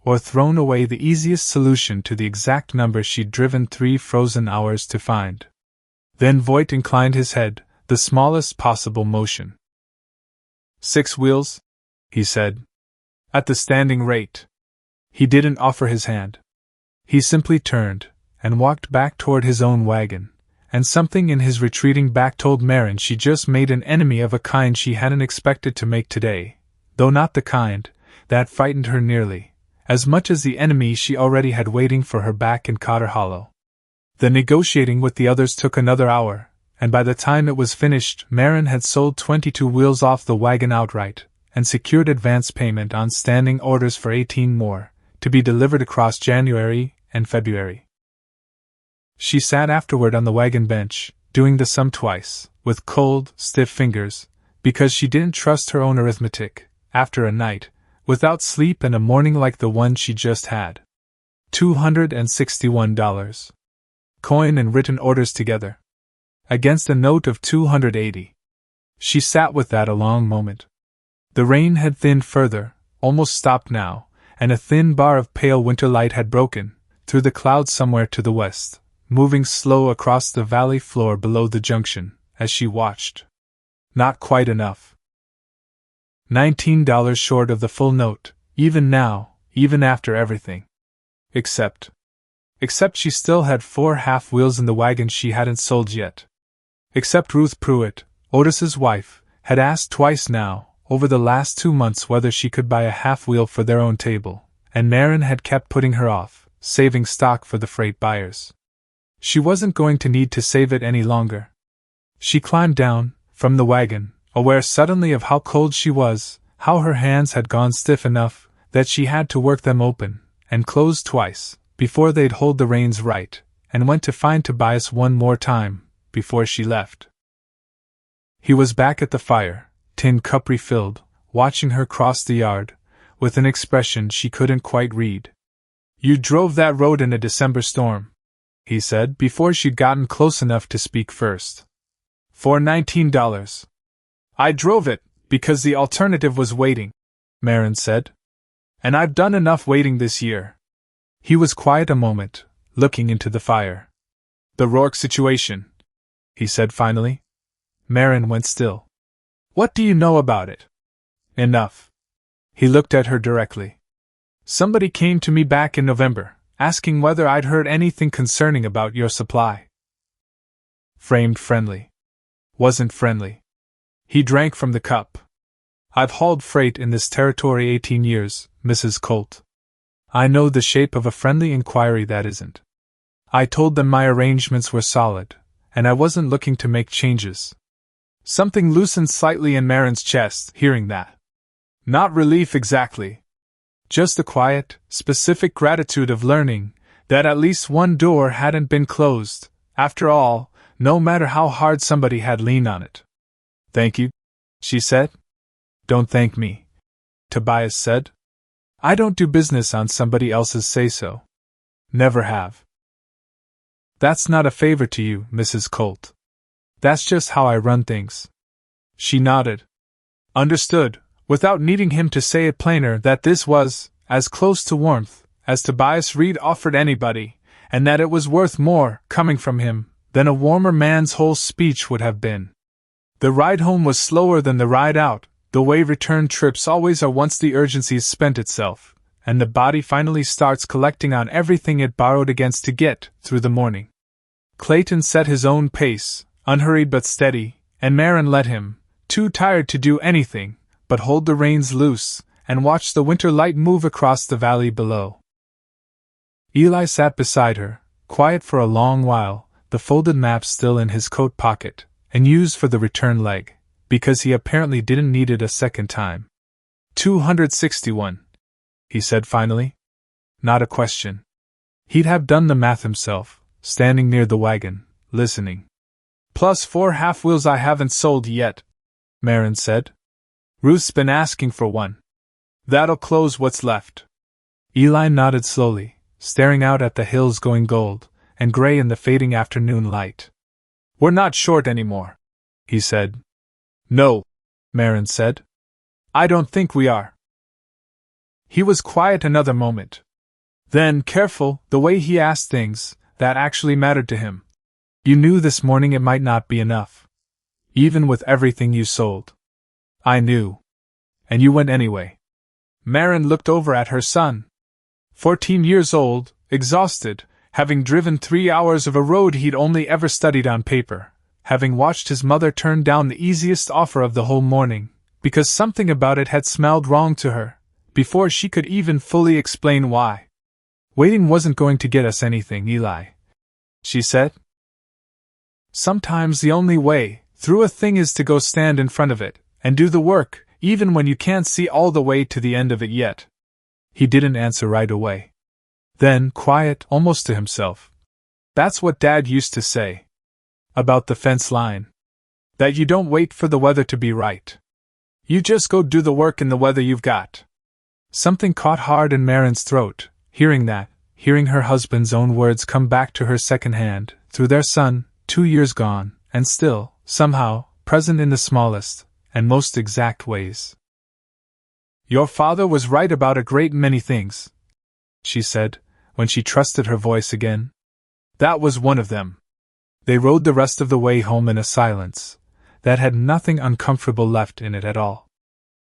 or thrown away the easiest solution to the exact number she'd driven 3 frozen hours to find. Then Voight inclined his head, the smallest possible motion. 6 wheels, he said. At the standing rate. He didn't offer his hand. He simply turned, and walked back toward his own wagon, and something in his retreating back told Marin she just made an enemy of a kind she hadn't expected to make today, though not the kind that frightened her nearly as much as the enemy she already had waiting for her back in Cotter Hollow. The negotiating with the others took another hour, and by the time it was finished, Marin had sold 22 wheels off the wagon outright, and secured advance payment on standing orders for 18 more, to be delivered across January and February. She sat afterward on the wagon bench, doing the sum twice, with cold, stiff fingers, because she didn't trust her own arithmetic, after a night, without sleep and a morning like the one she just had. $261. Coin and written orders together. Against a note of $280. She sat with that a long moment. The rain had thinned further, almost stopped now, and a thin bar of pale winter light had broken, through the clouds somewhere to the west, moving slow across the valley floor below the junction, as she watched. Not quite enough. $19 short of the full note, even now, even after everything. Except she still had 4 half wheels in the wagon she hadn't sold yet. Except Ruth Pruitt, Otis's wife, had asked twice now, over the last 2 months, whether she could buy a half wheel for their own table, and Marin had kept putting her off, saving stock for the freight buyers. She wasn't going to need to save it any longer. She climbed down from the wagon, aware suddenly of how cold she was, how her hands had gone stiff enough that she had to work them open and close twice before they'd hold the reins right, and went to find Tobias one more time before she left. He was back at the fire, tin cup refilled, watching her cross the yard, with an expression she couldn't quite read. You drove that road in a December storm, he said, before she'd gotten close enough to speak first. For $19. I drove it, because the alternative was waiting, Marin said. And I've done enough waiting this year. He was quiet a moment, looking into the fire. The Rourke situation, he said finally. Marin went still. What do you know about it? Enough. He looked at her directly. Somebody came to me back in November, asking whether I'd heard anything concerning about your supply. Framed friendly. Wasn't friendly. He drank from the cup. I've hauled freight in this territory 18 years, Mrs. Colt. I know the shape of a friendly inquiry that isn't. I told them my arrangements were solid, and I wasn't looking to make changes. Something loosened slightly in Marin's chest, hearing that. Not relief exactly. Just the quiet, specific gratitude of learning that at least one door hadn't been closed, after all, no matter how hard somebody had leaned on it. Thank you, she said. Don't thank me, Tobias said. I don't do business on somebody else's say-so. Never have. That's not a favor to you, Mrs. Colt. That's just how I run things. She nodded. Understood, without needing him to say it plainer, that this was as close to warmth as Tobias Reed offered anybody, and that it was worth more, coming from him, than a warmer man's whole speech would have been. The ride home was slower than the ride out, the way return trips always are once the urgency's spent itself, and the body finally starts collecting on everything it borrowed against to get through the morning. Clayton set his own pace, unhurried but steady, and Marin let him, too tired to do anything, but hold the reins loose, and watch the winter light move across the valley below. Eli sat beside her, quiet for a long while, the folded map still in his coat pocket, and used for the return leg, because he apparently didn't need it a second time. 261, he said finally. Not a question. He'd have done the math himself, standing near the wagon, listening. Plus 4 half-wheels I haven't sold yet, Marin said. Ruth's been asking for one. That'll close what's left. Eli nodded slowly, staring out at the hills going gold and gray in the fading afternoon light. We're not short anymore, he said. No, Marin said. I don't think we are. He was quiet another moment. Then, careful, the way he asked things that actually mattered to him. You knew this morning it might not be enough. Even with everything you sold. I knew. And you went anyway. Marin looked over at her son. 14 years old, exhausted, having driven 3 hours of a road he'd only ever studied on paper, having watched his mother turn down the easiest offer of the whole morning, because something about it had smelled wrong to her, before she could even fully explain why. Waiting wasn't going to get us anything, Eli, she said. Sometimes the only way through a thing is to go stand in front of it, and do the work, even when you can't see all the way to the end of it yet. He didn't answer right away. Then, quiet, almost to himself. That's what Dad used to say. About the fence line. That you don't wait for the weather to be right. You just go do the work in the weather you've got. Something caught hard in Marin's throat, hearing that, hearing her husband's own words come back to her secondhand, through their son, 2 years gone, and still, somehow, present in the smallest and most exact ways. Your father was right about a great many things, she said, when she trusted her voice again. That was one of them. They rode the rest of the way home in a silence that had nothing uncomfortable left in it at all.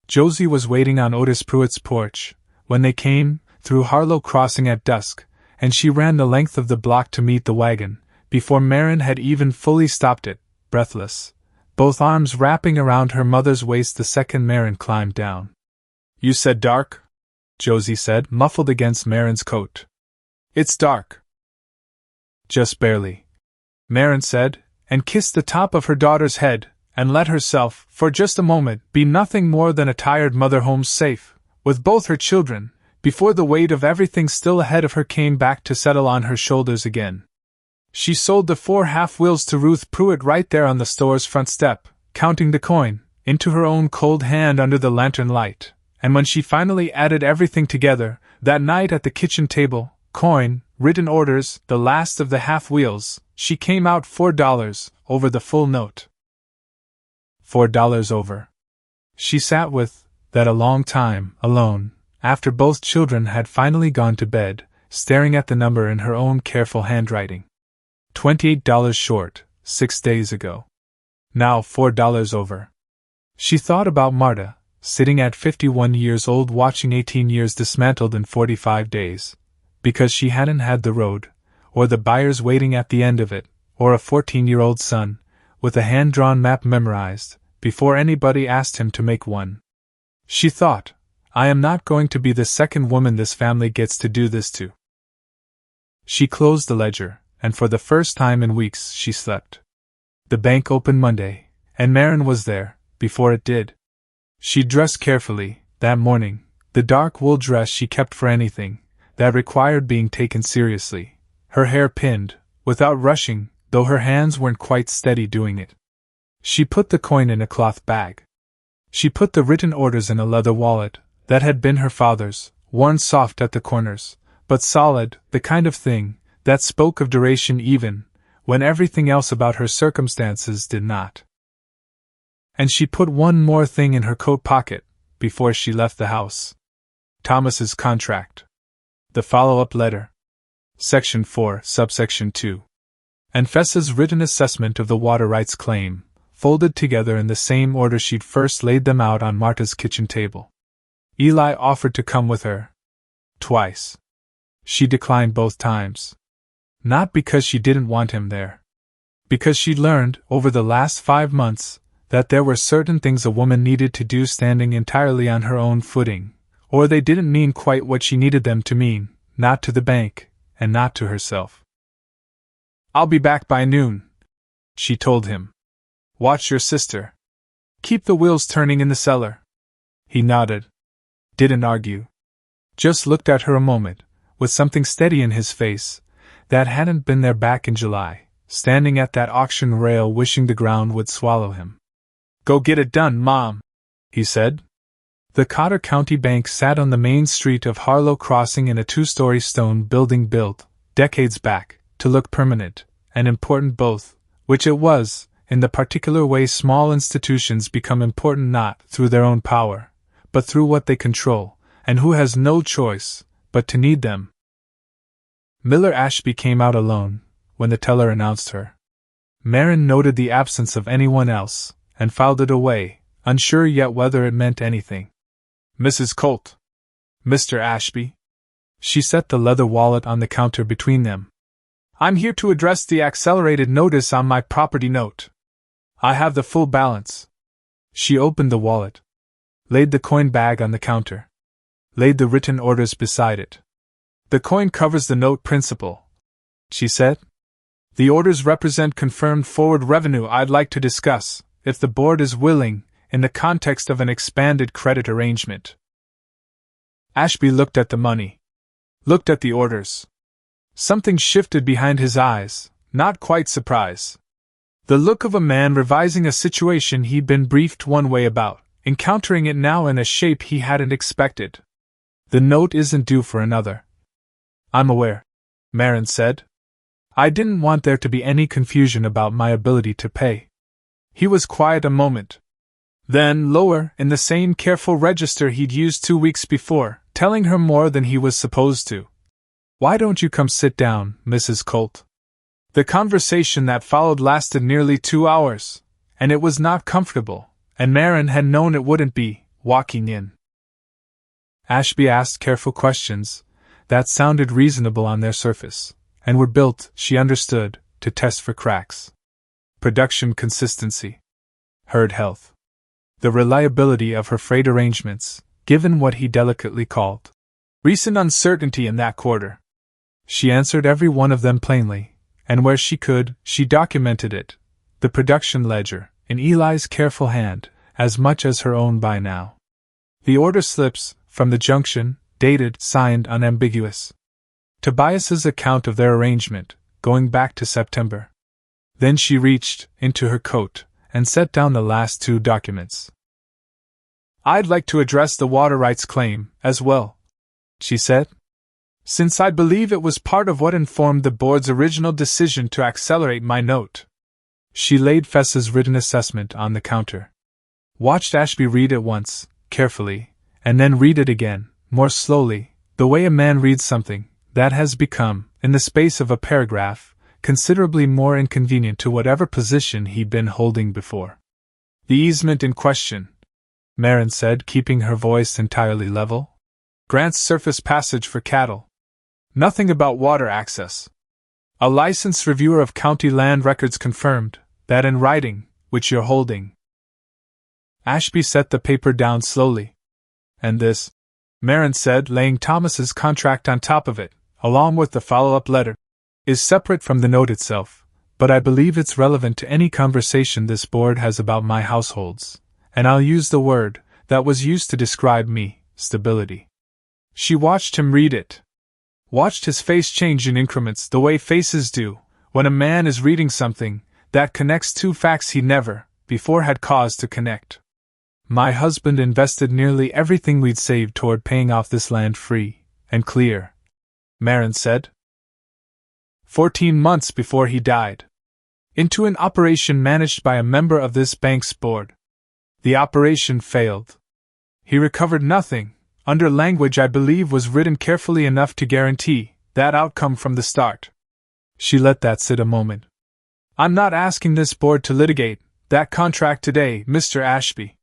Josie was waiting on Otis Pruitt's porch when they came through Harlow Crossing at dusk, and she ran the length of the block to meet the wagon, before Marin had even fully stopped it, breathless, both arms wrapping around her mother's waist the second Marin climbed down. You said dark? Josie said, muffled against Marin's coat. It's dark. Just barely, Marin said, and kissed the top of her daughter's head, and let herself, for just a moment, be nothing more than a tired mother home safe, with both her children, before the weight of everything still ahead of her came back to settle on her shoulders again. She sold the 4 half-wheels to Ruth Pruitt right there on the store's front step, counting the coin, into her own cold hand under the lantern light, and when she finally added everything together, that night at the kitchen table, coin, written orders, the last of the half-wheels, she came out $4 over the full note. $4 over. She sat with that a long time, alone, after both children had finally gone to bed, staring at the number in her own careful handwriting. $28 short, 6 days ago. Now $4 over. She thought about Marta, sitting at 51 years old watching 18 years dismantled in 45 days, because she hadn't had the road, or the buyers waiting at the end of it, or a 14-year-old son, with a hand-drawn map memorized, before anybody asked him to make one. She thought, I am not going to be the second woman this family gets to do this to. She closed the ledger, and for the first time in weeks she slept. The bank opened Monday, and Marin was there, before it did. She dressed carefully, that morning, the dark wool dress she kept for anything that required being taken seriously, her hair pinned, without rushing, though her hands weren't quite steady doing it. She put the coin in a cloth bag. She put the written orders in a leather wallet that had been her father's, worn soft at the corners, but solid, the kind of thing that spoke of duration even when everything else about her circumstances did not. And she put one more thing in her coat pocket before she left the house. Thomas's contract. The follow-up letter. Section 4, subsection 2. And Fessa's written assessment of the water rights claim, folded together in the same order she'd first laid them out on Marta's kitchen table. Eli offered to come with her. Twice. She declined both times. Not because she didn't want him there. Because she'd learned, over the last 5 months, that there were certain things a woman needed to do standing entirely on her own footing, or they didn't mean quite what she needed them to mean, not to the bank, and not to herself. I'll be back by noon, she told him. Watch your sister. Keep the wheels turning in the cellar. He nodded. Didn't argue. Just looked at her a moment, with something steady in his face that hadn't been there back in July, standing at that auction rail wishing the ground would swallow him. Go get it done, Mom, he said. The Cotter County Bank sat on the main street of Harlow Crossing in a 2-story stone building built, decades back, to look permanent and important both, which it was, in the particular way small institutions become important not through their own power, but through what they control, and who has no choice but to need them. Miller Ashby came out alone when the teller announced her. Marin noted the absence of anyone else, and filed it away, unsure yet whether it meant anything. Mrs. Colt. Mr. Ashby. She set the leather wallet on the counter between them. I'm here to address the accelerated notice on my property note. I have the full balance. She opened the wallet, laid the coin bag on the counter, laid the written orders beside it. The coin covers the note principal, she said. The orders represent confirmed forward revenue I'd like to discuss, if the board is willing, in the context of an expanded credit arrangement. Ashby looked at the money. Looked at the orders. Something shifted behind his eyes, not quite surprise. The look of a man revising a situation he'd been briefed one way about, encountering it now in a shape he hadn't expected. The note isn't due for another. I'm aware, Marin said. I didn't want there to be any confusion about my ability to pay. He was quiet a moment. Then, lower, in the same careful register he'd used 2 weeks before, telling her more than he was supposed to. Why don't you come sit down, Mrs. Colt? The conversation that followed lasted nearly 2 hours, and it was not comfortable, and Marin had known it wouldn't be, walking in. Ashby asked careful questions that sounded reasonable on their surface, and were built, she understood, to test for cracks. Production consistency. Herd health. The reliability of her freight arrangements, given what he delicately called recent uncertainty in that quarter. She answered every one of them plainly, and where she could, she documented it, the production ledger, in Eli's careful hand, as much as her own by now. The order slips, from the junction, dated, signed, unambiguous. Tobias's account of their arrangement, going back to September. Then she reached into her coat and set down the last 2 documents. I'd like to address the water rights claim, as well, she said, since I believe it was part of what informed the board's original decision to accelerate my note. She laid Fessa's written assessment on the counter. Watched Ashby read it once, carefully, and then read it again, more slowly, the way a man reads something that has become, in the space of a paragraph, considerably more inconvenient to whatever position he'd been holding before. The easement in question, Marin said, keeping her voice entirely level, grants surface passage for cattle. Nothing about water access. A licensed reviewer of county land records confirmed that in writing, which you're holding. Ashby set the paper down slowly. And this, Marin said, laying Thomas's contract on top of it, along with the follow-up letter, is separate from the note itself, but I believe it's relevant to any conversation this board has about my households, and I'll use the word that was used to describe me, stability. She watched him read it. Watched his face change in increments the way faces do when a man is reading something that connects two facts he never before had cause to connect. My husband invested nearly everything we'd saved toward paying off this land free and clear, Marin said. 14 months before he died. Into an operation managed by a member of this bank's board. The operation failed. He recovered nothing, under language I believe was written carefully enough to guarantee that outcome from the start. She let that sit a moment. I'm not asking this board to litigate that contract today, Mr. Ashby.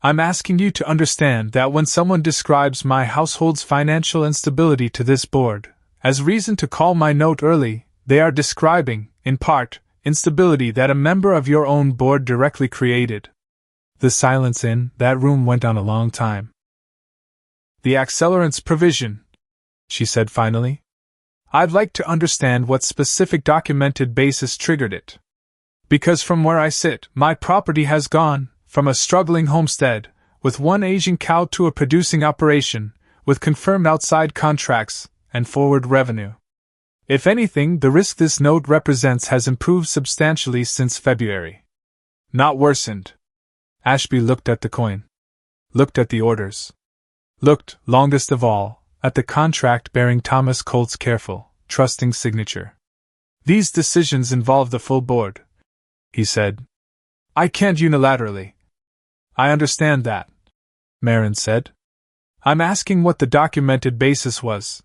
I'm asking you to understand that when someone describes my household's financial instability to this board as reason to call my note early, they are describing, in part, instability that a member of your own board directly created. The silence in that room went on a long time. The accelerants provision, she said finally. I'd like to understand what specific documented basis triggered it. Because from where I sit, my property has gone from a struggling homestead, with one aging cow, to a producing operation, with confirmed outside contracts and forward revenue. If anything, the risk this note represents has improved substantially since February. Not worsened. Ashby looked at the coin. Looked at the orders. Looked, longest of all, at the contract bearing Thomas Colt's careful, trusting signature. These decisions involve the full board, he said. I can't unilaterally. I understand that, Marin said. I'm asking what the documented basis was.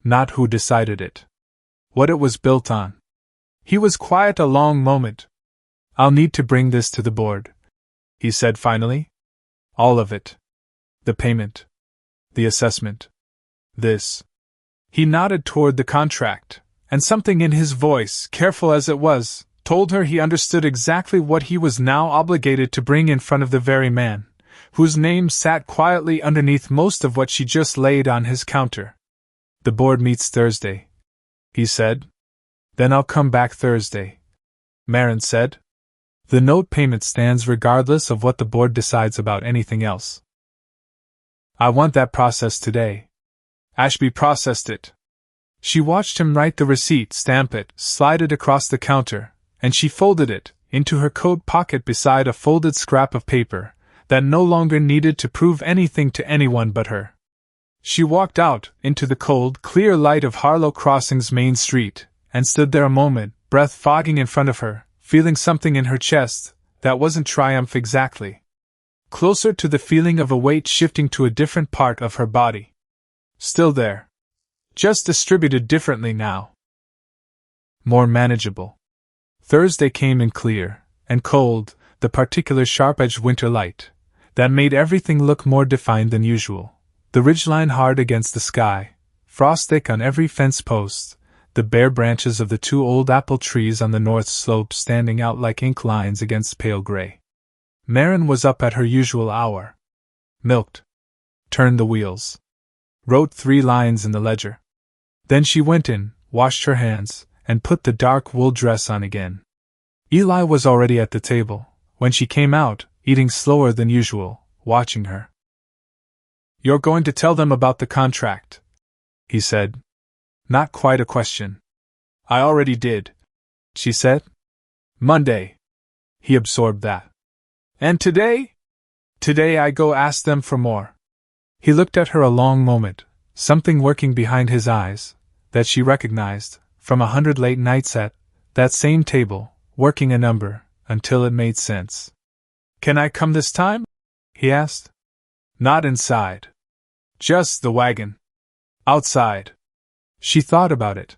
Not who decided it. What it was built on. He was quiet a long moment. I'll need to bring this to the board, he said finally. All of it. The payment. The assessment. This. He nodded toward the contract, and something in his voice, careful as it was, told her he understood exactly what he was now obligated to bring in front of the very man, whose name sat quietly underneath most of what she just laid on his counter. The board meets Thursday, he said. Then I'll come back Thursday, Marin said. The note payment stands regardless of what the board decides about anything else. I want that processed today. Ashby processed it. She watched him write the receipt, stamp it, slide it across the counter, and she folded it into her coat pocket beside a folded scrap of paper that no longer needed to prove anything to anyone but her. She walked out into the cold, clear light of Harlow Crossing's main street, and stood there a moment, breath fogging in front of her, feeling something in her chest that wasn't triumph exactly. Closer to the feeling of a weight shifting to a different part of her body. Still there. Just distributed differently now. More manageable. Thursday came in clear and cold, the particular sharp-edged winter light that made everything look more defined than usual. The ridgeline hard against the sky, frost thick on every fence post, the bare branches of the two old apple trees on the north slope standing out like ink lines against pale gray. Marin was up at her usual hour. Milked. Turned the wheels. Wrote 3 lines in the ledger. Then she went in, washed her hands, and put the dark wool dress on again. Eli was already at the table when she came out, eating slower than usual, watching her. You're going to tell them about the contract, he said. Not quite a question. I already did, she said. Monday. He absorbed that. And today? Today I go ask them for more. He looked at her a long moment, something working behind his eyes that she recognized from 100 late nights at that same table, working a number until it made sense. Can I come this time? He asked. Not inside. Just the wagon. Outside. She thought about it.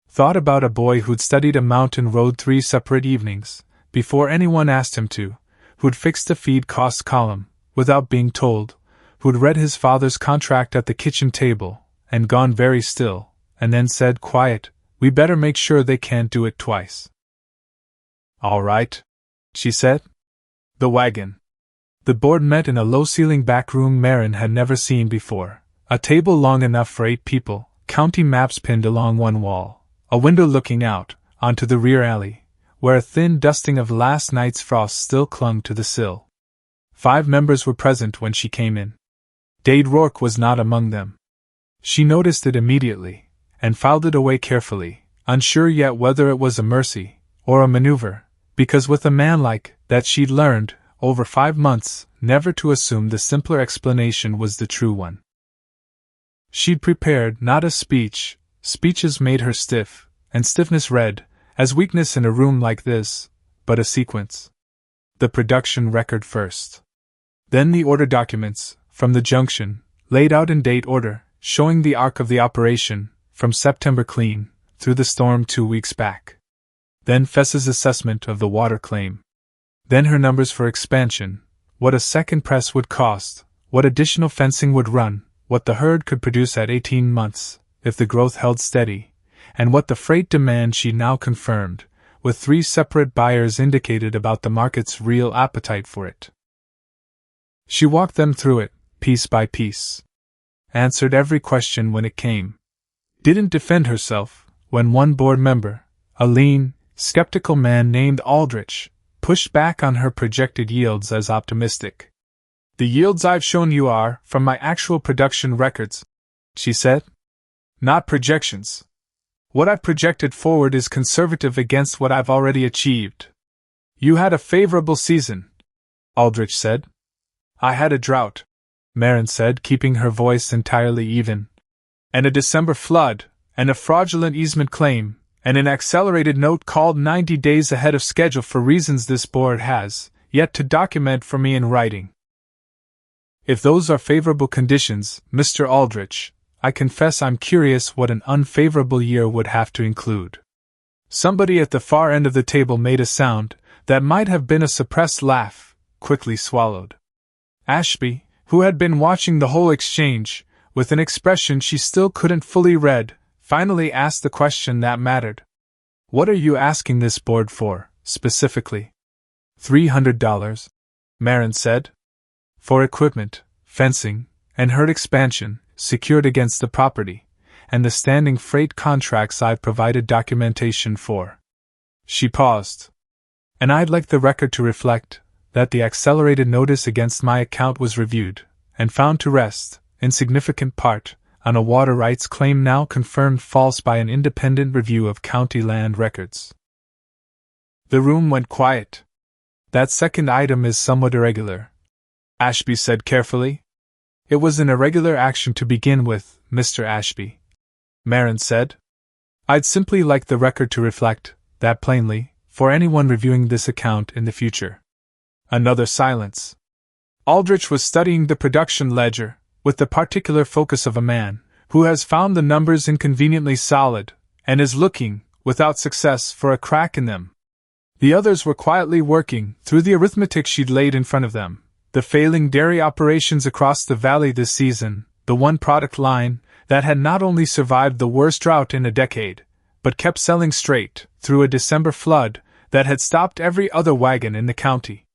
Thought about a boy who'd studied a mountain road 3 separate evenings before anyone asked him to, who'd fixed a feed cost column without being told, who'd read his father's contract at the kitchen table and gone very still, and then said quiet, "We better make sure they can't do it twice." All right, she said. The wagon. The board met in a low-ceiling back room Marin had never seen before. A table long enough for 8 people, county maps pinned along one wall, a window looking out onto the rear alley, where a thin dusting of last night's frost still clung to the sill. 5 members were present when she came in. Dade Rourke was not among them. She noticed it immediately, and filed it away carefully, unsure yet whether it was a mercy or a maneuver, because with a man like that she'd learned, over 5 months, never to assume the simpler explanation was the true one. She'd prepared not a speech, speeches made her stiff, and stiffness read as weakness in a room like this, but a sequence. The production record first. Then the order documents, from the junction, laid out in date order, showing the arc of the operation, from September clean, through the storm 2 weeks back. Then Fess's assessment of the water claim. Then her numbers for expansion, what a second press would cost, what additional fencing would run, what the herd could produce at 18 months, if the growth held steady, and what the freight demand she now confirmed, with 3 separate buyers indicated about the market's real appetite for it. She walked them through it, piece by piece. Answered every question when it came. Didn't defend herself, when one board member, a lean, skeptical man named Aldrich, pushed back on her projected yields as optimistic. "The yields I've shown you are from my actual production records," she said. "Not projections. What I've projected forward is conservative against what I've already achieved." "You had a favorable season," Aldrich said. "I had a drought," Marin said, keeping her voice entirely even. "And a December flood, and a fraudulent easement claim, and an accelerated note called 90 days ahead of schedule for reasons this board has yet to document for me in writing. If those are favorable conditions, Mr. Aldrich, I confess I'm curious what an unfavorable year would have to include." Somebody at the far end of the table made a sound that might have been a suppressed laugh, quickly swallowed. Ashby, who had been watching the whole exchange, with an expression she still couldn't fully read, finally asked the question that mattered. "What are you asking this board for, specifically?" $300, Marin said. "For equipment, fencing, and herd expansion, secured against the property, and the standing freight contracts I've provided documentation for." She paused. "And I'd like the record to reflect that the accelerated notice against my account was reviewed, and found to rest, in significant part, on a water rights claim now confirmed false by an independent review of county land records." The room went quiet. "That second item is somewhat irregular," Ashby said carefully. "It was an irregular action to begin with, Mr. Ashby," Marin said. "I'd simply like the record to reflect that plainly, for anyone reviewing this account in the future." Another silence. Aldrich was studying the production ledger, with the particular focus of a man who has found the numbers inconveniently solid, and is looking, without success, for a crack in them. The others were quietly working through the arithmetic she'd laid in front of them. The failing dairy operations across the valley this season, the one product line that had not only survived the worst drought in a decade, but kept selling straight through a December flood that had stopped every other wagon in the county.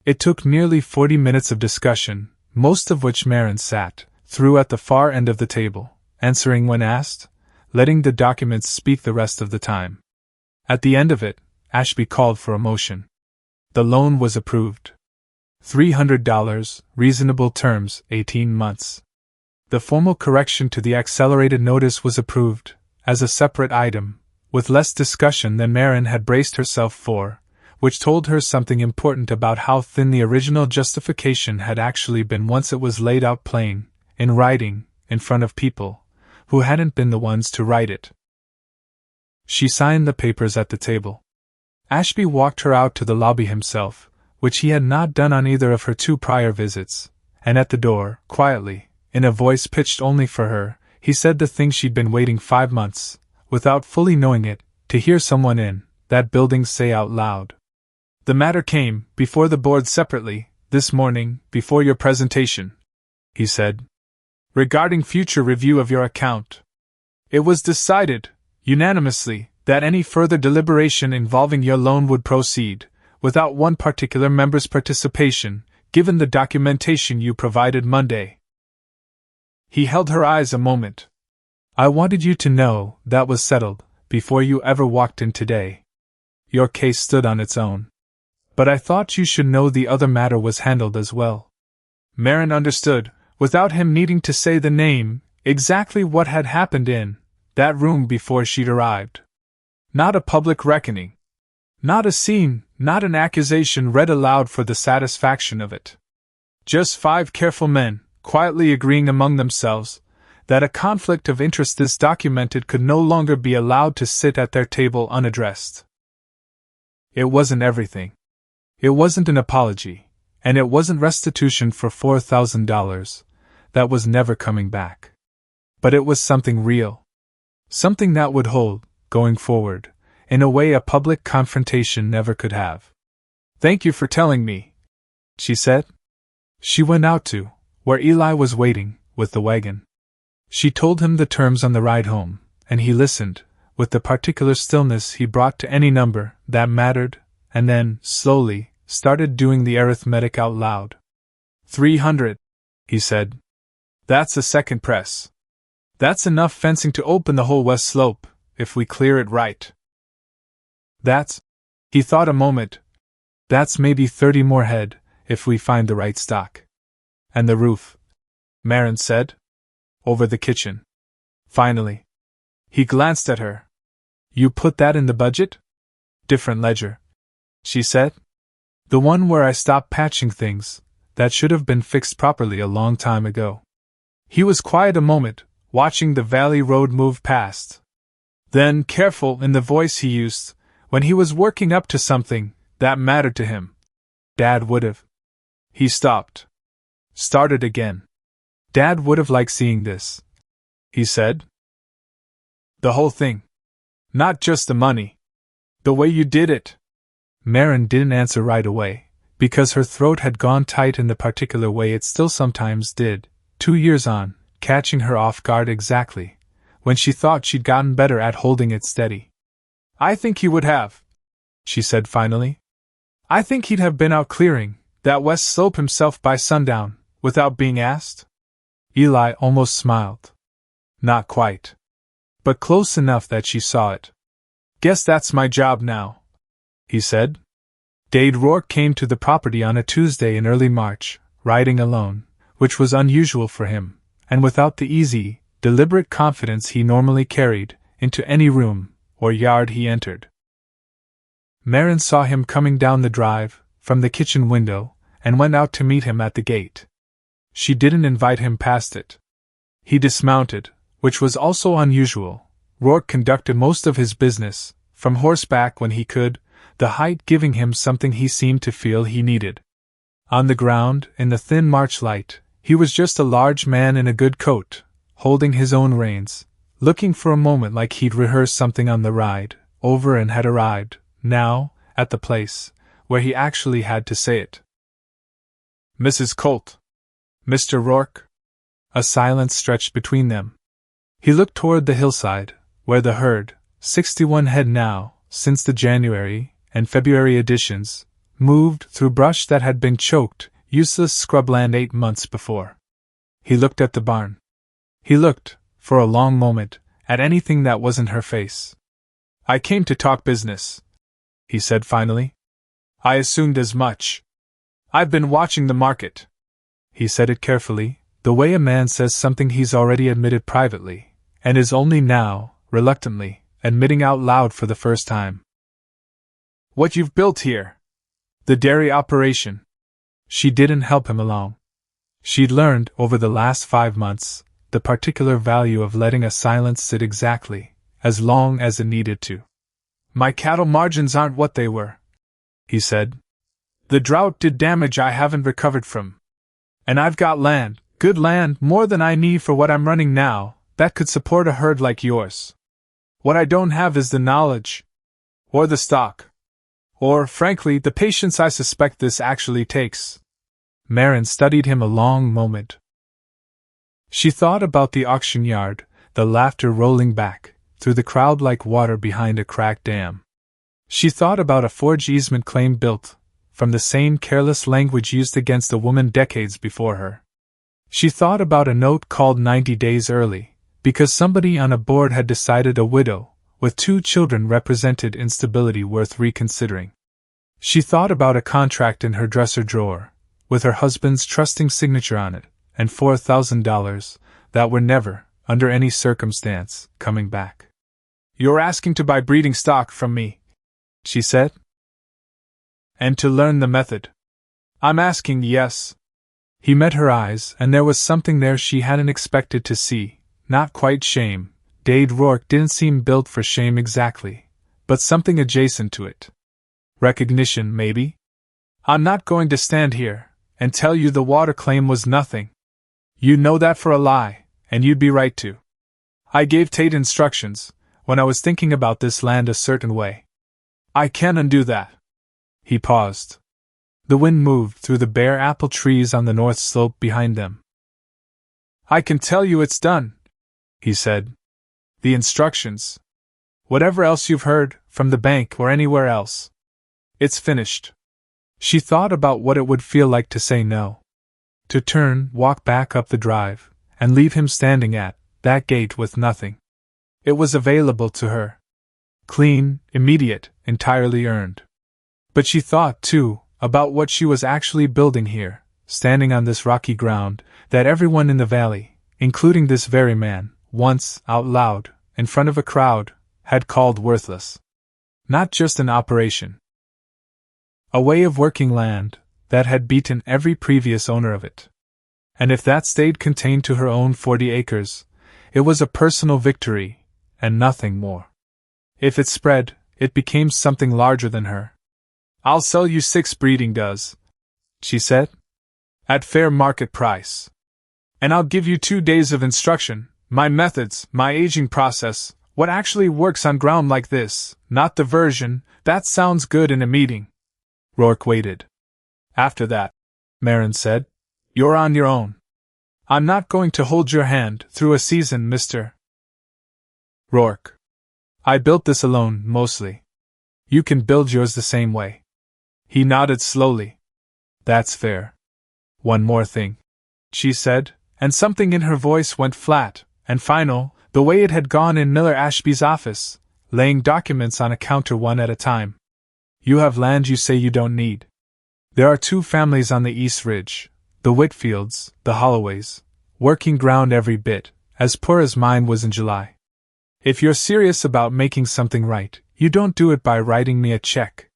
It took nearly 40 minutes of discussion, most of which Marin sat through at the far end of the table, answering when asked, letting the documents speak the rest of the time. At the end of it, Ashby called for a motion. The loan was approved. $300, reasonable terms, 18 months. The formal correction to the accelerated notice was approved, as a separate item, with less discussion than Marin had braced herself for, which told her something important about how thin the original justification had actually been once it was laid out plain, in writing, in front of people, who hadn't been the ones to write it. She signed the papers at the table. Ashby walked her out to the lobby himself, which he had not done on either of her 2 prior visits, and at the door, quietly, in a voice pitched only for her, he said the thing she'd been waiting 5 months, without fully knowing it, to hear someone in that building say out loud. "The matter came before the board separately, this morning, before your presentation," he said, "regarding future review of your account. It was decided, unanimously, that any further deliberation involving your loan would proceed, without one particular member's participation, given the documentation you provided Monday. He held her eyes a moment. I wanted you to know that was settled before you ever walked in today. Your case stood on its own. But I thought you should know the other matter was handled as well. Marin understood, without him needing to say the name, exactly what had happened in that room before she'd arrived. Not a public reckoning. Not a scene, not an accusation read aloud for the satisfaction of it. Just 5 careful men, quietly agreeing among themselves that a conflict of interest this documented could no longer be allowed to sit at their table unaddressed. It wasn't everything. It wasn't an apology, and it wasn't restitution for $4,000. That was never coming back. But it was something real. Something that would hold, going forward, in a way a public confrontation never could have. Thank you for telling me, she said. She went out to where Eli was waiting, with the wagon. She told him the terms on the ride home, and he listened, with the particular stillness he brought to any number that mattered, and then, slowly, started doing the arithmetic out loud. 300, he said. That's a second press. That's enough fencing to open the whole west slope, if we clear it right. That's, he thought a moment, that's maybe 30 more head, if we find the right stock. And the roof, Marin said. Over the kitchen. Finally. He glanced at her. You put that in the budget? Different ledger, she said. The one where I stopped patching things that should have been fixed properly a long time ago. He was quiet a moment, watching the valley road move past. Then, careful in the voice he used, when he was working up to something that mattered to him. Dad would've. He stopped. Started again. Dad would have liked seeing this, he said. The whole thing. Not just the money. The way you did it. Marin didn't answer right away, because her throat had gone tight in the particular way it still sometimes did, 2 years on, catching her off guard exactly, when she thought she'd gotten better at holding it steady. I think he would have, she said finally. I think he'd have been out clearing that west slope himself by sundown, without being asked. Eli almost smiled. Not quite. But close enough that she saw it. Guess that's my job now, he said. Dade Rourke came to the property on a Tuesday in early March, riding alone, which was unusual for him, and without the easy, deliberate confidence he normally carried into any room or yard he entered. Marin saw him coming down the drive, from the kitchen window, and went out to meet him at the gate. She didn't invite him past it. He dismounted, which was also unusual. Rourke conducted most of his business from horseback when he could, the height giving him something he seemed to feel he needed. On the ground, in the thin March light, he was just a large man in a good coat, holding his own reins, looking for a moment like he'd rehearsed something on the ride over and had arrived, now, at the place where he actually had to say it. Mrs. Colt. Mr. Rourke? A silence stretched between them. He looked toward the hillside, where the herd, 61 head now, since the January and February editions, moved through brush that had been choked, useless scrubland 8 months before. He looked at the barn. He looked, for a long moment, at anything that wasn't her face. I came to talk business, he said finally. I assumed as much. I've been watching the market. He said it carefully, the way a man says something he's already admitted privately, and is only now, reluctantly, admitting out loud for the first time. What you've built here. The dairy operation. She didn't help him along. She'd learned, over the last 5 months, the particular value of letting a silence sit exactly as long as it needed to. My cattle margins aren't what they were, he said. The drought did damage I haven't recovered from. And I've got land, good land, more than I need for what I'm running now, that could support a herd like yours. What I don't have is the knowledge. Or the stock. Or, frankly, the patience I suspect this actually takes. Marin studied him a long moment. She thought about the auction yard, the laughter rolling back, through the crowd like water behind a cracked dam. She thought about a forged easement claim built from the same careless language used against a woman decades before her. She thought about a note called 90 days early, because somebody on a board had decided a widow with 2 children represented instability worth reconsidering. She thought about a contract in her dresser drawer, with her husband's trusting signature on it, and $4,000 that were never, under any circumstance, coming back. "You're asking to buy breeding stock from me," she said. "And to learn the method." "I'm asking, yes." He met her eyes, and there was something there she hadn't expected to see. Not quite shame. Dade Rourke didn't seem built for shame exactly, but something adjacent to it. Recognition, maybe? "I'm not going to stand here and tell you the water claim was nothing. You know that for a lie, and you'd be right to. I gave Tate instructions when I was thinking about this land a certain way. I can't undo that." He paused. The wind moved through the bare apple trees on the north slope behind them. "I can tell you it's done," he said. "The instructions. Whatever else you've heard, from the bank or anywhere else. It's finished." She thought about what it would feel like to say no. To turn, walk back up the drive, and leave him standing at that gate with nothing. It was available to her. Clean, immediate, entirely earned. But she thought, too, about what she was actually building here, standing on this rocky ground, that everyone in the valley, including this very man, once, out loud, in front of a crowd, had called worthless. Not just an operation. A way of working land that had beaten every previous owner of it. And if that stayed contained to her own 40 acres, it was a personal victory, and nothing more. If it spread, it became something larger than her. "I'll sell you 6 breeding does," she said, "at fair market price. And I'll give you 2 days of instruction, my methods, my aging process, what actually works on ground like this, not the version that sounds good in a meeting." Rourke waited. "After that," Marin said, "you're on your own. I'm not going to hold your hand through a season, Mr. Rourke. I built this alone, mostly. You can build yours the same way." He nodded slowly. "That's fair. One more thing," she said, and something in her voice went flat and final, the way it had gone in Miller Ashby's office, laying documents on a counter one at a time. "You have land you say you don't need. There are 2 families on the East Ridge, the Whitfields, the Holloways, working ground every bit, as poor as mine was in July. If you're serious about making something right, you don't do it by writing me a check.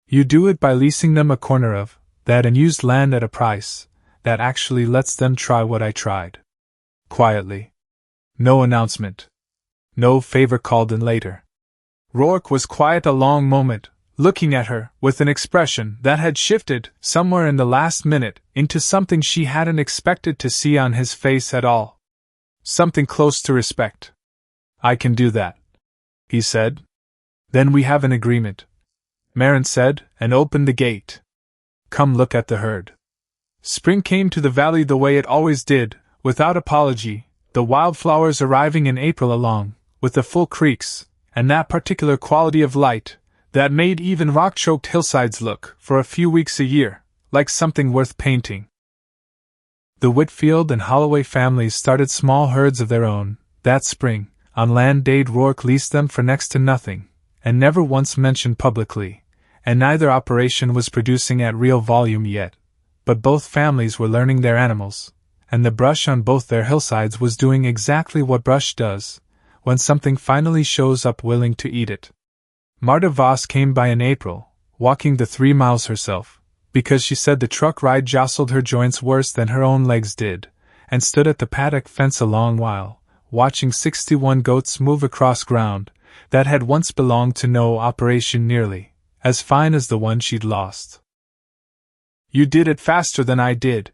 You do it by leasing them a corner of that unused land at a price that actually lets them try what I tried." Quietly. No announcement. No favor called in later. Rourke was quiet a long moment, looking at her with an expression that had shifted somewhere in the last minute into something she hadn't expected to see on his face at all. Something close to respect. "I can do that," he said. "Then we have an agreement," Marin said, and opened the gate. "Come look at the herd." Spring came to the valley the way it always did, without apology, the wildflowers arriving in April along with the full creeks, and that particular quality of light that made even rock-choked hillsides look, for a few weeks a year, like something worth painting. The Whitfield and Holloway families started small herds of their own that spring, on land Dade Rourke leased them for next to nothing, and never once mentioned publicly, and neither operation was producing at real volume yet, but both families were learning their animals, and the brush on both their hillsides was doing exactly what brush does when something finally shows up willing to eat it. Marta Voss came by in April, walking the 3 miles herself, because she said the truck ride jostled her joints worse than her own legs did, and stood at the paddock fence a long while, watching 61 goats move across ground that had once belonged to no operation nearly as fine as the one she'd lost. "You did it faster than I did,"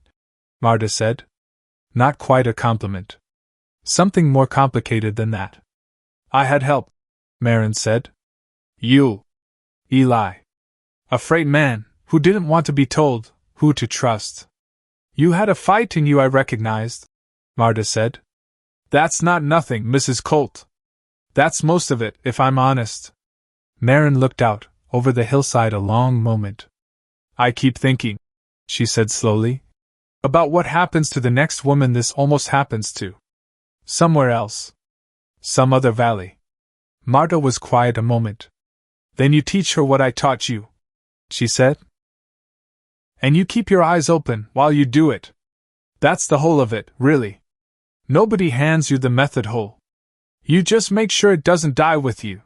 Marta said. Not quite a compliment. Something more complicated than that. "I had help," Marin said. "You, Eli. A freight man who didn't want to be told who to trust." "You had a fight in you, I recognized," Marta said. "That's not nothing, Mrs. Colt. That's most of it, if I'm honest." Marin looked out, over the hillside a long moment. I keep thinking, she said slowly, about what happens to the next woman this almost happens to. Somewhere else. Some other valley. Marta was quiet a moment. Then you teach her what I taught you, she said. And you keep your eyes open while you do it. That's the whole of it, really. Nobody hands you the method whole. You just make sure it doesn't die with you.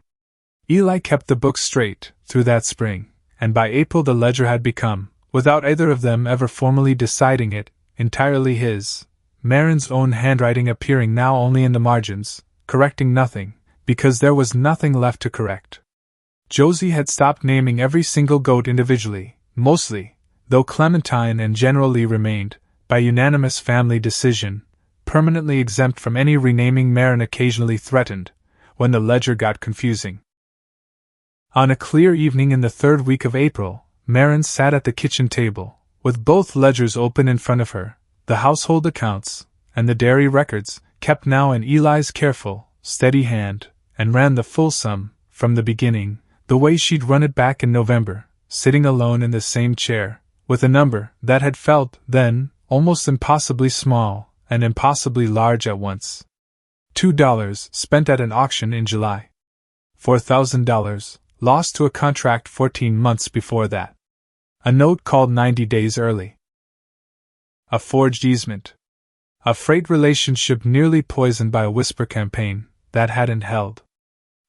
Eli kept the book straight through that spring, and by April the ledger had become, without either of them ever formally deciding it, entirely his, Marin's own handwriting appearing now only in the margins, correcting nothing, because there was nothing left to correct. Josie had stopped naming every single goat individually, mostly, though Clementine and General Lee remained, by unanimous family decision, permanently exempt from any renaming Marin occasionally threatened, when the ledger got confusing. On a clear evening in the third week of April, Marin sat at the kitchen table, with both ledgers open in front of her, the household accounts, and the dairy records, kept now in Eli's careful, steady hand, and ran the full sum, from the beginning, the way she'd run it back in November, sitting alone in the same chair, with a number that had felt, then, almost impossibly small, and impossibly large at once. $2 spent at an auction in July. $4,000 lost to a contract 14 months before that. A note called 90 days early. A forged easement. A freight relationship nearly poisoned by a whisper campaign that hadn't held.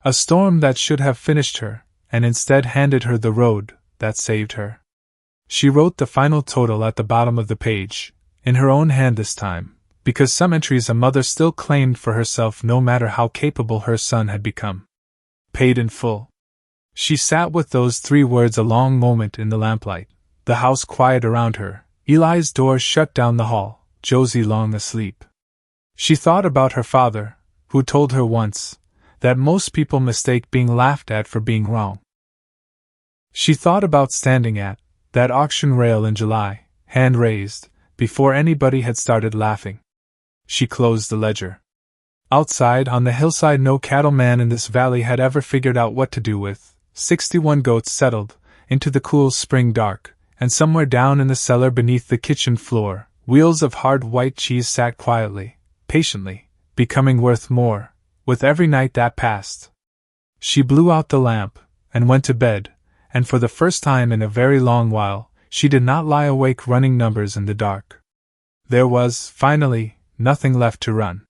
A storm that should have finished her, and instead handed her the road that saved her. She wrote the final total at the bottom of the page, in her own hand this time, because some entries a mother still claimed for herself no matter how capable her son had become. Paid in full. She sat with those 3 words a long moment in the lamplight, the house quiet around her, Eli's door shut down the hall, Josie long asleep. She thought about her father, who told her once that most people mistake being laughed at for being wrong. She thought about standing at that auction rail in July, hand raised, before anybody had started laughing. She closed the ledger. Outside on the hillside no cattleman in this valley had ever figured out what to do with 61 goats settled into the cool spring dark, and somewhere down in the cellar beneath the kitchen floor, wheels of hard white cheese sat quietly, patiently, becoming worth more, with every night that passed. She blew out the lamp, and went to bed, and for the first time in a very long while, she did not lie awake running numbers in the dark. There was, finally, nothing left to run.